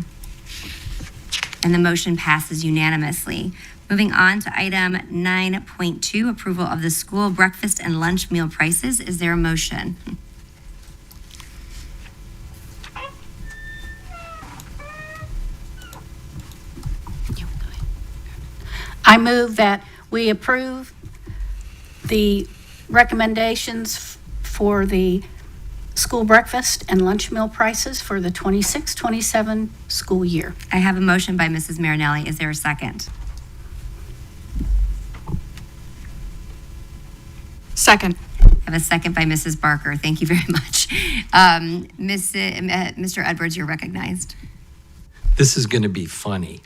And the motion passes unanimously. Moving on to item 9.2, approval of the school breakfast and lunch meal prices. Is there a motion? I move that we approve the recommendations for the school breakfast and lunch meal prices for the 26-27 school year. I have a motion by Mrs. Marinelli. Is there a second? Second. I have a second by Mrs. Barker. Thank you very much. Mr. Edwards, you're recognized. This is going to be funny.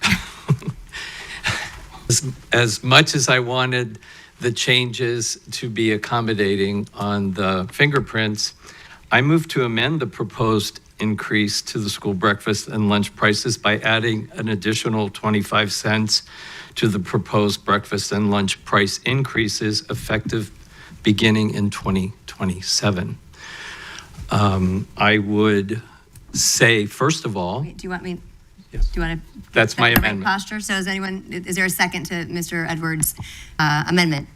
as much as I wanted the changes to be accommodating on the fingerprints, I moved to amend the proposed increase to the school breakfast and lunch prices by adding an additional 25 cents to the proposed breakfast and lunch price increases effective beginning in 2027. I would say, first of all, Do you want me? Yes. Do you want to? That's my the right amendment. posture. So is there a second to Mr. Edwards' amendment?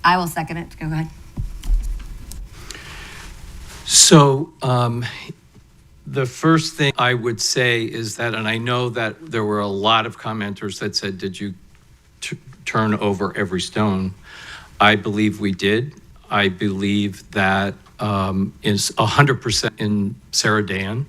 I will second it. Go ahead. So the first thing I would say is that, and I know that there were a lot of commenters that said, did you turn over every stone? I believe we did. I believe that is 100% in Sarah Dan,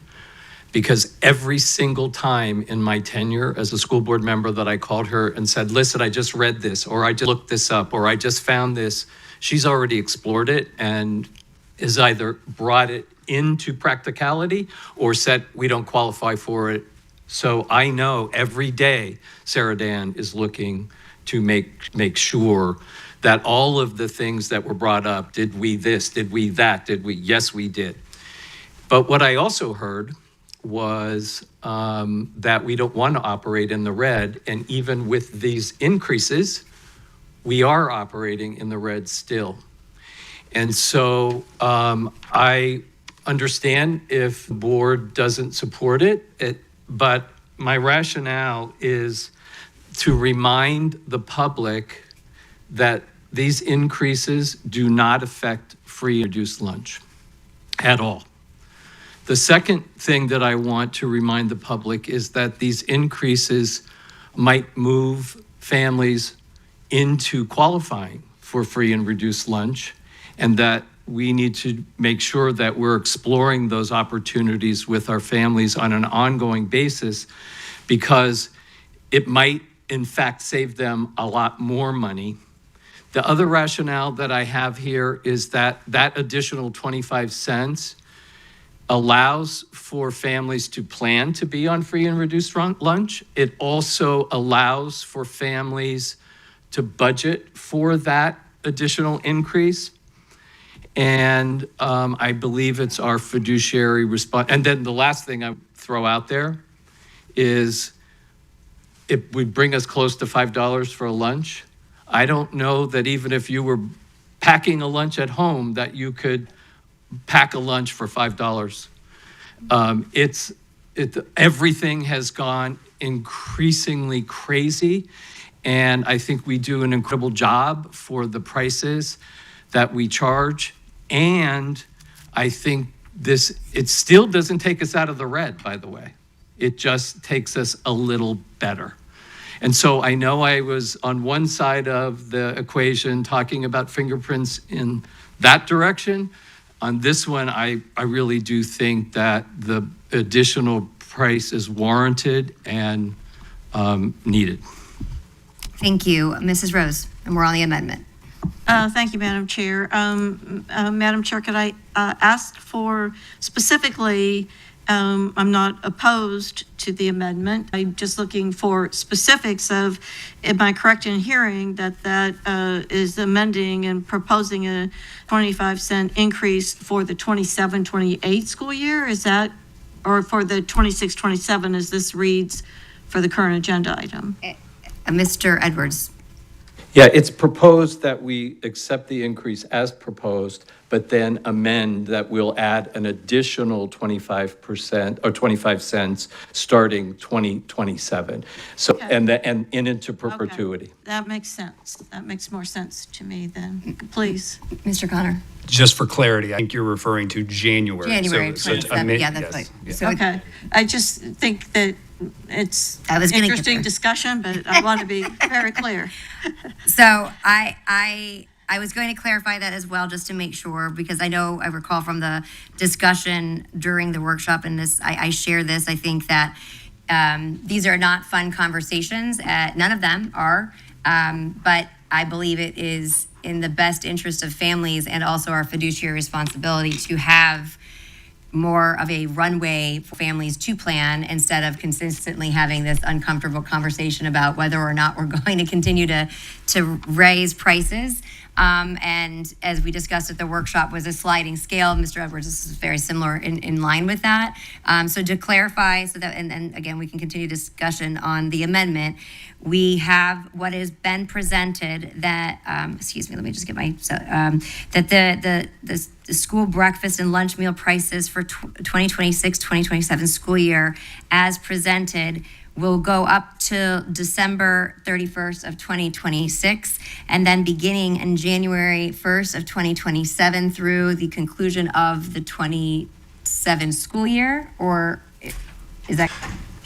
because every single time in my tenure as a school board member that I called her and said, listen, I just read this, or I just looked this up, or I just found this, she's already explored it and has either brought it into practicality or said, we don't qualify for it. So I know every day Sarah Dan is looking to make sure that all of the things that were brought up, did we this, did we that, did we, yes, we did. But what I also heard was that we don't want to operate in the red, and even with these increases, we are operating in the red still. And so I understand if the board doesn't support it, but my rationale is to remind the public that these increases do not affect free and reduced lunch at all. The second thing that I want to remind the public is that these increases might move families into qualifying for free and reduced lunch, and that we need to make sure that we're exploring those opportunities with our families on an ongoing basis, because it might in fact save them a lot more money. The other rationale that I have here is that that additional 25 cents allows for families to plan to be on free and reduced lunch. It also allows for families to budget for that additional increase. And I believe it's our fiduciary response. And then the last thing I throw out there is it would bring us close to $5 for a lunch. I don't know that even if you were packing a lunch at home that you could pack a lunch for $5. Everything has gone increasingly crazy, and I think we do an incredible job for the prices that we charge. And I think it still doesn't take us out of the red, by the way. It just takes us a little better. And so I know I was on one side of the equation talking about fingerprints in that direction. On this one, I really do think that the additional price is warranted and needed. Thank you. Mrs. Rose, and we're on the amendment. Thank you, Madam Chair. Madam Chair, could I ask for specifically, I'm not opposed to the amendment. I'm just looking for specifics of, am I correct in hearing that is amending and proposing a 25-cent increase for the 27-28 school year? Is that, or for the 26-27 as this reads for the current agenda item? Mr. Edwards. Yeah, it's proposed that we accept the increase as proposed, but then amend that we'll add an additional 25% or 25 cents starting 2027. So, Okay. and into perpetuity. Okay. That makes sense. That makes more sense to me then. Please. Mr. Connor. Just for clarity, I think you're referring to January. January So it's 27th. Yeah, that's yes, right. yeah. So Okay. I just think that it's I was an gonna get interesting there. discussion, but I want to be very clear. So I was going to clarify that as well, just to make sure, because I know I recall from the discussion during the workshop, and this I share this. I think that these are not fun conversations. None of them are, but I believe it is in the best interest of families and also our fiduciary responsibility to have more of a runway for families to plan instead of consistently having this uncomfortable conversation about whether or not we're going to continue to raise prices. And as we discussed at the workshop, was a sliding scale. Mr. Edwards, this is very similar in line with that. So to clarify, so that, and again, we can continue discussion on the amendment. We have what has been presented that, excuse me, let me just get my, that the school breakfast and lunch meal prices for 2026-2027 school year as presented will go up to December 31st of 2026, and then beginning in January 1st of 2027 through the conclusion of the 27 school year, or is that?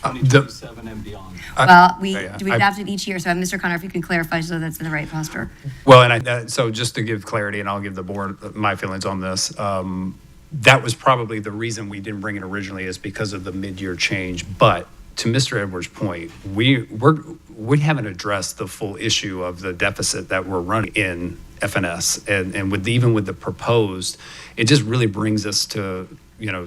2027 and beyond. Well, we yeah, do we adopt it each year, so Mr. Connor, if you can clarify so that's in the right posture. Well, and so just to give clarity, and I'll give the board my feelings on this, that was probably the reason we didn't bring it originally, is because of the mid-year change. But to Mr. Edwards' point, we haven't addressed the full issue of the deficit that we're running in FNS, and with even with the proposed, it just really brings us to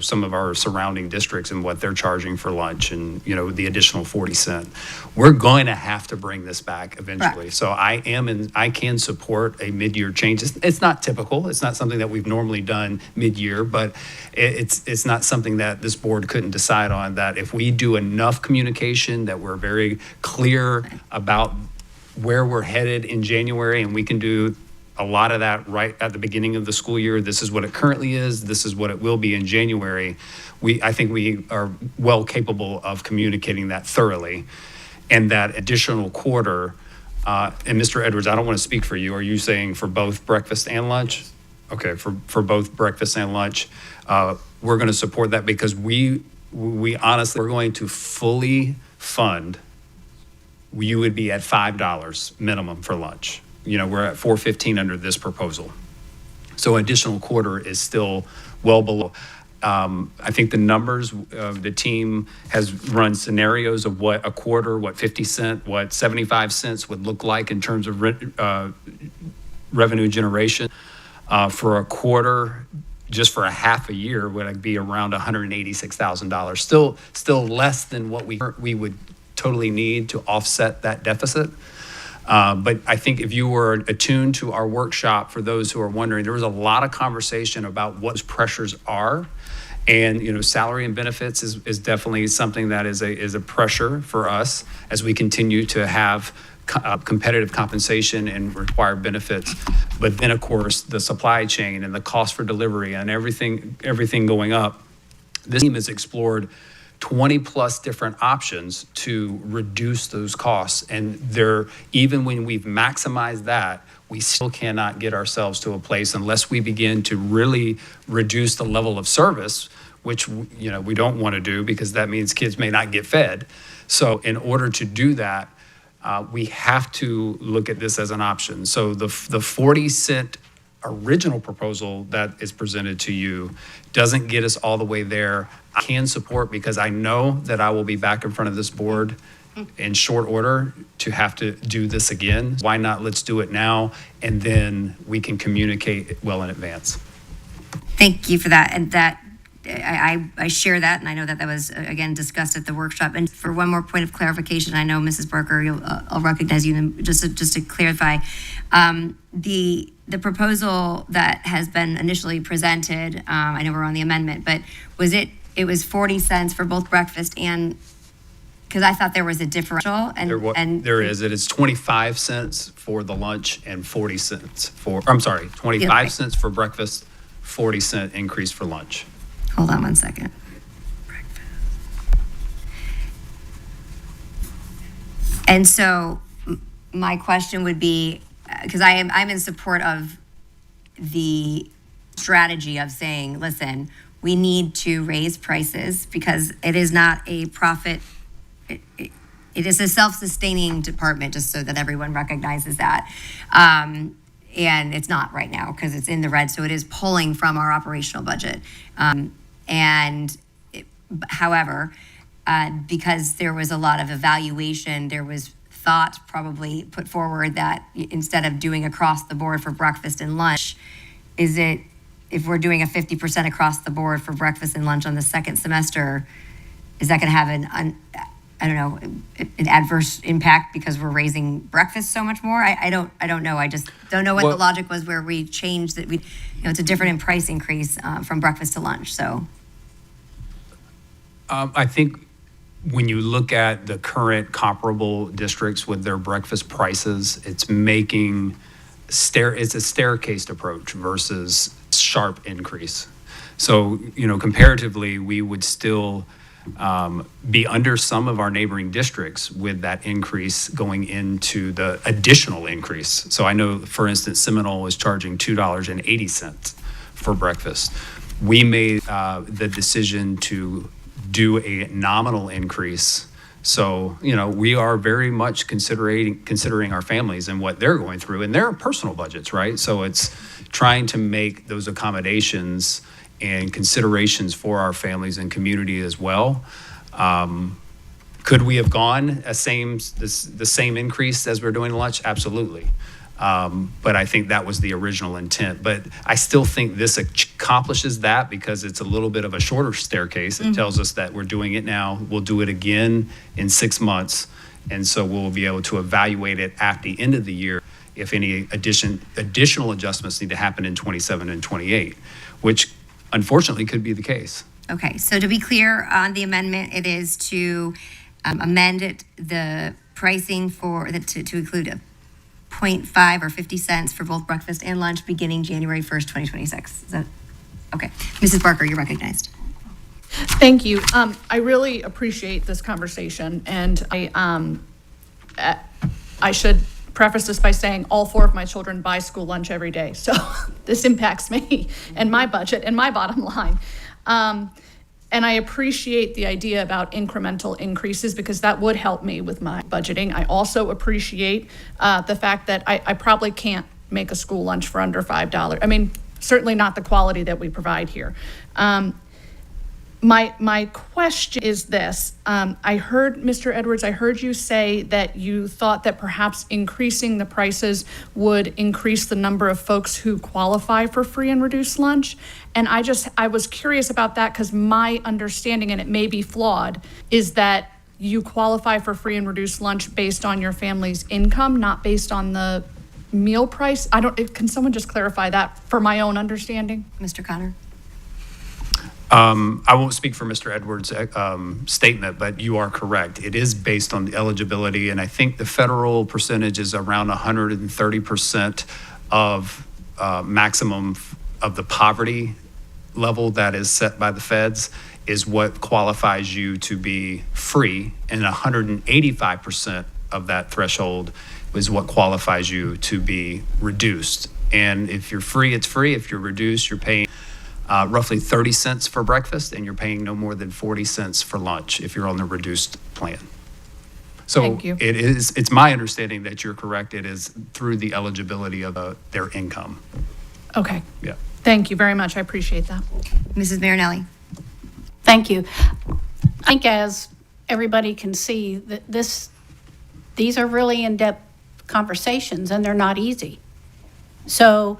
some of our surrounding districts and what they're charging for lunch, and the additional 40 cents. We're going to have to bring this back eventually. Correct. So I can support a mid-year change. It's not typical. It's not something that we've normally done mid-year, but it's not something that this board couldn't decide on. That if we do enough communication, that we're very clear about where we're headed in January, and we can do a lot of that right at the beginning of the school year. This is what it currently is. This is what it will be in January. I think we are well capable of communicating that thoroughly. And that additional quarter, and Mr. Edwards, I don't want to speak for you. Are you saying for both breakfast and lunch? Okay, for both breakfast and lunch, we're going to support that because we honestly, we're going to fully fund. You would be at $5 minimum for lunch. We're at $4.15 under this proposal. So additional quarter is still well below. I think the numbers, the team has run scenarios of what a quarter, what 50 cents, what 75 cents would look like in terms of revenue generation. For a quarter, just for a half a year, would be around $186,000. Still less than what we would totally need to offset that deficit. But I think if you were attuned to our workshop, for those who are wondering, there was a lot of conversation about what those pressures are. And, salary and benefits is definitely something that is a pressure for us as we continue to have competitive compensation and required benefits. But then, of course, the supply chain and the cost for delivery and everything going up. This team has explored 20 plus different options to reduce those costs. And even when we've maximized that, we still cannot get ourselves to a place unless we begin to really reduce the level of service, which we don't want to do because that means kids may not get fed. So in order to do that, we have to look at this as an option. So the 40 cent original proposal that is presented to you doesn't get us all the way there. I can support because I know that I will be back in front of this board in short order to have to do this again. Why not? Let's do it now, and then we can communicate well in advance. Thank you for that. And that I share that, and I know that was again discussed at the workshop. And for one more point of clarification, I know Mrs. Barker, I'll recognize you. Just to clarify, the proposal that has been initially presented, I know we're on the amendment, but it was 40 cents for both breakfast and, because I thought there was a differential. There is. It is 25 cents for the lunch and 40 cents 25 cents for breakfast, 40 cent increase for lunch. Hold on one second. Breakfast. And so my question would be, because I'm in support of the strategy of saying, listen, we need to raise prices because it is not a profit. It is a self-sustaining department, just so that everyone recognizes that. And it's not right now because it's in the red, so it is pulling from our operational budget. However, because there was a lot of evaluation, there was thought probably put forward that instead of doing across the board for breakfast and lunch, is if we're doing a 50% across the board for breakfast and lunch on the second semester, is that going to have an adverse impact because we're raising breakfast so much more? I don't know. I just don't know what the logic was where we changed that. It's a different in price increase from breakfast to lunch. So I think when you look at the current comparable districts with their breakfast prices, it's making it's a staircased approach versus sharp increase. So, comparatively, we would still be under some of our neighboring districts with that increase going into the additional increase. So I know, for instance, Seminole is charging $2.80 for breakfast. We made the decision to do a nominal increase. So, we are very much considering our families and what they're going through and their personal budgets, right? So it's trying to make those accommodations and considerations for our families and community as well. Could we have gone the same increase as we're doing lunch? Absolutely. But I think that was the original intent. But I still think this accomplishes that because it's a little bit of a shorter staircase. It tells us that we're doing it now. We'll do it again in 6 months. And so we'll be able to evaluate it at the end of the year if any additional adjustments need to happen in 27 and 28, which unfortunately could be the case. Okay, so to be clear on the amendment, it is to amend the pricing to include a 0.5 or 50 cents for both breakfast and lunch beginning January 1st, 2026. Is that okay? Mrs. Barker, you're recognized. Thank you. I really appreciate this conversation, and I should preface this by saying all 4 of my children buy school lunch every day, so this impacts me and my budget and my bottom line. And I appreciate the idea about incremental increases because that would help me with my budgeting. I also appreciate the fact that I probably can't make a school lunch for under $5. I mean, certainly not the quality that we provide here. My question is this. I heard, Mr. Edwards, I heard you say that you thought that perhaps increasing the prices would increase the number of folks who qualify for free and reduced lunch. And I was curious about that because my understanding, and it may be flawed, is that you qualify for free and reduced lunch based on your family's income, not based on the meal price. Can someone just clarify that for my own understanding? Mr. Connor? I won't speak for Mr. Edwards' statement, but you are correct. It is based on the eligibility, and I think the federal percentage is around 130% of maximum of the poverty level that is set by the feds is what qualifies you to be free, and 185% of that threshold is what qualifies you to be reduced. And if you're free, it's free. If you're reduced, you're paying roughly 30 cents for breakfast, and you're paying no more than 40 cents for lunch if you're on the reduced plan. So Thank you. It's my understanding that you're correct. It is through the eligibility of their income. Okay. Yeah. Thank you very much. I appreciate that. Mrs. Marinelli? Thank you. I think as everybody can see, that these are really in-depth conversations and they're not easy. So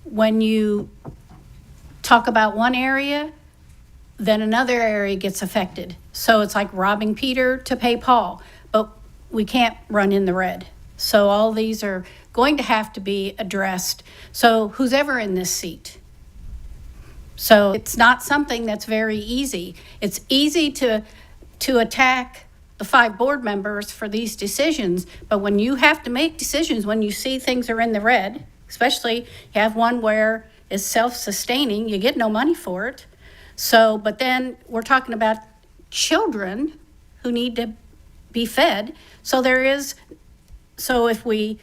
when you talk about one area, then another area gets affected. So it's like robbing Peter to pay Paul, but we can't run in the red. So all these are going to have to be addressed. So who's ever in this seat? So it's not something that's very easy. It's easy to attack the 5 board members for these decisions, but when you have to make decisions, when you see things are in the red, especially you have one where is self-sustaining, you get no money for it. So, but then we're talking about children who need to be fed. So if we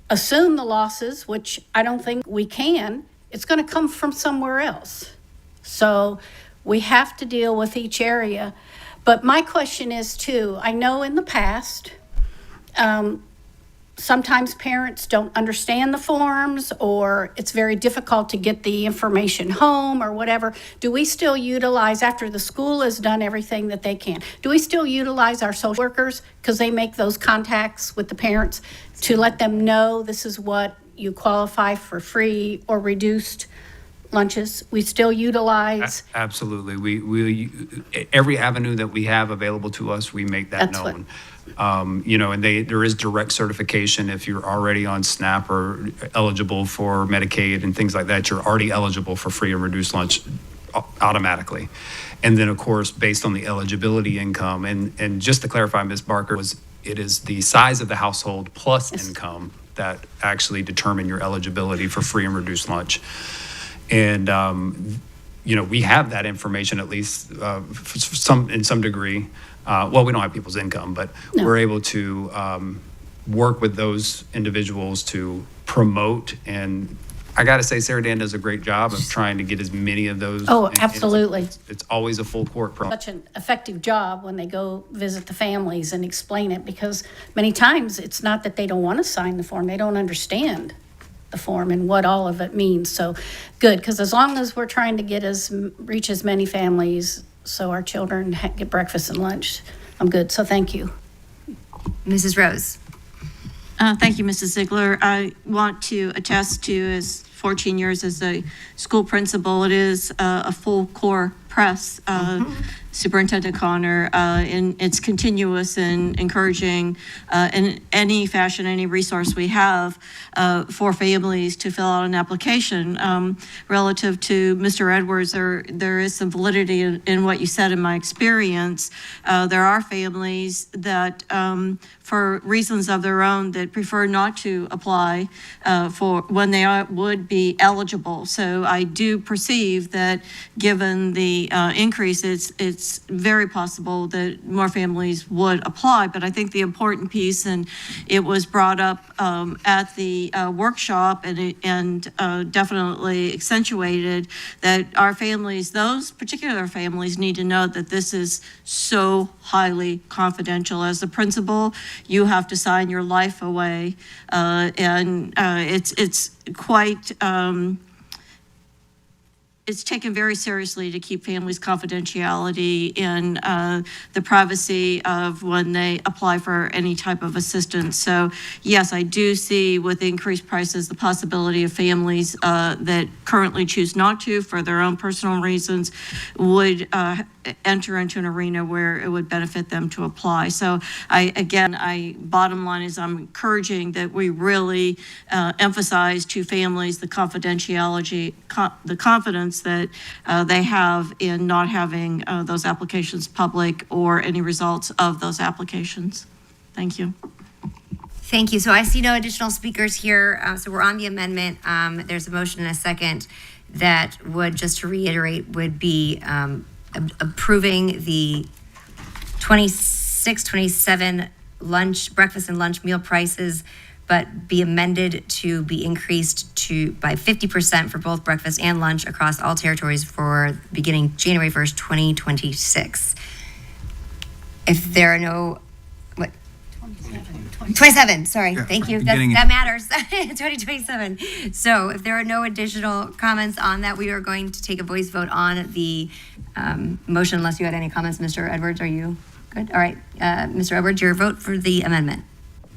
assume the losses, which I don't think we can, it's going to come from somewhere else. So we have to deal with each area. But my question is too, I know in the past, sometimes parents don't understand the forms, or it's very difficult to get the information home or whatever. Do we still utilize, after the school has done everything that they can, do we still utilize our social workers because they make those contacts with the parents to let them know this is what you qualify for free or reduced lunches. We still utilize. Absolutely. Every avenue that we have available to us, we make that That's what- known. And there is direct certification if you're already on SNAP or eligible for Medicaid and things like that, you're already eligible for free and reduced lunch automatically. And then, of course, based on the eligibility income, and just to clarify, Ms. Barker, it is the size of the household plus income that actually determine your eligibility for free and reduced lunch. And, we have that information at least in some degree. Well, we don't have people's income, but we're able to work with those individuals to promote. And I got to say, Sarah Dan does a great job of trying to get as many of those. Oh, and absolutely. It's always a full court program. Such an effective job when they go visit the families and explain it, because many times it's not that they don't want to sign the form, they don't understand the form and what all of it means. So good, because as long as we're trying to reach as many families so our children get breakfast and lunch, I'm good. So thank you. Mrs. Rose. Thank you, Mrs. Ziegler. I want to attest to, as 14 years as a school principal, it is a full core press, Superintendent Connor, and it's continuous and encouraging in any fashion, any resource we have for families to fill out an application. Relative to Mr. Edwards, there is some validity in what you said. In my experience, there are families that, for reasons of their own, that prefer not to apply for when they would be eligible. So I do perceive that, given the increase, it's very possible that more families would apply. But I think the important piece, and it was brought up at the workshop, and definitely accentuated, that our families, those particular families, need to know that this is so highly confidential. As a principal, you have to sign your life away, and it's quite. It's taken very seriously to keep families' confidentiality and the privacy of when they apply for any type of assistance. So yes, I do see with increased prices the possibility of families that currently choose not to for their own personal reasons would enter into an arena where it would benefit them to apply. So bottom line is I'm encouraging that we really emphasize to families the confidentiality, the confidence that they have in not having those applications public or any results of those applications. Thank you. Thank you. So I see no additional speakers here. So we're on the amendment. There's a motion and a second that would, just to reiterate, would be approving the 26-27 breakfast and lunch meal prices, but be amended to be increased by 50% for both breakfast and lunch across all territories for beginning January 1st, 2026. If there are no, 27, sorry, thank you, that matters, 2027. So if there are no additional comments on that, we are going to take a voice vote on the motion, unless you had any comments. Mr. Edwards, are you good? All right, Mr. Edwards, your vote for the amendment.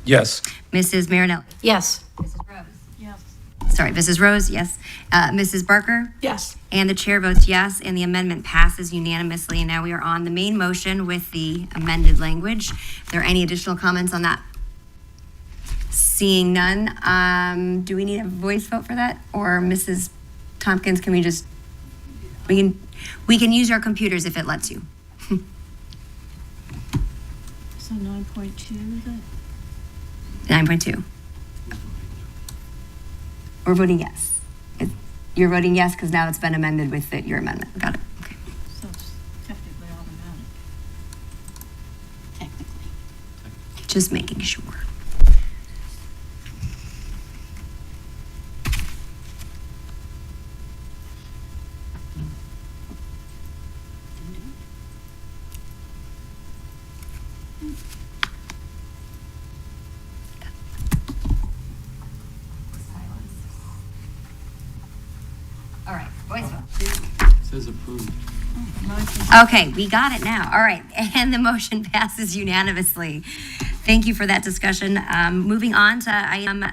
Yes. Mrs. Marinelli. Yes. Mrs. Rose. Yes. Sorry, Mrs. Rose, yes. Mrs. Barker. Yes. And the chair votes yes, and the amendment passes unanimously. And now we are on the main motion with the amended language. Are there any additional comments on that? Seeing none, do we need a voice vote for that? Or Mrs. Tompkins, can we just, we can use our computers if it lets you. So 9.2 then? 9.2. We're voting yes. You're voting yes because now it's been amended with your amendment. Got it. Okay. So it's technically automatic. Technically. Just making sure. All right, voice vote. It says approved. Okay, we got it now. All right, and the motion passes unanimously. Thank you for that discussion. Moving on to item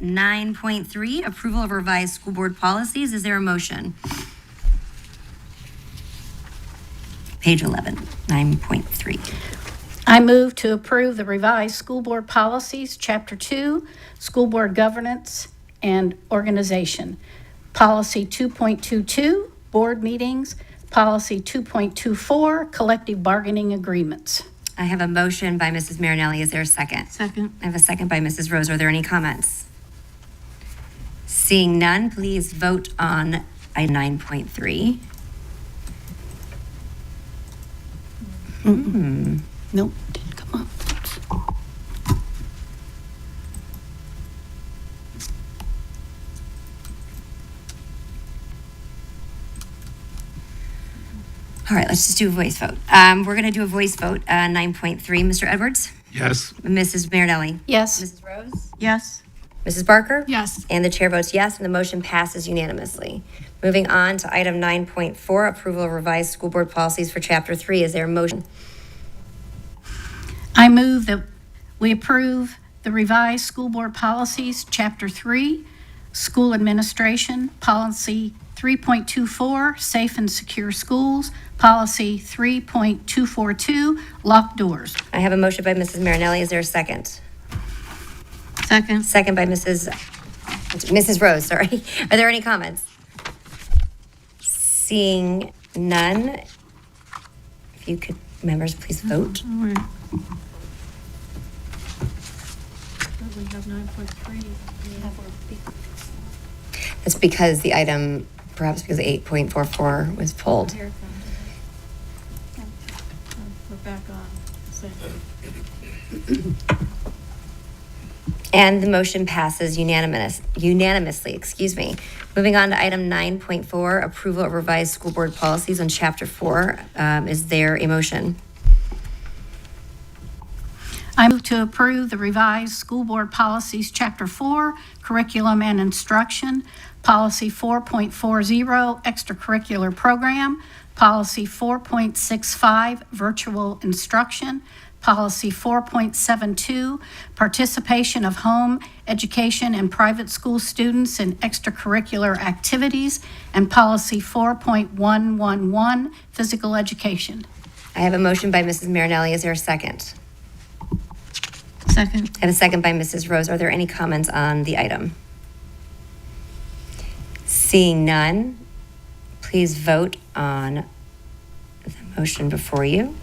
9.3, approval of revised school board policies. Is there a motion? Page 11, 9.3. I move to approve the revised school board policies, Chapter 2, School Board Governance and Organization. Policy 2.22, Board Meetings. Policy 2.24, Collective Bargaining Agreements. I have a motion by Mrs. Marinelli. Is there a second? Second. I have a second by Mrs. Rose. Are there any comments? Seeing none, please vote on item 9.3. Nope, didn't come up. All right, let's just do a voice vote. We're going to do a voice vote, 9.3. Mr. Edwards? Yes. Mrs. Marinelli? Yes. Mrs. Rose? Yes. Mrs. Barker? Yes. And the chair votes yes, and the motion passes unanimously. Moving on to item 9.4, approval of revised school board policies for Chapter 3. Is there a motion? I move that we approve the revised school board policies, Chapter 3, School Administration, Policy 3.24, Safe and Secure Schools, Policy 3.242, Locked Doors. I have a motion by Mrs. Marinelli. Is there a second? Second. Second by Mrs. Rose, sorry. Are there any comments? Seeing none, if you could, members, please vote. All right. We have 9.3. That's because the item, perhaps because 8.44 was pulled. We're back on. And the motion passes unanimously, excuse me. Moving on to item 9.4, approval of revised school board policies on Chapter 4. Is there a motion? I move to approve the revised school board policies, Chapter 4, Curriculum and Instruction, Policy 4.40, Extracurricular Program, Policy 4.65, Virtual Instruction, Policy 4.72, Participation of Home Education and Private School Students in Extracurricular Activities, and Policy 4.111, Physical Education. I have a motion by Mrs. Marinelli. Is there a second? Second. And a second by Mrs. Rose. Are there any comments on the item? Seeing none, please vote on the motion before you.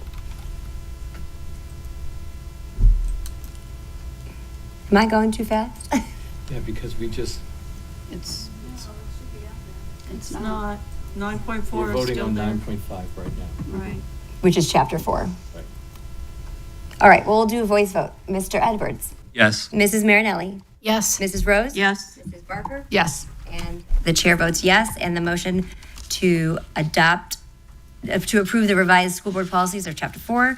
Am I going too fast? Yeah, because we just, It's not. 9.4 we're is voting still on there. 9.5 right now. Right. Which is Chapter 4. Right. All right, well, we'll do a voice vote. Mr. Edwards? Yes. Mrs. Marinelli? yes. Mrs. Rose? Yes. Mrs. Barker? Yes. And the chair votes yes, and the motion to approve the revised school board policies of Chapter 4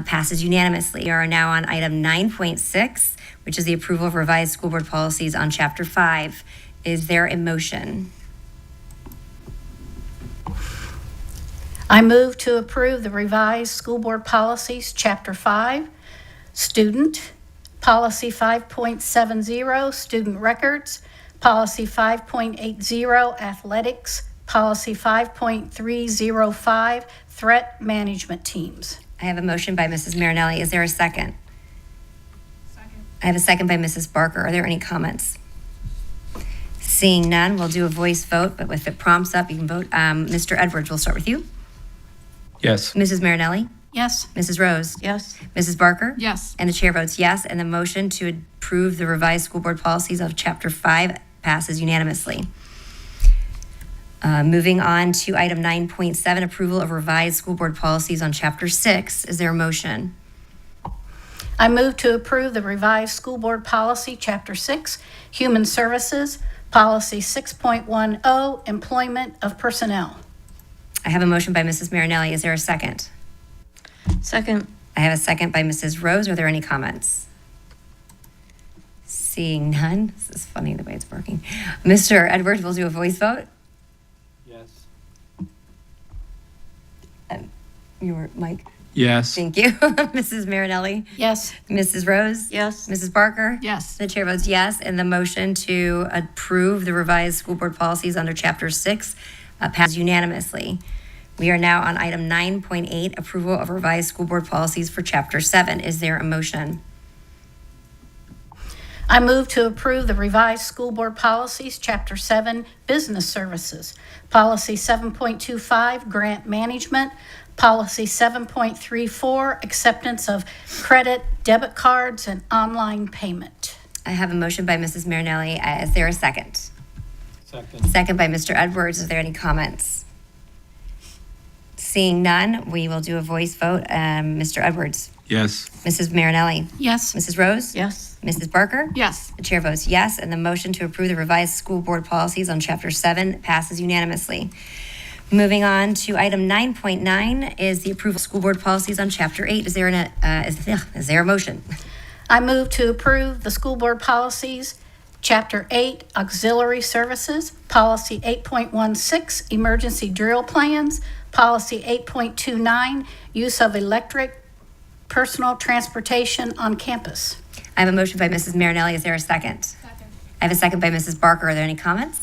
passes unanimously. We are now on item 9.6, which is the approval of revised school board policies on Chapter 5. Is there a motion? I move to approve the revised school board policies, Chapter 5, Student, Policy 5.70, Student Records, Policy 5.80, Athletics, Policy 5.305, Threat Management Teams. I have a motion by Mrs. Marinelli. Is there a second? Second. I have a second by Mrs. Barker. Are there any comments? Seeing none, we'll do a voice vote, but with the prompts up, you can vote. Mr. Edwards, we'll start with you. Yes. Mrs. Marinelli? Yes. Mrs. Rose? Yes. Mrs. Barker? Yes. And the chair votes yes, and the motion to approve the revised school board policies of Chapter 5 passes unanimously. Moving on to item 9.7, approval of revised school board policies on Chapter 6. Is there a motion? I move to approve the revised school board policy, Chapter 6, Human Services, Policy 6.10, Employment of Personnel. I have a motion by Mrs. Marinelli. Is there a second? Second. I have a second by Mrs. Rose. Are there any comments? Seeing none. This is funny the way it's working. Mr. Edwards, we'll do a voice vote. Yes. Your mic. Yes. Thank you. Mrs. Marinelli? Yes. Mrs. Rose? Yes. Mrs. Barker? Yes. The chair votes yes, and the motion to approve the revised school board policies under Chapter 6 passes unanimously. We are now on item 9.8, approval of revised school board policies for Chapter 7. Is there a motion? I move to approve the revised school board policies, Chapter 7, Business Services, Policy 7.25, Grant Management, Policy 7.34, Acceptance of Credit, Debit Cards, and Online Payment. I have a motion by Mrs. Marinelli. Is there a second? Second. Second by Mr. Edwards. Is there any comments? Seeing none, we will do a voice vote. Mr. Edwards? Yes. Mrs. Marinelli? Yes. Mrs. Rose? Yes. Mrs. Barker? Yes. The chair votes yes, and the motion to approve the revised school board policies on Chapter 7 passes unanimously. Moving on to item 9.9 is the approval of school board policies on Chapter 8. Is there a motion? I move to approve the school board policies, Chapter 8, Auxiliary Services, Policy 8.16, Emergency Drill Plans, Policy 8.29, Use of Electric Personal Transportation on Campus. I have a motion by Mrs. Marinelli. Is there a second? Second. I have a second by Mrs. Barker. Are there any comments?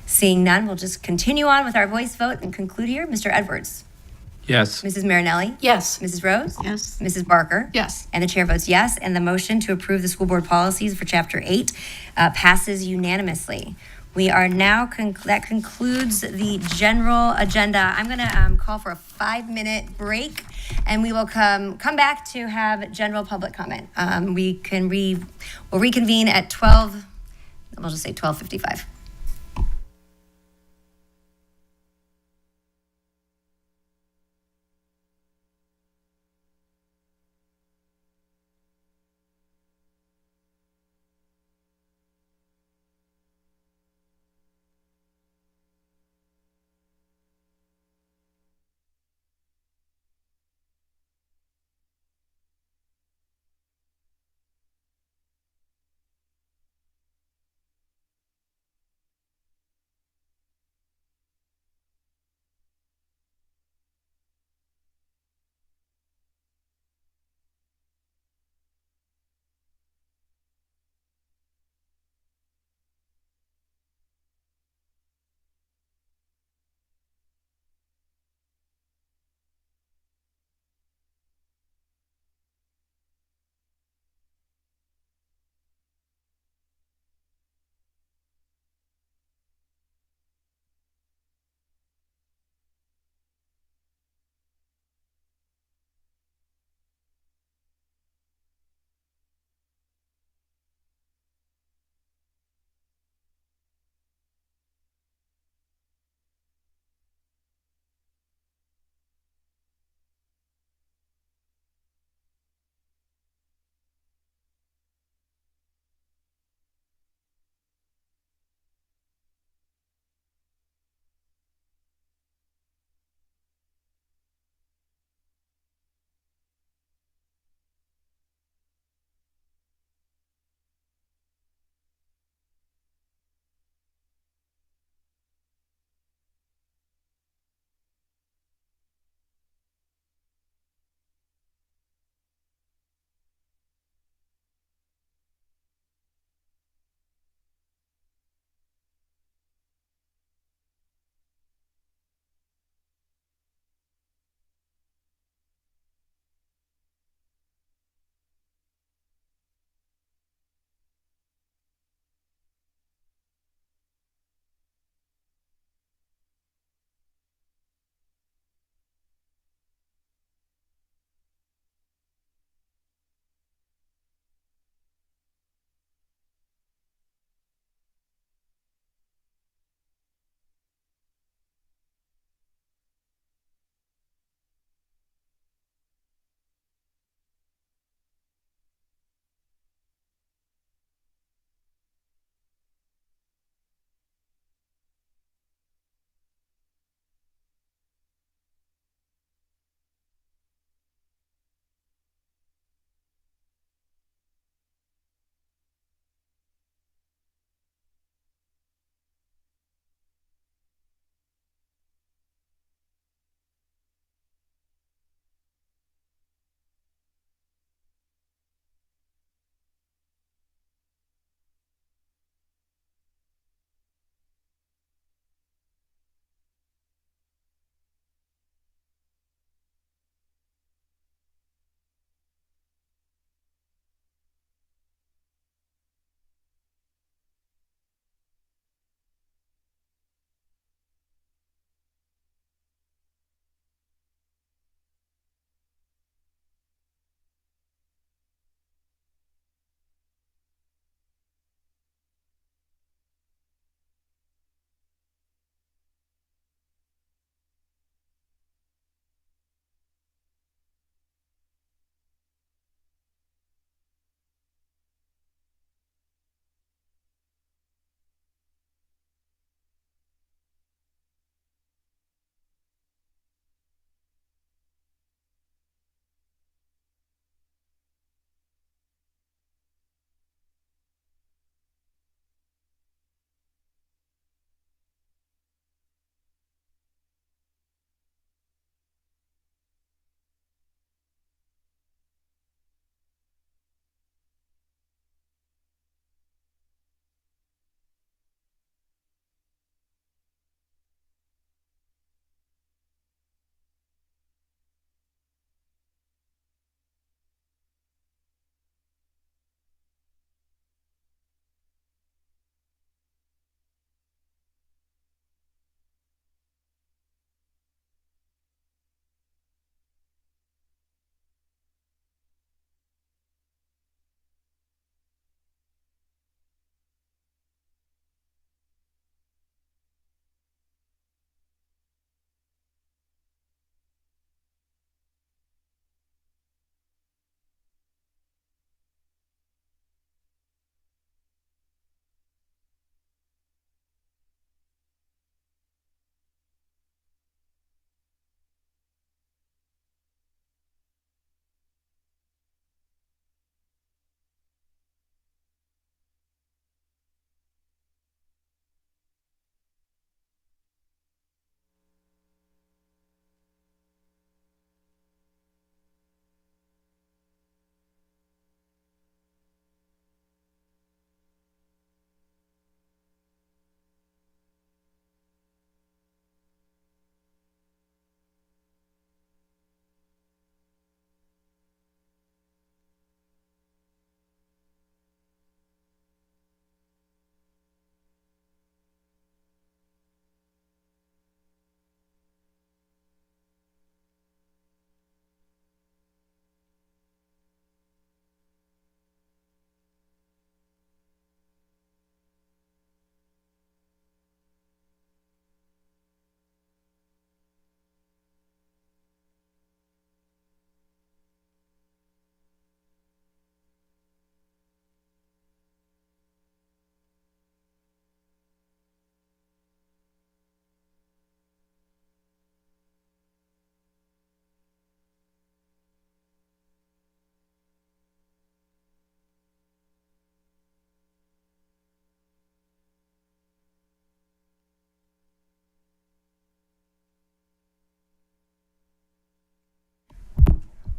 Seeing none, we'll just continue on with our voice vote and conclude here. Mr. Edwards? Yes. Mrs. Marinelli? Yes. Mrs. Rose? Yes. Mrs. Barker? Yes. And the chair votes yes, and the motion to approve the school board policies for Chapter 8 passes unanimously. We are now, that concludes the general agenda. I'm going to call for a 5-minute break, and we will come back to have general public comment. We'll reconvene at 12, we'll just say 12:55.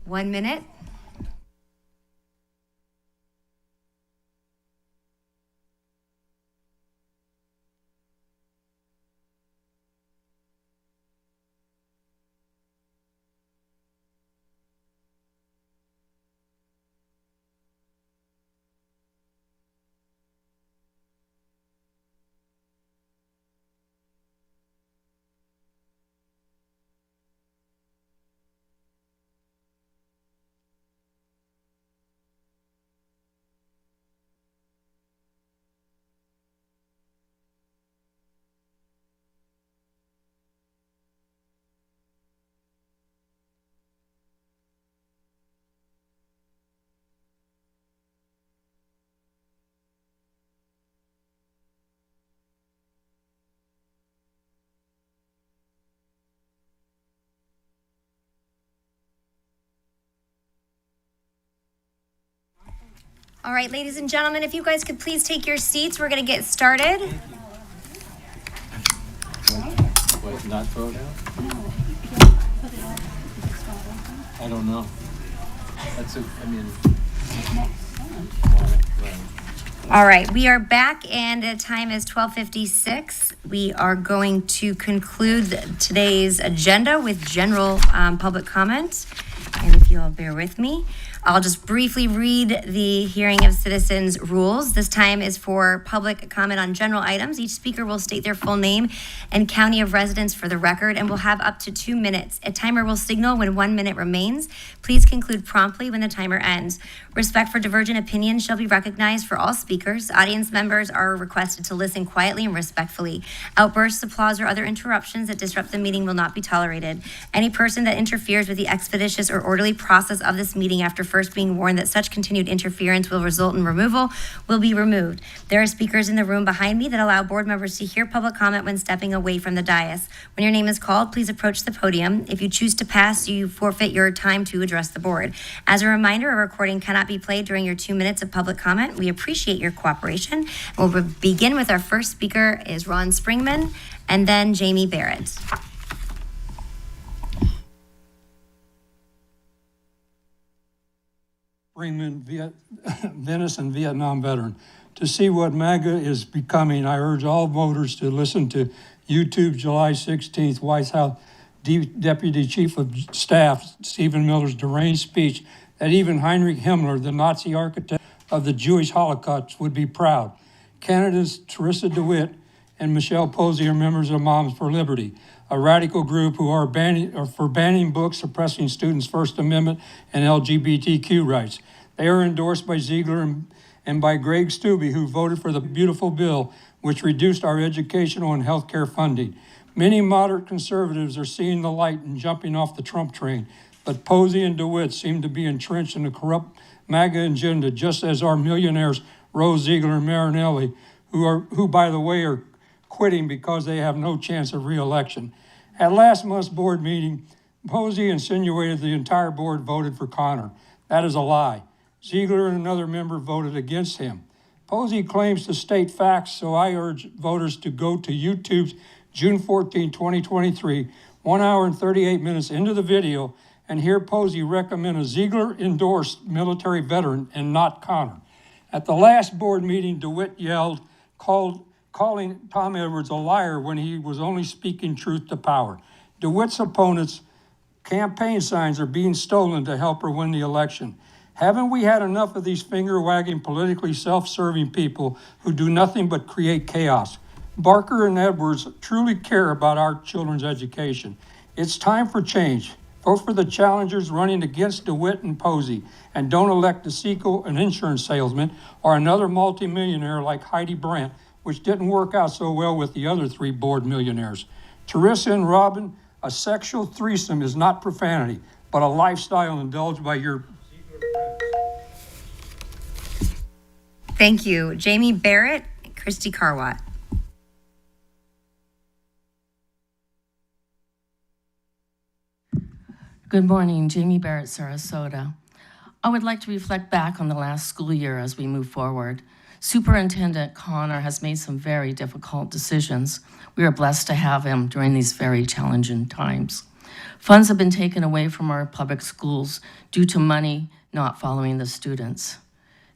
1 minute. All right, ladies and gentlemen, if you guys could please take your seats, we're going to get started. What, not throw it out? I don't know. All right, we are back and the time is 12:56. We are going to conclude today's agenda with general public comment. And if you'll bear with me, I'll just briefly read the hearing of citizens rules. This time is for public comment on general items. Each speaker will state their full name and county of residence for the record and will have up to 2 minutes. A timer will signal when 1 minute remains. Please conclude promptly when the timer ends. Respect for divergent opinions shall be recognized for all speakers. Audience members are requested to listen quietly and respectfully. Outbursts, applause, or other interruptions that disrupt the meeting will not be tolerated. Any person that interferes with the expeditious or orderly process of this meeting after first being warned that such continued interference will result in removal will be removed. There are speakers in the room behind me that allow board members to hear public comment when stepping away from the dais. When your name is called, please approach the podium. If you choose to pass, you forfeit your time to address the board. As a reminder, a recording cannot be played during your 2 minutes of public comment. We appreciate your cooperation. We'll begin with our first speaker is Ron Springman and then Jamie Barrett. Springman, Venice and Vietnam veteran. To see what MAGA is becoming, I urge all voters to listen to YouTube July 16th White House Deputy Chief of Staff Stephen Miller's deranged speech that even Heinrich Himmler, the Nazi architect of the Jewish Holocaust, would be proud. Canada's Teresa DeWitt and Michelle Posey are members of Moms for Liberty, a radical group who are for banning books suppressing students' First Amendment and LGBTQ rights. They are endorsed by Ziegler and by Greg Stubbe, who voted for the beautiful bill which reduced our educational and healthcare funding. Many moderate conservatives are seeing the light and jumping off the Trump train, but Posey and DeWitt seem to be entrenched in the corrupt MAGA agenda, just as our millionaires Rose, Ziegler, and Marinelli, who by the way, are quitting because they have no chance of re-election. At last month's board meeting, Posey insinuated the entire board voted for Connor. That is a lie. Ziegler and another member voted against him. Posey claims to state facts, so I urge voters to go to YouTube's June 14, 2023, 1 hour and 38 minutes into the video, and hear Posey recommend a Ziegler-endorsed military veteran and not Connor. At the last board meeting, DeWitt calling Tom Edwards a liar when he was only speaking truth to power. DeWitt's opponents' campaign signs are being stolen to help her win the election. Haven't we had enough of these finger-wagging, politically self-serving people who do nothing but create chaos? Barker and Edwards truly care about our children's education. It's time for change. Vote for the challengers running against DeWitt and Posey, and don't elect DeSico, an insurance salesman, or another multimillionaire like Heidi Brandt, which didn't work out so well with the other 3 board millionaires. Teresa and Robin, a sexual threesome is not profanity, but a lifestyle indulged by your... Thank you. Jamie Barrett, Christy Carwatt. Good morning, Jamie Barrett, Sarasota. I would like to reflect back on the last school year as we move forward. Superintendent Connor has made some very difficult decisions. We are blessed to have him during these very challenging times. Funds have been taken away from our public schools due to money not following the students.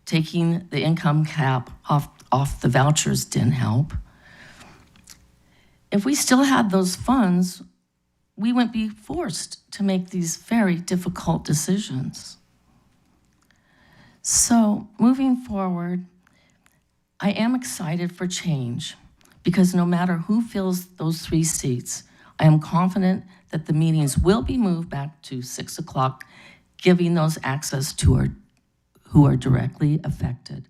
Taking the income cap off the vouchers didn't help. If we still had those funds, we wouldn't be forced to make these very difficult decisions. So moving forward, I am excited for change because no matter who fills those 3 seats, I am confident that the meetings will be moved back to 6 o'clock, giving those access to who are directly affected.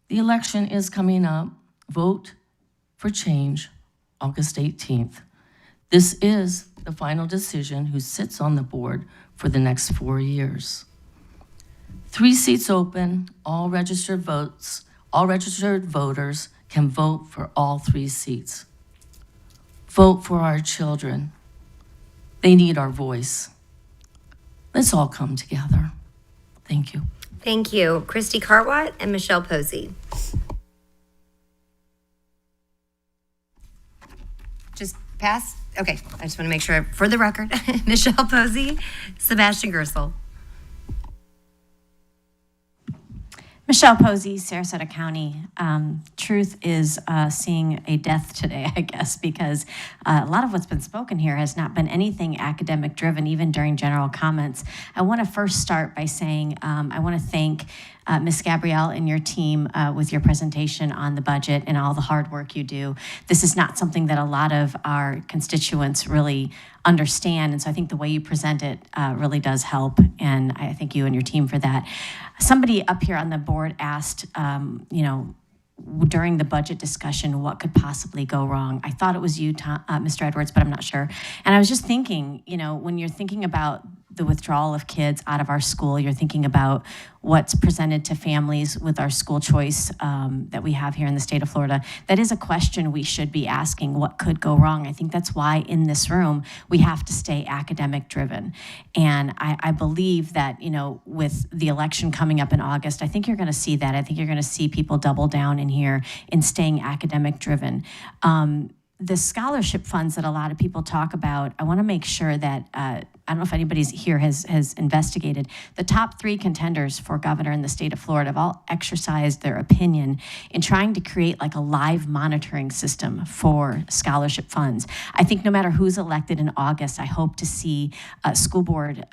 The election is coming up. Vote for change, August 18th. This is the final decision who sits on the board for the next 4 years. 3 seats open, all registered voters can vote for all 3 seats. Vote for our children. They need our voice. Let's all come together. Thank you. Thank you. Christy Cartwatt and Michelle Posey. Just pass. Okay, I just want to make sure for the record. Michelle Posey, Sebastian Gersel. Michelle Posey, Sarasota County. Truth is seeing a death today, I guess, because a lot of what's been spoken here has not been anything academic driven, even during general comments. I want to first start by saying I want to thank Ms. Gabrielle and your team with your presentation on the budget and all the hard work you do. This is not something that a lot of our constituents really understand, and so I think the way you present it really does help, and I thank you and your team for that. Somebody up here on the board asked, during the budget discussion, what could possibly go wrong? I thought it was you, Mr. Edwards, but I'm not sure. And I was just thinking, when you're thinking about the withdrawal of kids out of our school, you're thinking about what's presented to families with our school choice that we have here in the state of Florida. That is a question we should be asking, what could go wrong? I think that's why in this room, we have to stay academic driven. And I believe that, with the election coming up in August, I think you're gonna see that. I think you're gonna see people double down in here in staying academic driven. The scholarship funds that a lot of people talk about, I want to make sure that, I don't know if anybody's here has investigated, the top 3 contenders for governor in the state of Florida have all exercised their opinion in trying to create like a live monitoring system for scholarship funds. I think no matter who's elected in August, I hope to see school board,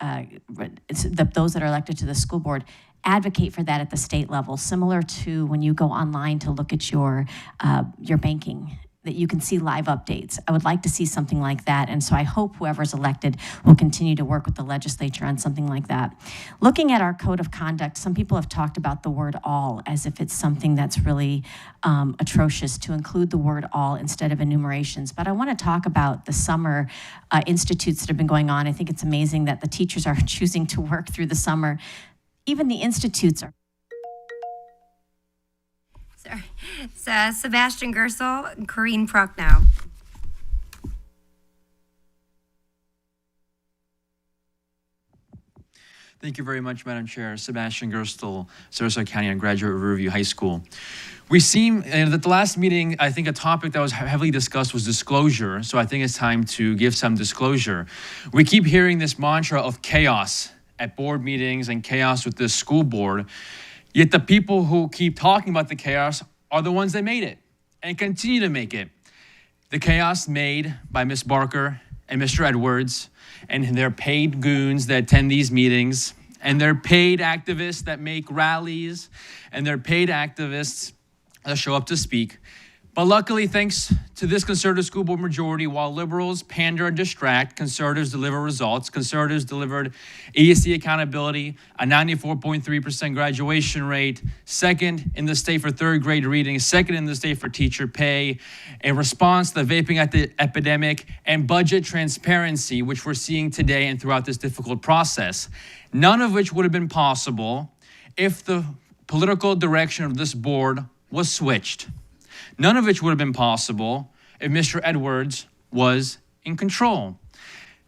those that are elected to the school board, advocate for that at the state level, similar to when you go online to look at your banking, that you can see live updates. I would like to see something like that. And so I hope whoever's elected will continue to work with the legislature on something like that. Looking at our code of conduct, some people have talked about the word all as if it's something that's really atrocious to include the word all instead of enumerations. But I want to talk about the summer institutes that have been going on. I think it's amazing that the teachers are choosing to work through the summer. Even the institutes are. Sebastian Gersel and Corrine Prochnow. Thank you very much, Madam Chair. Sebastian Gerstel, Sarasota County Undergraduate Riverview High School. We seem, at the last meeting, I think a topic that was heavily discussed was disclosure, so I think it's time to give some disclosure. We keep hearing this mantra of chaos at board meetings and chaos with the school board, yet the people who keep talking about the chaos are the ones that made it and continue to make it. The chaos made by Ms. Barker and Mr. Edwards and their paid goons that attend these meetings and their paid activists that make rallies and their paid activists that show up to speak. But luckily, thanks to this conservative school board majority, while liberals pander and distract, conservatives deliver results. Conservatives delivered ESC accountability, a 94.3% graduation rate, second in the state for third grade reading, second in the state for teacher pay, a response to the vaping epidemic, and budget transparency, which we're seeing today and throughout this difficult process. None of which would have been possible if the political direction of this board was switched. None of which would have been possible if Mr. Edwards was in control.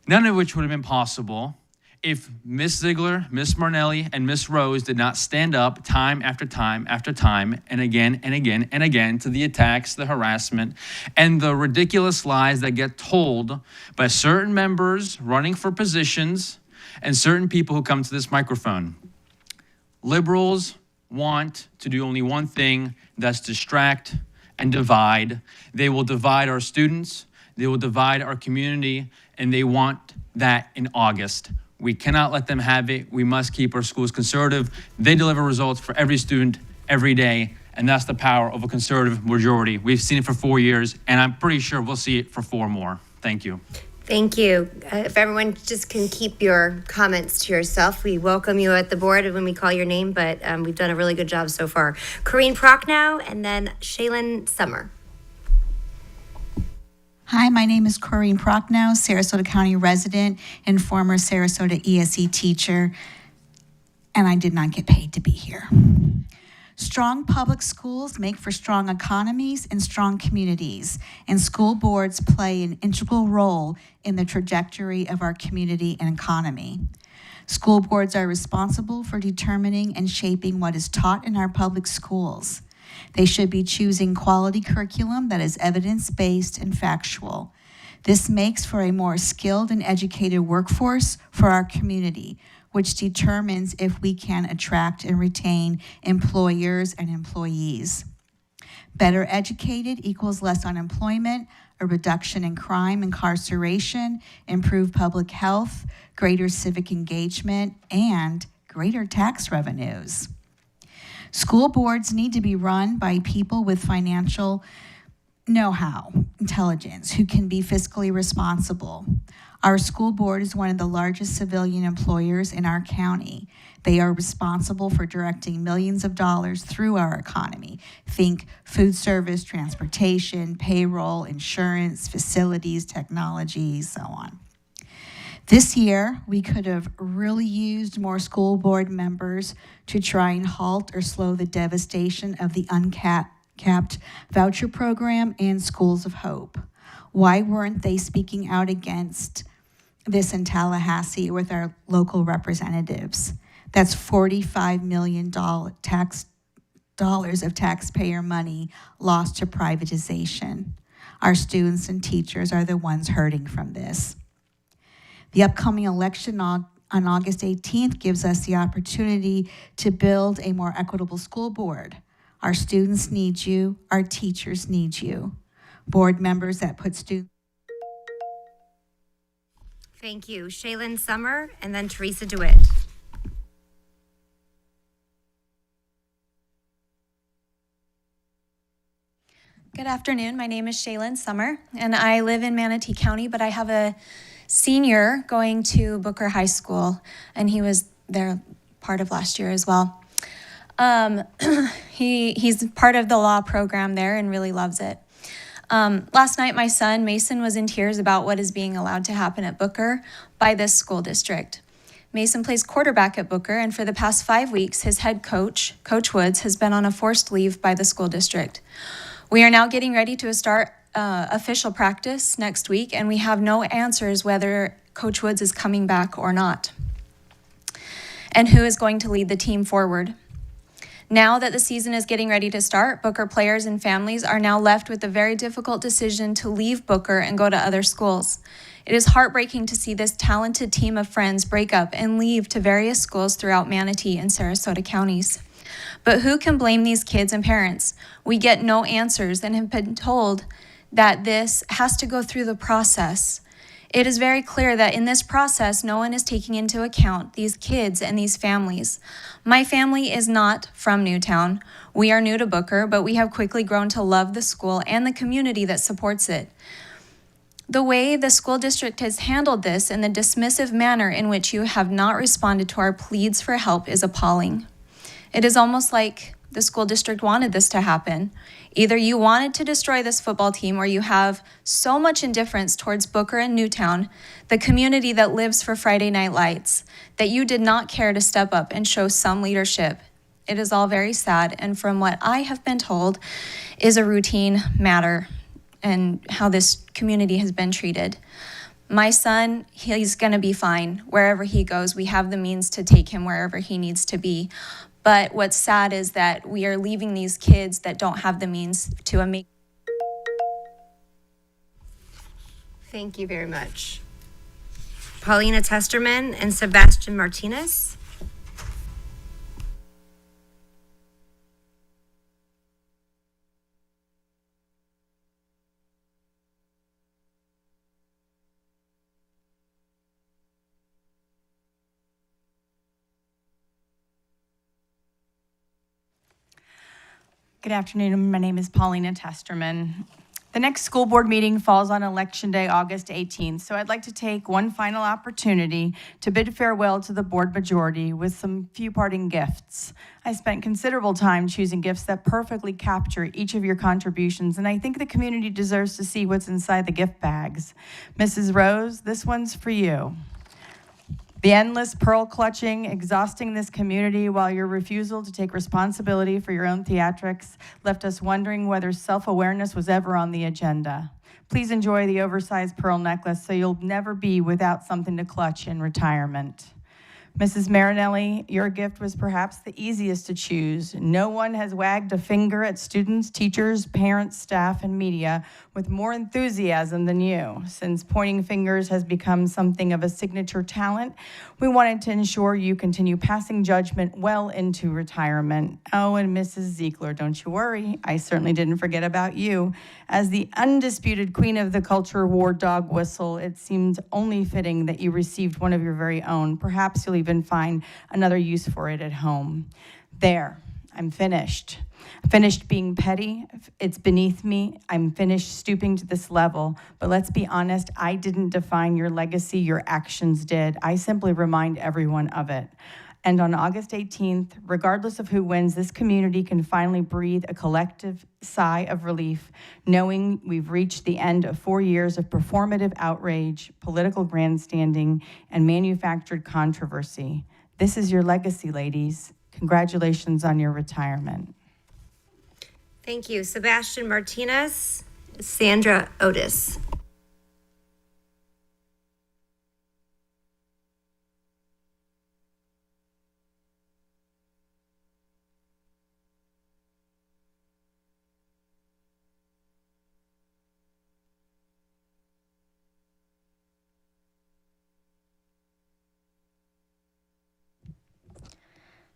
None of which would have been possible If Miss Ziegler, Miss Marnelli, and Miss Rose did not stand up time after time after time and again and again and again to the attacks, the harassment, and the ridiculous lies that get told by certain members running for positions and certain people who come to this microphone. Liberals want to do only one thing, that's distract and divide. They will divide our students, they will divide our community, and they want that in August. We cannot let them have it. We must keep our schools conservative. They deliver results for every student every day, and that's the power of a conservative majority. We've seen it for 4 years, and I'm pretty sure we'll see it for 4 more. Thank you. Thank you. If everyone just can keep your comments to yourself, we welcome you at the board when we call your name, but we've done a really good job so far. Corrine Prochnow and then Shaylin Summer. Hi, my name is Corrine Prochnow, Sarasota County resident and former Sarasota ESE teacher, and I did not get paid to be here. Strong public schools make for strong economies and strong communities, and school boards play an integral role in the trajectory of our community and economy. School boards are responsible for determining and shaping what is taught in our public schools. They should be choosing quality curriculum that is evidence-based and factual. This makes for a more skilled and educated workforce for our community, which determines if we can attract and retain employers and employees. Better educated equals less unemployment, a reduction in crime, incarceration, improved public health, greater civic engagement, and greater tax revenues. School boards need to be run by people with financial know-how, intelligence, who can be fiscally responsible. Our school board is one of the largest civilian employers in our county. They are responsible for directing millions of dollars through our economy. Think food service, transportation, payroll, insurance, facilities, technology, so on. This year, we could have really used more school board members to try and halt or slow the devastation of the uncapped voucher program and Schools of Hope. Why weren't they speaking out against this in Tallahassee with our local representatives? That's $45 million of taxpayer money lost to privatization. Our students and teachers are the ones hurting from this. The upcoming election on August 18th gives us the opportunity to build a more equitable school board. Our students need you, our teachers need you. Board members that put students. Thank you. Shaylin Summer and then Teresa DeWitt. Good afternoon. My name is Shaylin Summer, and I live in Manatee County, but I have a senior going to Booker High School, and he was there part of last year as well. He's part of the law program there and really loves it. Last night, my son Mason was in tears about what is being allowed to happen at Booker by this school district. Mason plays quarterback at Booker, and for the past 5 weeks, his head coach, Coach Woods, has been on a forced leave by the school district. We are now getting ready to start official practice next week, and we have no answers whether Coach Woods is coming back or not, and who is going to lead the team forward. Now that the season is getting ready to start, Booker players and families are now left with the very difficult decision to leave Booker and go to other schools. It is heartbreaking to see this talented team of friends break up and leave to various schools throughout Manatee and Sarasota counties. But who can blame these kids and parents? We get no answers and have been told that this has to go through the process. It is very clear that in this process, no one is taking into account these kids and these families. My family is not from Newtown. We are new to Booker, but we have quickly grown to love the school and the community that supports it. The way the school district has handled this and the dismissive manner in which you have not responded to our pleas for help is appalling. It is almost like the school district wanted this to happen. Either you wanted to destroy this football team or you have so much indifference towards Booker and Newtown, the community that lives for Friday Night Lights, that you did not care to step up and show some leadership. It is all very sad, and from what I have been told, is a routine matter and how this community has been treated. My son, he's going to be fine wherever he goes. We have the means to take him wherever he needs to be. But what's sad is that we are leaving these kids that don't have the means to make. Thank you very much. Paulina Testerman and Sebastian Martinez. Good afternoon. My name is Paulina Testerman. The next school board meeting falls on Election Day, August 18th, so I'd like to take one final opportunity to bid farewell to the board majority with some few parting gifts. I spent considerable time choosing gifts that perfectly capture each of your contributions, and I think the community deserves to see what's inside the gift bags. Mrs. Rose, this one's for you. The endless pearl clutching, exhausting this community while your refusal to take responsibility for your own theatrics left us wondering whether self-awareness was ever on the agenda. Please enjoy the oversized pearl necklace so you'll never be without something to clutch in retirement. Mrs. Marinelli, your gift was perhaps the easiest to choose. No one has wagged a finger at students, teachers, parents, staff, and media with more enthusiasm than you. Since pointing fingers has become something of a signature talent, we wanted to ensure you continue passing judgment well into retirement. Oh, and Mrs. Ziegler, don't you worry. I certainly didn't forget about you. As the undisputed queen of the culture war dog whistle, it seemed only fitting that you received one of your very own. Perhaps you'll even find another use for it at home. There, I'm finished. Finished being petty. It's beneath me. I'm finished stooping to this level. But let's be honest, I didn't define your legacy, your actions did. I simply remind everyone of it. And on August 18th, regardless of who wins, this community can finally breathe a collective sigh of relief, knowing we've reached the end of 4 years of performative outrage, political grandstanding, and manufactured controversy. This is your legacy, ladies. Congratulations on your retirement. Thank you. Sebastian Martinez, Sandra Otis.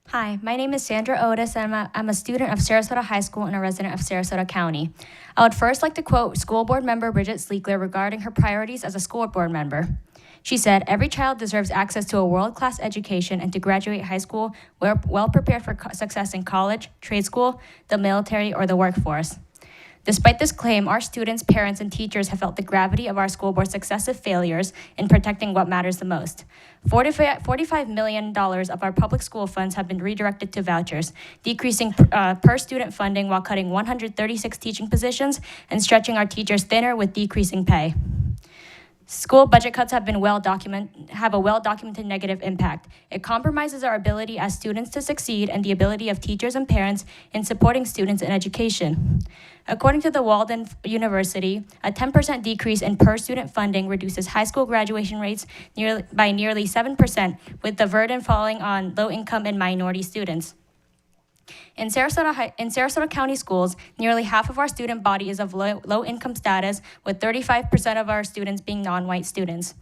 Hi, my name is Sandra Otis, and I'm a student of Sarasota High School and a resident of Sarasota County. I would first like to quote school board member Bridget Sleekler regarding her priorities as a school board member. She said, "Every child deserves access to a world-class education and to graduate high school well prepared for success in college, trade school, the military, or the workforce." Despite this claim, our students, parents, and teachers have felt the gravity of our school board's successive failures in protecting what matters the most. $45 million of our public school funds have been redirected to vouchers, decreasing per student funding while cutting 136 teaching positions and stretching our teachers thinner with decreasing pay. School budget cuts have a well-documented negative impact. It compromises our ability as students to succeed and the ability of teachers and parents in supporting students in education. According to the Walden University, a 10% decrease in per-student funding reduces high school graduation rates by nearly 7%, with the burden falling on low-income and minority students. In Sarasota County schools, nearly half of our student body is of low-income status, with 35% of our students being non-white students.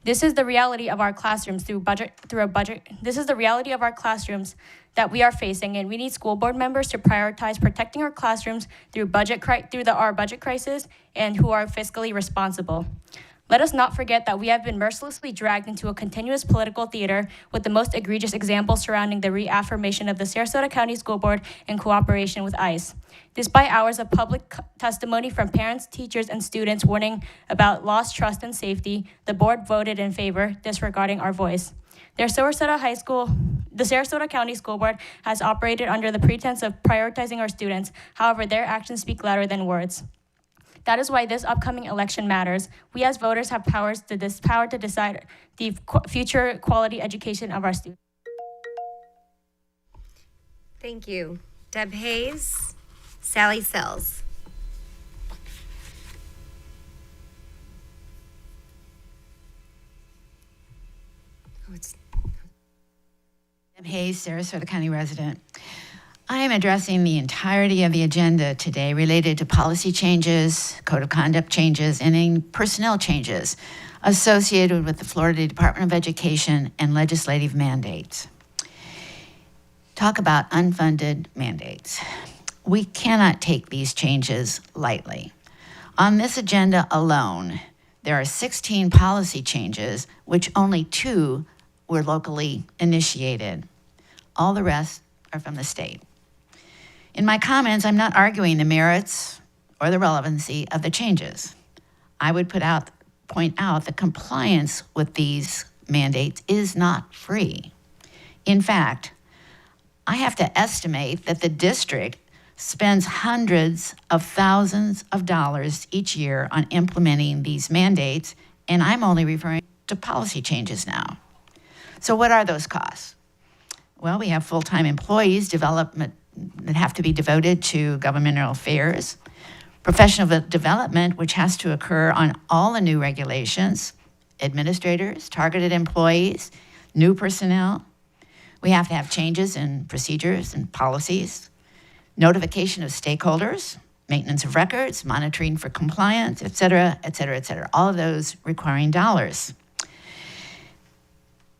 This is the reality of our classrooms This is the reality of our classrooms that we are facing, and we need school board members to prioritize protecting our classrooms through our budget crisis and who are fiscally responsible. Let us not forget that we have been mercilessly dragged into a continuous political theater, with the most egregious example surrounding the reaffirmation of the Sarasota County School Board in cooperation with ICE. Despite hours of public testimony from parents, teachers, and students warning about lost trust and safety, the board voted in favor, disregarding our voice. The Sarasota County School Board has operated under the pretense of prioritizing our students. However, their actions speak louder than words. That is why this upcoming election matters. We as voters have power to decide the future quality education of our students. Thank you. Deb Hayes, Sally Sells. Deb Hayes, Sarasota County resident. I am addressing the entirety of the agenda today related to policy changes, code of conduct changes, and any personnel changes associated with the Florida Department of Education and legislative mandates. Talk about unfunded mandates. We cannot take these changes lightly. On this agenda alone, there are 16 policy changes, which only 2 were locally initiated. All the rest are from the state. In my comments, I'm not arguing the merits or the relevancy of the changes. I would point out that compliance with these mandates is not free. In fact, I have to estimate that the district spends hundreds of thousands of dollars each year on implementing these mandates, and I'm only referring to policy changes now. So what are those costs? Well, we have full-time employees development that have to be devoted to governmental affairs, professional development, which has to occur on all the new regulations, administrators, targeted employees, new personnel. We have to have changes in procedures and policies, notification of stakeholders, maintenance of records, monitoring for compliance, et cetera, et cetera, et cetera. All of those requiring dollars.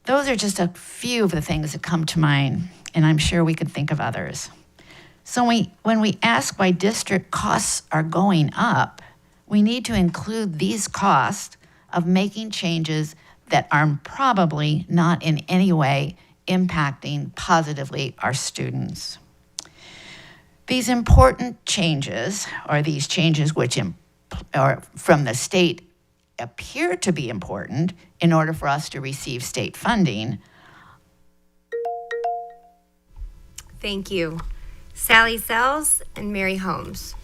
Those are just a few of the things that come to mind, and I'm sure we could think of others. So when we ask why district costs are going up, we need to include these costs of making changes that are probably not in any way impacting positively our students. These important changes, or these changes which from the state appear to be important in order for us to receive state funding. Thank you. Sally Sells and Mary Holmes.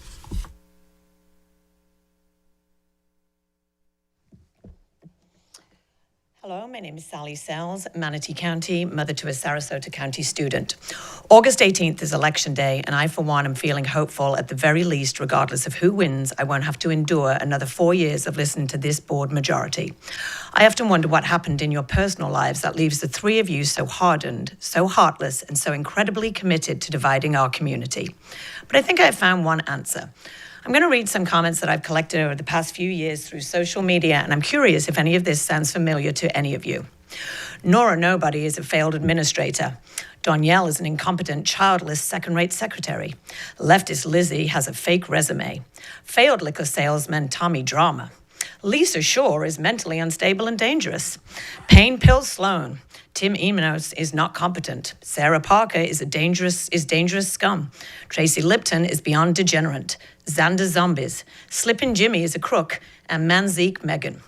Hello, my name is Sally Sells, Manatee County, mother to a Sarasota County student. August 18th is Election Day, and I, for one, am feeling hopeful at the very least, regardless of who wins, I won't have to endure another 4 years of listening to this board majority. I often wonder what happened in your personal lives that leaves the three of you so hardened, so heartless, and so incredibly committed to dividing our community. But I think I have found one answer. I'm going to read some comments that I've collected over the past few years through social media, and I'm curious if any of this sounds familiar to any of you. Nora Nobody is a failed administrator. Danielle is an incompetent, childless, second-rate secretary. Leftist Lizzie has a fake resume. Failed liquor salesman Tommy Drama. Lisa Shore is mentally unstable and dangerous. Pain Pill Sloan. Tim Emanos is not competent. Sarah Parker is dangerous scum. Tracy Lipton is beyond degenerate. Xander Zombies. Slippin' Jimmy is a crook. And Manzeek Megan.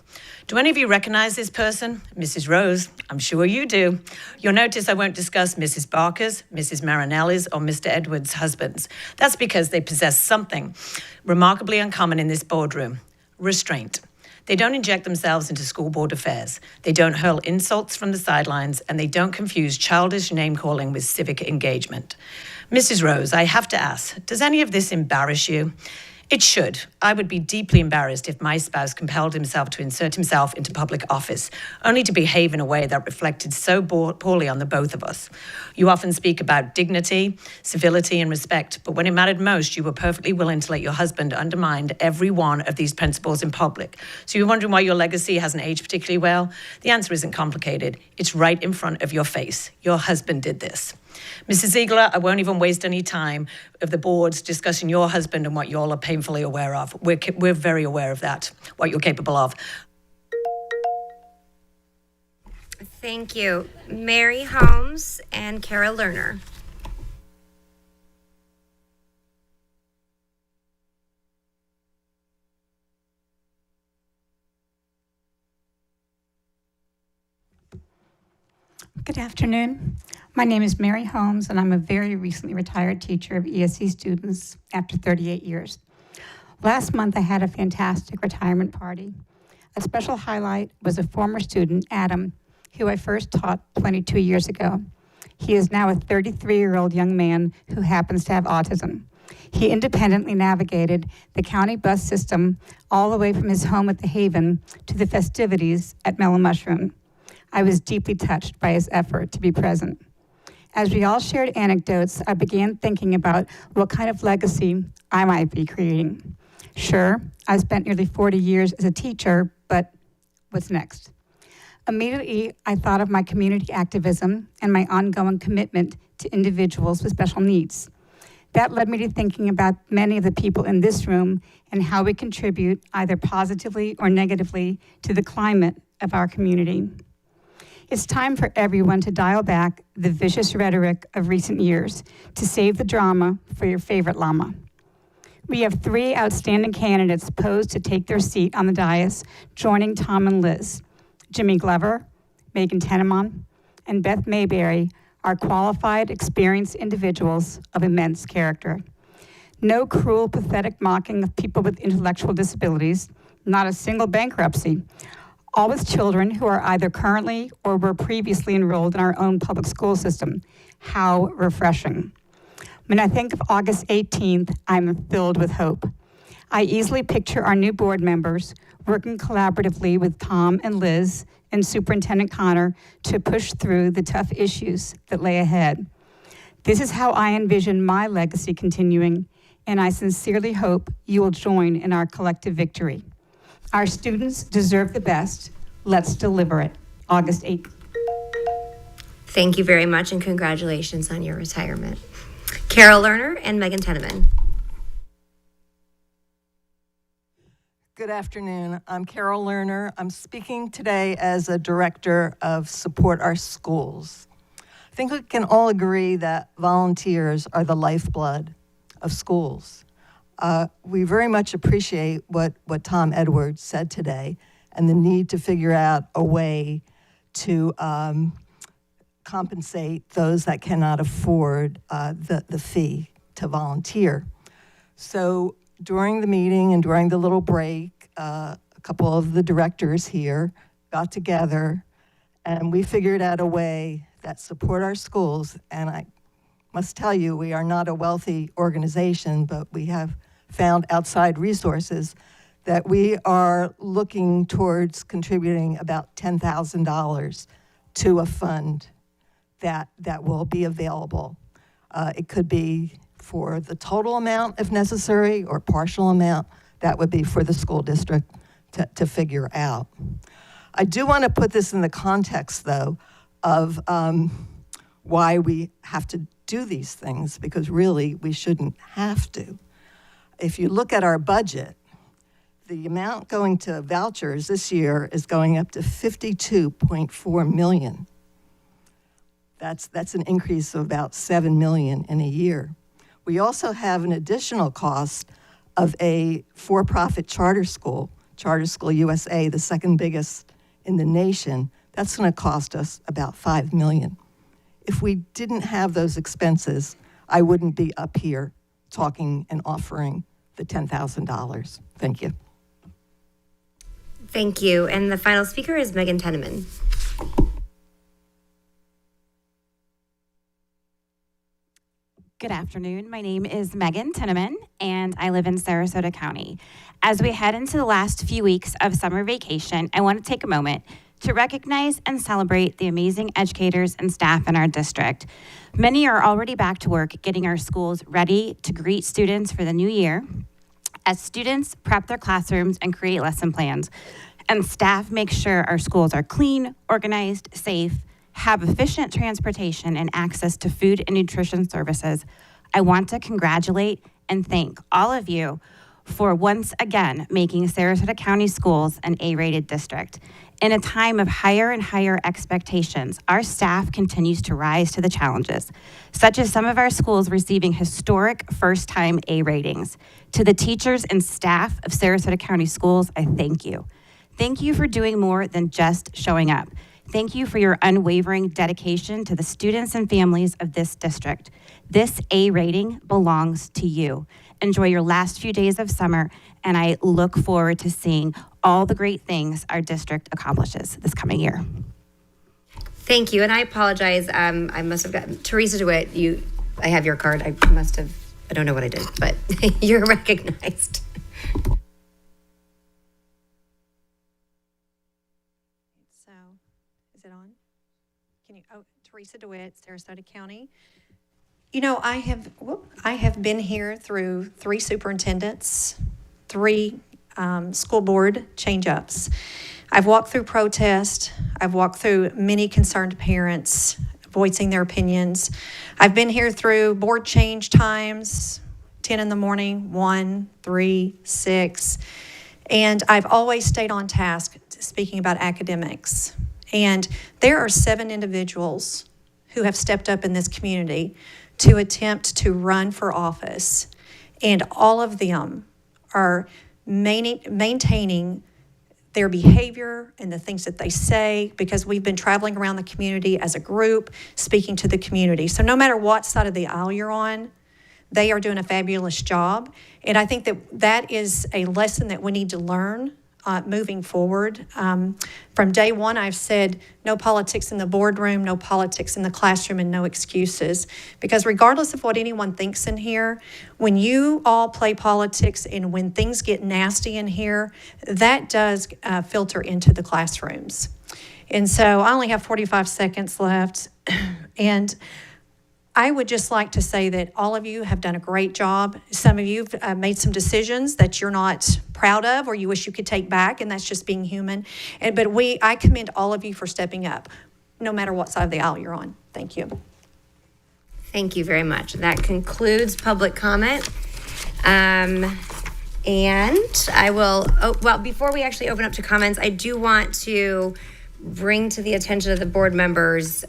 Do any of you recognize this person? Mrs. Rose, I'm sure you do. You'll notice I won't discuss Mrs. Barker's, Mrs. Marinelli's, or Mr. Edwards' husbands. That's because they possess something remarkably uncommon in this boardroom: restraint. They don't inject themselves into school board affairs. They don't hurl insults from the sidelines, and they don't confuse childish name-calling with civic engagement. Mrs. Rose, I have to ask, does any of this embarrass you? It should. I would be deeply embarrassed if my spouse compelled himself to insert himself into public office, only to behave in a way that reflected so poorly on the both of us. You often speak about dignity, civility, and respect, but when it mattered most, you were perfectly willing to let your husband undermine every one of these principles in public. So you're wondering why your legacy hasn't aged particularly well? The answer isn't complicated. It's right in front of your face. Your husband did this. Mrs. Ziegler, I won't even waste any time of the boards discussing your husband and what you all are painfully aware of. We're very aware of that, what you're capable of. Thank you. Mary Holmes and Kara Lerner. Good afternoon. My name is Mary Holmes, and I'm a very recently retired teacher of ESC students after 38 years. Last month, I had a fantastic retirement party. A special highlight was a former student, Adam, who I first taught 22 years ago. He is now a 33-year-old young man who happens to have autism. He independently navigated the county bus system all the way from his home at the Haven to the festivities at Mellow Mushroom. I was deeply touched by his effort to be present. As we all shared anecdotes, I began thinking about what kind of legacy I might be creating. Sure, I spent nearly 40 years as a teacher, but what's next? Immediately, I thought of my community activism and my ongoing commitment to individuals with special needs. That led me to thinking about many of the people in this room and how we contribute either positively or negatively to the climate of our community. It's time for everyone to dial back the vicious rhetoric of recent years to save the drama for your favorite llama. We have 3 outstanding candidates posed to take their seat on the dais, joining Tom and Liz. Jimmy Glover, Megan Tenemon, and Beth Mayberry are qualified, experienced individuals of immense character. No cruel, pathetic mocking of people with intellectual disabilities, not a single bankruptcy. All with children who are either currently or were previously enrolled in our own public school system. How refreshing. When I think of August 18th, I'm filled with hope. I easily picture our new board members working collaboratively with Tom and Liz and Superintendent Connor to push through the tough issues that lay ahead. This is how I envision my legacy continuing, and I sincerely hope you will join in our collective victory. Our students deserve the best. Let's deliver it. August 8th. Thank you very much, and congratulations on your retirement. Carol Lerner and Megan Tenemon. Good afternoon. I'm Carol Lerner. I'm speaking today as a director of Support Our Schools. I think we can all agree that volunteers are the lifeblood of schools. We very much appreciate what Tom Edwards said today and the need to figure out a way to compensate those that cannot afford the fee to volunteer. So during the meeting and during the little break, a couple of the directors here got together and we figured out a way that Support Our Schools, and I must tell you, we are not a wealthy organization, but we have found outside resources that we are looking towards contributing about $10,000 to a fund that will be available. It could be for the total amount if necessary or partial amount. That would be for the school district to figure out. I do want to put this in the context, though, of why we have to do these things, because really we shouldn't have to. If you look at our budget, the amount going to vouchers this year is going up to $52.4 million. That's an increase of about $7 million in a year. We also have an additional cost of a for-profit charter school USA, the second biggest in the nation. That's going to cost us about $5 million. If we didn't have those expenses, I wouldn't be up here talking and offering the $10,000. Thank you. Thank you. And the final speaker is Megan Tenemon. Good afternoon. My name is Megan Tenemon, and I live in Sarasota County. As we head into the last few weeks of summer vacation, I want to take a moment to recognize and celebrate the amazing educators and staff in our district. Many are already back to work getting our schools ready to greet students for the new year, as students prep their classrooms and create lesson plans, and staff make sure our schools are clean, organized, safe, have efficient transportation and access to food and nutrition services. I want to congratulate and thank all of you for once again making Sarasota County Schools an A-rated district. In a time of higher and higher expectations, our staff continues to rise to the challenges, such as some of our schools receiving historic first-time A ratings. To the teachers and staff of Sarasota County Schools, I thank you. Thank you for doing more than just showing up. Thank you for your unwavering dedication to the students and families of this district. This A rating belongs to you. Enjoy your last few days of summer, and I look forward to seeing all the great things our district accomplishes this coming year. Thank you, and I apologize. I must have gotten Teresa DeWitt. I have your card. I don't know what I did, but you're recognized. So, is it on? Teresa DeWitt, Sarasota County. You know, I have been here through 3 superintendents, 3 school board change-ups. I've walked through protest. I've walked through many concerned parents voicing their opinions. I've been here through board change times, 10 in the morning, 1, 3, 6. And I've always stayed on task speaking about academics. And there are 7 individuals who have stepped up in this community to attempt to run for office. And all of them are maintaining their behavior and the things that they say, because we've been traveling around the community as a group, speaking to the community. So no matter what side of the aisle you're on, they are doing a fabulous job. And I think that that is a lesson that we need to learn moving forward. From day one, I've said no politics in the boardroom, no politics in the classroom, and no excuses. Because regardless of what anyone thinks in here, when you all play politics and when things get nasty in here, that does filter into the classrooms. And so I only have 45 seconds left. And I would just like to say that all of you have done a great job. Some of you have made some decisions that you're not proud of or you wish you could take back, and that's just being human. But I commend all of you for stepping up, no matter what side of the aisle you're on. Thank you. Thank you very much. That concludes public comment. And I will, well, before we actually open up to comments, I do want to bring to the attention of the board members,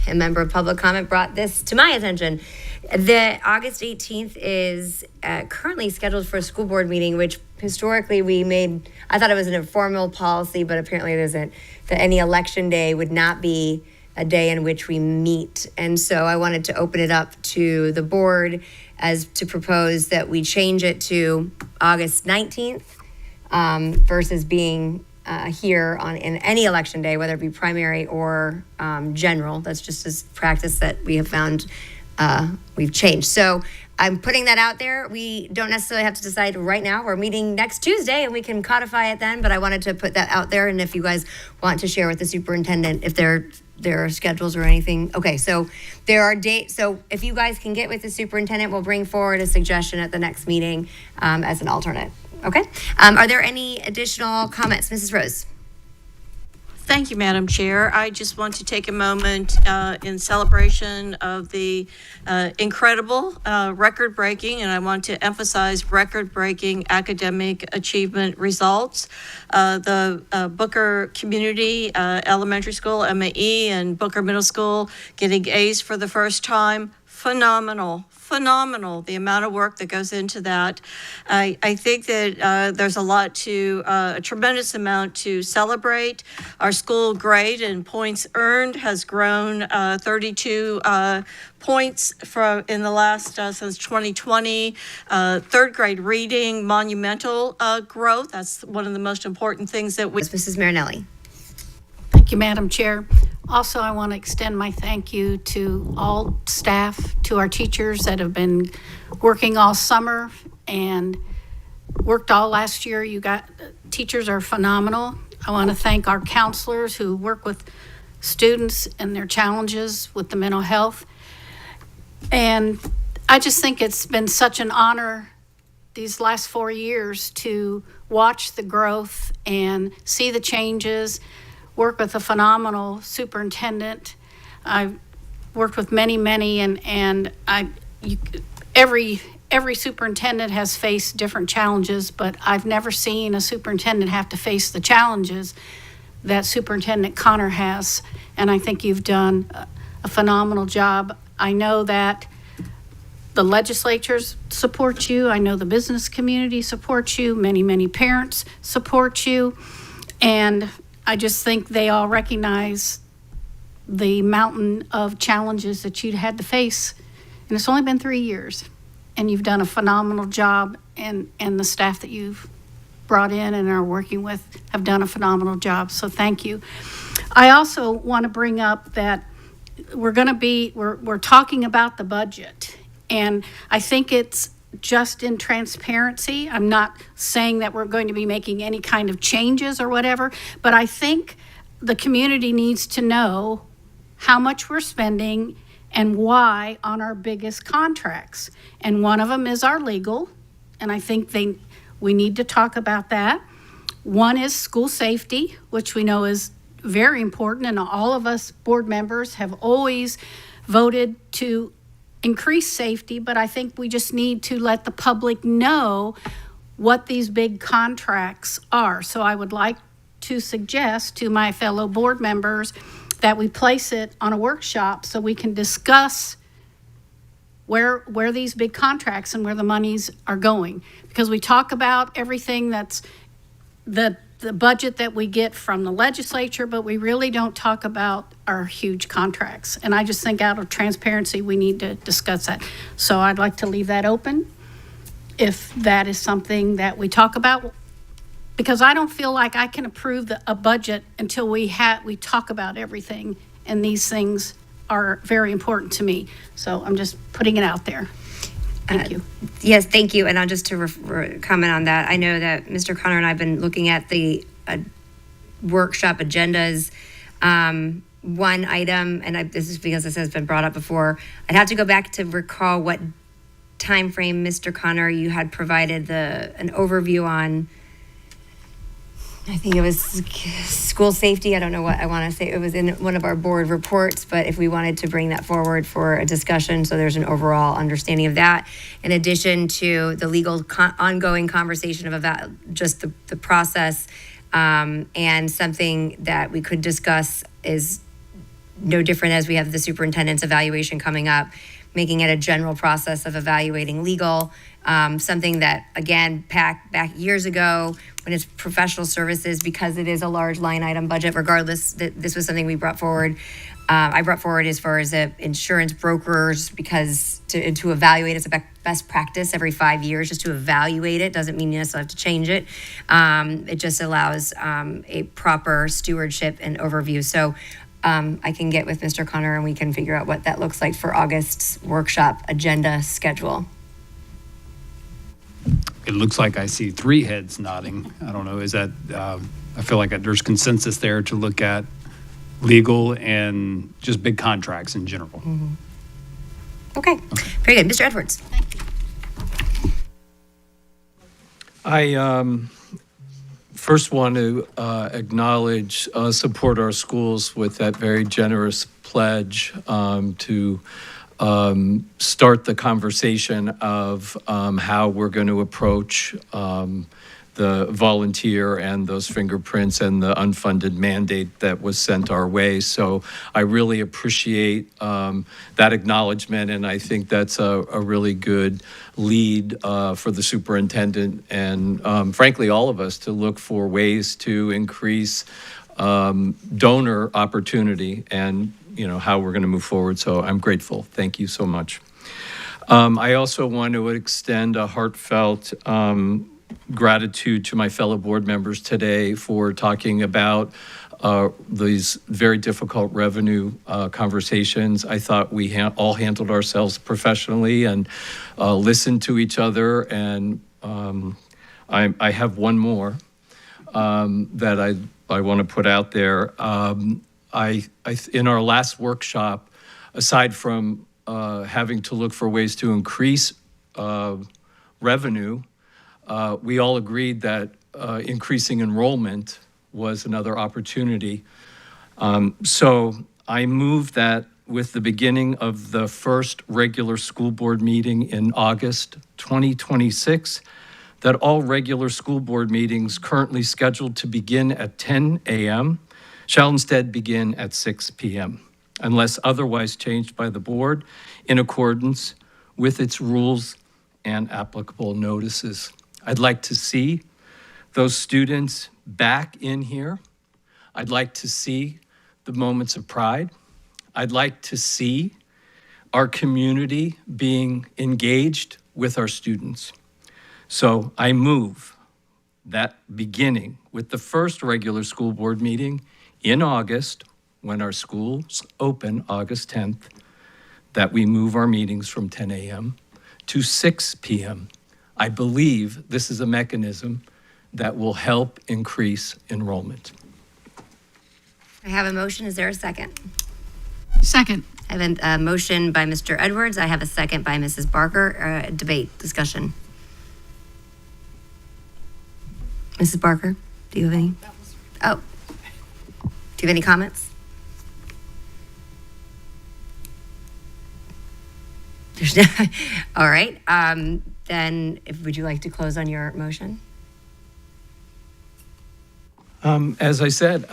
a member of public comment brought this to my attention. The August 18th is currently scheduled for a school board meeting, which historically I thought it was an informal policy, but apparently it isn't, that any election day would not be a day in which we meet. And so I wanted to open it up to the board as to propose that we change it to August 19th versus being here in any election day, whether it be primary or general. That's just a practice that we have found we've changed. So I'm putting that out there. We don't necessarily have to decide right now. We're meeting next Tuesday and we can codify it then, but I wanted to put that out there. And if you guys want to share with the superintendent, if there are schedules or anything. Okay, so there are dates. So if you guys can get with the superintendent, we'll bring forward a suggestion at the next meeting as an alternate. Okay. Are there any additional comments, Mrs. Rose? Thank you, Madam Chair. I just want to take a moment in celebration of the incredible, record-breaking, and I want to emphasize record-breaking academic achievement results. The Booker Community Elementary School, MAE, and Booker Middle School getting A's for the first time. Phenomenal, the amount of work that goes into that. I think that there's a tremendous amount to celebrate. Our school grade and points earned has grown 32 points in the last, since 2020. Third grade reading, monumental growth. That's one of the most important things that we... Mrs. Marinelli. Thank you, Madam Chair. Also, I want to extend my thank you to all staff, to our teachers that have been working all summer and worked all last year. Teachers are phenomenal. I want to thank our counselors who work with students and their challenges with the mental health. And I just think it's been such an honor these last 4 years to watch the growth and see the changes, work with a phenomenal superintendent. I've worked with many, and every superintendent has faced different challenges, but I've never seen a superintendent have to face the challenges that Superintendent Connor has, and I think you've done a phenomenal job. I know that the legislatures support you. I know the business community supports you. Many parents support you, and I just think they all recognize the mountain of challenges that you'd had to face. And it's only been 3 years. And you've done a phenomenal job. And the staff that you've brought in and are working with have done a phenomenal job. So thank you. I also want to bring up that we're talking about the budget. And I think it's just in transparency. I'm not saying that we're going to be making any kind of changes or whatever, but I think the community needs to know how much we're spending and why on our biggest contracts. And one of them is our legal, and I think we need to talk about that. One is school safety, which we know is very important, and all of us board members have always voted to increase safety, but I think we just need to let the public know what these big contracts are. So I would like to suggest to my fellow board members that we place it on a workshop so we can discuss where these big contracts and where the monies are going. Because we talk about everything that's the budget that we get from the legislature, but we really don't talk about our huge contracts. And I just think out of transparency, we need to discuss that. So I'd like to leave that open if that is something that we talk about, because I don't feel like I can approve a budget until we talk about everything, and these things are very important to me. So I'm just putting it out there. Thank you. Yes, thank you. And I'll just to comment on that. I know that Mr. Connor and I have been looking at the workshop agendas. One item, and this is because this has been brought up before, I'd have to go back to recall what time frame, Mr. Connor, you had provided an overview on. I think it was school safety. I don't know what I want to say. It was in one of our board reports, but if we wanted to bring that forward for a discussion, so there's an overall understanding of that, in addition to the legal ongoing conversation of just the process, and something that we could discuss is no different as we have the superintendent's evaluation coming up, making it a general process of evaluating legal, something that, again, back years ago when it's professional services, because it is a large line item budget, regardless, this was something we brought forward. I brought forward as far as insurance brokers, because to evaluate, it's a best practice every 5 years just to evaluate it. Doesn't mean you necessarily have to change it. It just allows a proper stewardship and overview. So I can get with Mr. Connor and we can figure out what that looks like for August's workshop agenda schedule. It looks like I see 3 heads nodding. I don't know, is that, I feel like there's consensus there to look at legal and just big contracts in general. Mm-hmm. Okay, very good. Mr. Edwards. I first want to acknowledge, support our schools with that very generous pledge to start the conversation of how we're going to approach the volunteer and those fingerprints and the unfunded mandate that was sent our way. So I really appreciate that acknowledgement, and I think that's a really good lead for the superintendent and frankly all of us to look for ways to increase donor opportunity and how we're going to move forward. So I'm grateful. Thank you so much. I also want to extend a heartfelt gratitude to my fellow board members today for talking about these very difficult revenue conversations. I thought we all handled ourselves professionally and listened to each other. And I have one more that I want to put out there. In our last workshop, aside from having to look for ways to increase revenue, we all agreed that increasing enrollment was another opportunity. So I moved that with the beginning of the first regular school board meeting in August 2026, that all regular school board meetings currently scheduled to begin at 10 a.m. shall instead begin at 6 p.m. unless otherwise changed by the board in accordance with its rules and applicable notices. I'd like to see those students back in here. I'd like to see the moments of pride. I'd like to see our community being engaged with our students. So I move that beginning with the first regular school board meeting in August, when our schools open August 10th, that we move our meetings from 10 a.m. to 6 p.m. I believe this is a mechanism that will help increase enrollment. I have a motion. Is there a second? Second. I have a motion by Mr. Edwards. I have a second by Mrs. Barker. Debate, discussion. Mrs. Barker, do you have any? Oh. Do you have any comments? There's no, all right. Then would you like to close on your motion? As I said,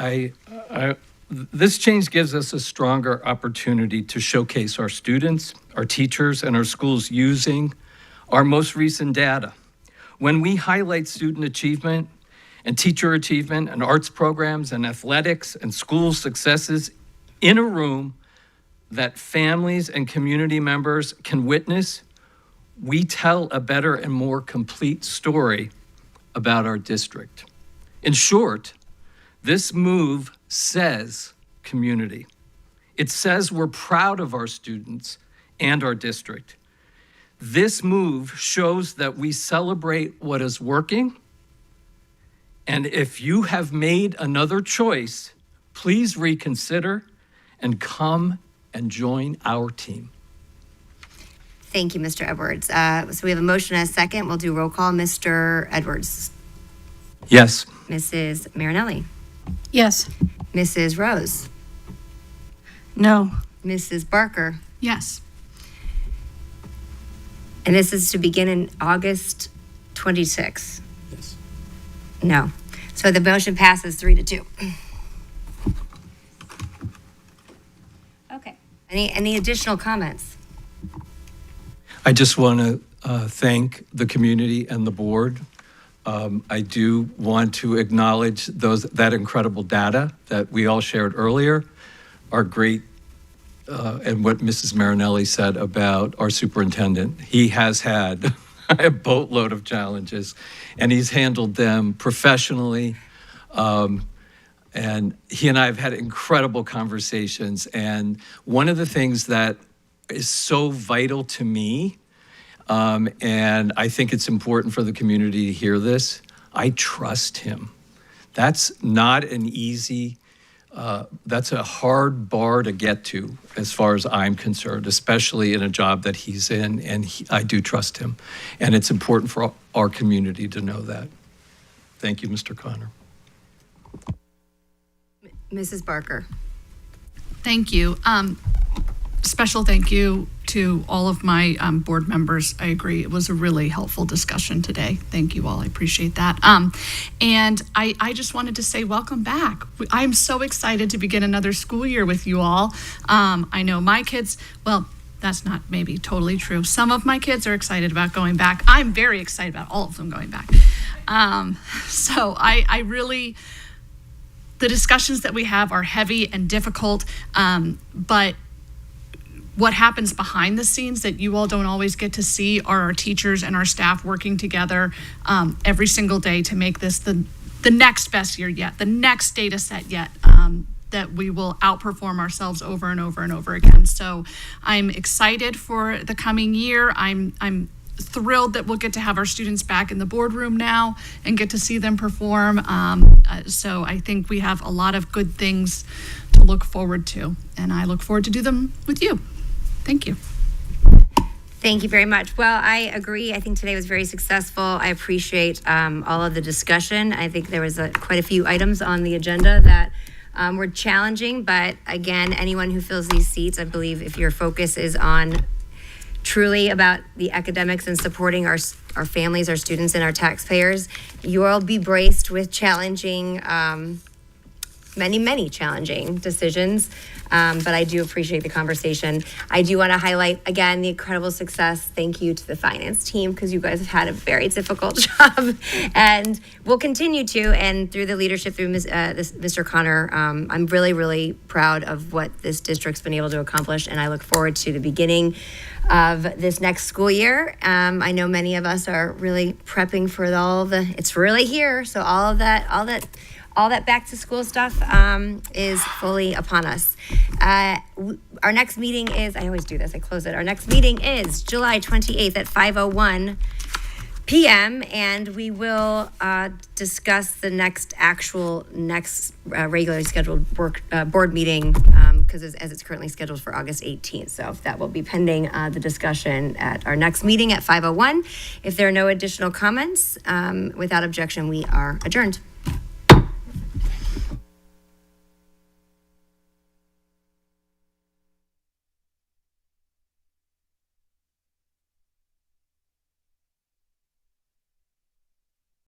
this change gives us a stronger opportunity to showcase our students, our teachers, and our schools using our most recent data. When we highlight student achievement and teacher achievement and arts programs and athletics and school successes in a room that families and community members can witness, we tell a better and more complete story about our district. In short, this move says community. It says we're proud of our students and our district. This move shows that we celebrate what is working. And if you have made another choice, please reconsider and come and join our team. Thank you, Mr. Edwards. So we have a motion and a second. We'll do roll call. Mr. Edwards. Yes. Mrs. Marinelli. Yes. Mrs. Rose. No. Mrs. Barker. Yes. And this is to begin in August 26. Yes. No. So the motion passes 3-2. Okay. Any additional comments? I just want to thank the community and the board. I do want to acknowledge that incredible data that we all shared earlier, our great, and what Mrs. Marinelli said about our superintendent. He has had a boatload of challenges, and he's handled them professionally. And he and I have had incredible conversations. And one of the things that is so vital to me, and I think it's important for the community to hear this, I trust him. That's not an easy, that's a hard bar to get to as far as I'm concerned, especially in a job that he's in, and I do trust him. And it's important for our community to know that. Thank you, Mr. Connor. Mrs. Barker. Thank you. Special thank you to all of my board members. I agree. It was a really helpful discussion today. Thank you all. I appreciate that. And I just wanted to say welcome back. I'm so excited to begin another school year with you all. I know my kids, well, that's not maybe totally true. Some of my kids are excited about going back. I'm very excited about all of them going back. So I really, the discussions that we have are heavy and difficult, but what happens behind the scenes that you all don't always get to see are our teachers and our staff working together every single day to make this the next best year yet, the next data set yet, that we will outperform ourselves over and over and over again. So I'm excited for the coming year. I'm thrilled that we'll get to have our students back in the boardroom now and get to see them perform. So I think we have a lot of good things to look forward to, and I look forward to do them with you. Thank you. Thank you very much. Well, I agree. I think today was very successful. I appreciate all of the discussion. I think there was quite a few items on the agenda that were challenging, but again, anyone who fills these seats, I believe if your focus is on truly about the academics and supporting our families, our students, and our taxpayers, you will be braced with challenging, many challenging decisions. But I do appreciate the conversation. I do want to highlight, again, the incredible success. Thank you to the finance team, because you guys have had a very difficult job and will continue to. And through the leadership through Mr. Connor, I'm really, really proud of what this district's been able to accomplish. And I look forward to the beginning of this next school year. I know many of us are really prepping for it's really here. So all that back to school stuff is fully upon us. Our next meeting is, I always do this, I close it. Our next meeting is July 28th at 5:01 p.m. and we will discuss the next regularly scheduled board meeting because as it's currently scheduled for August 18th. So that will be pending the discussion at our next meeting at 5:01. If there are no additional comments, without objection, we are adjourned.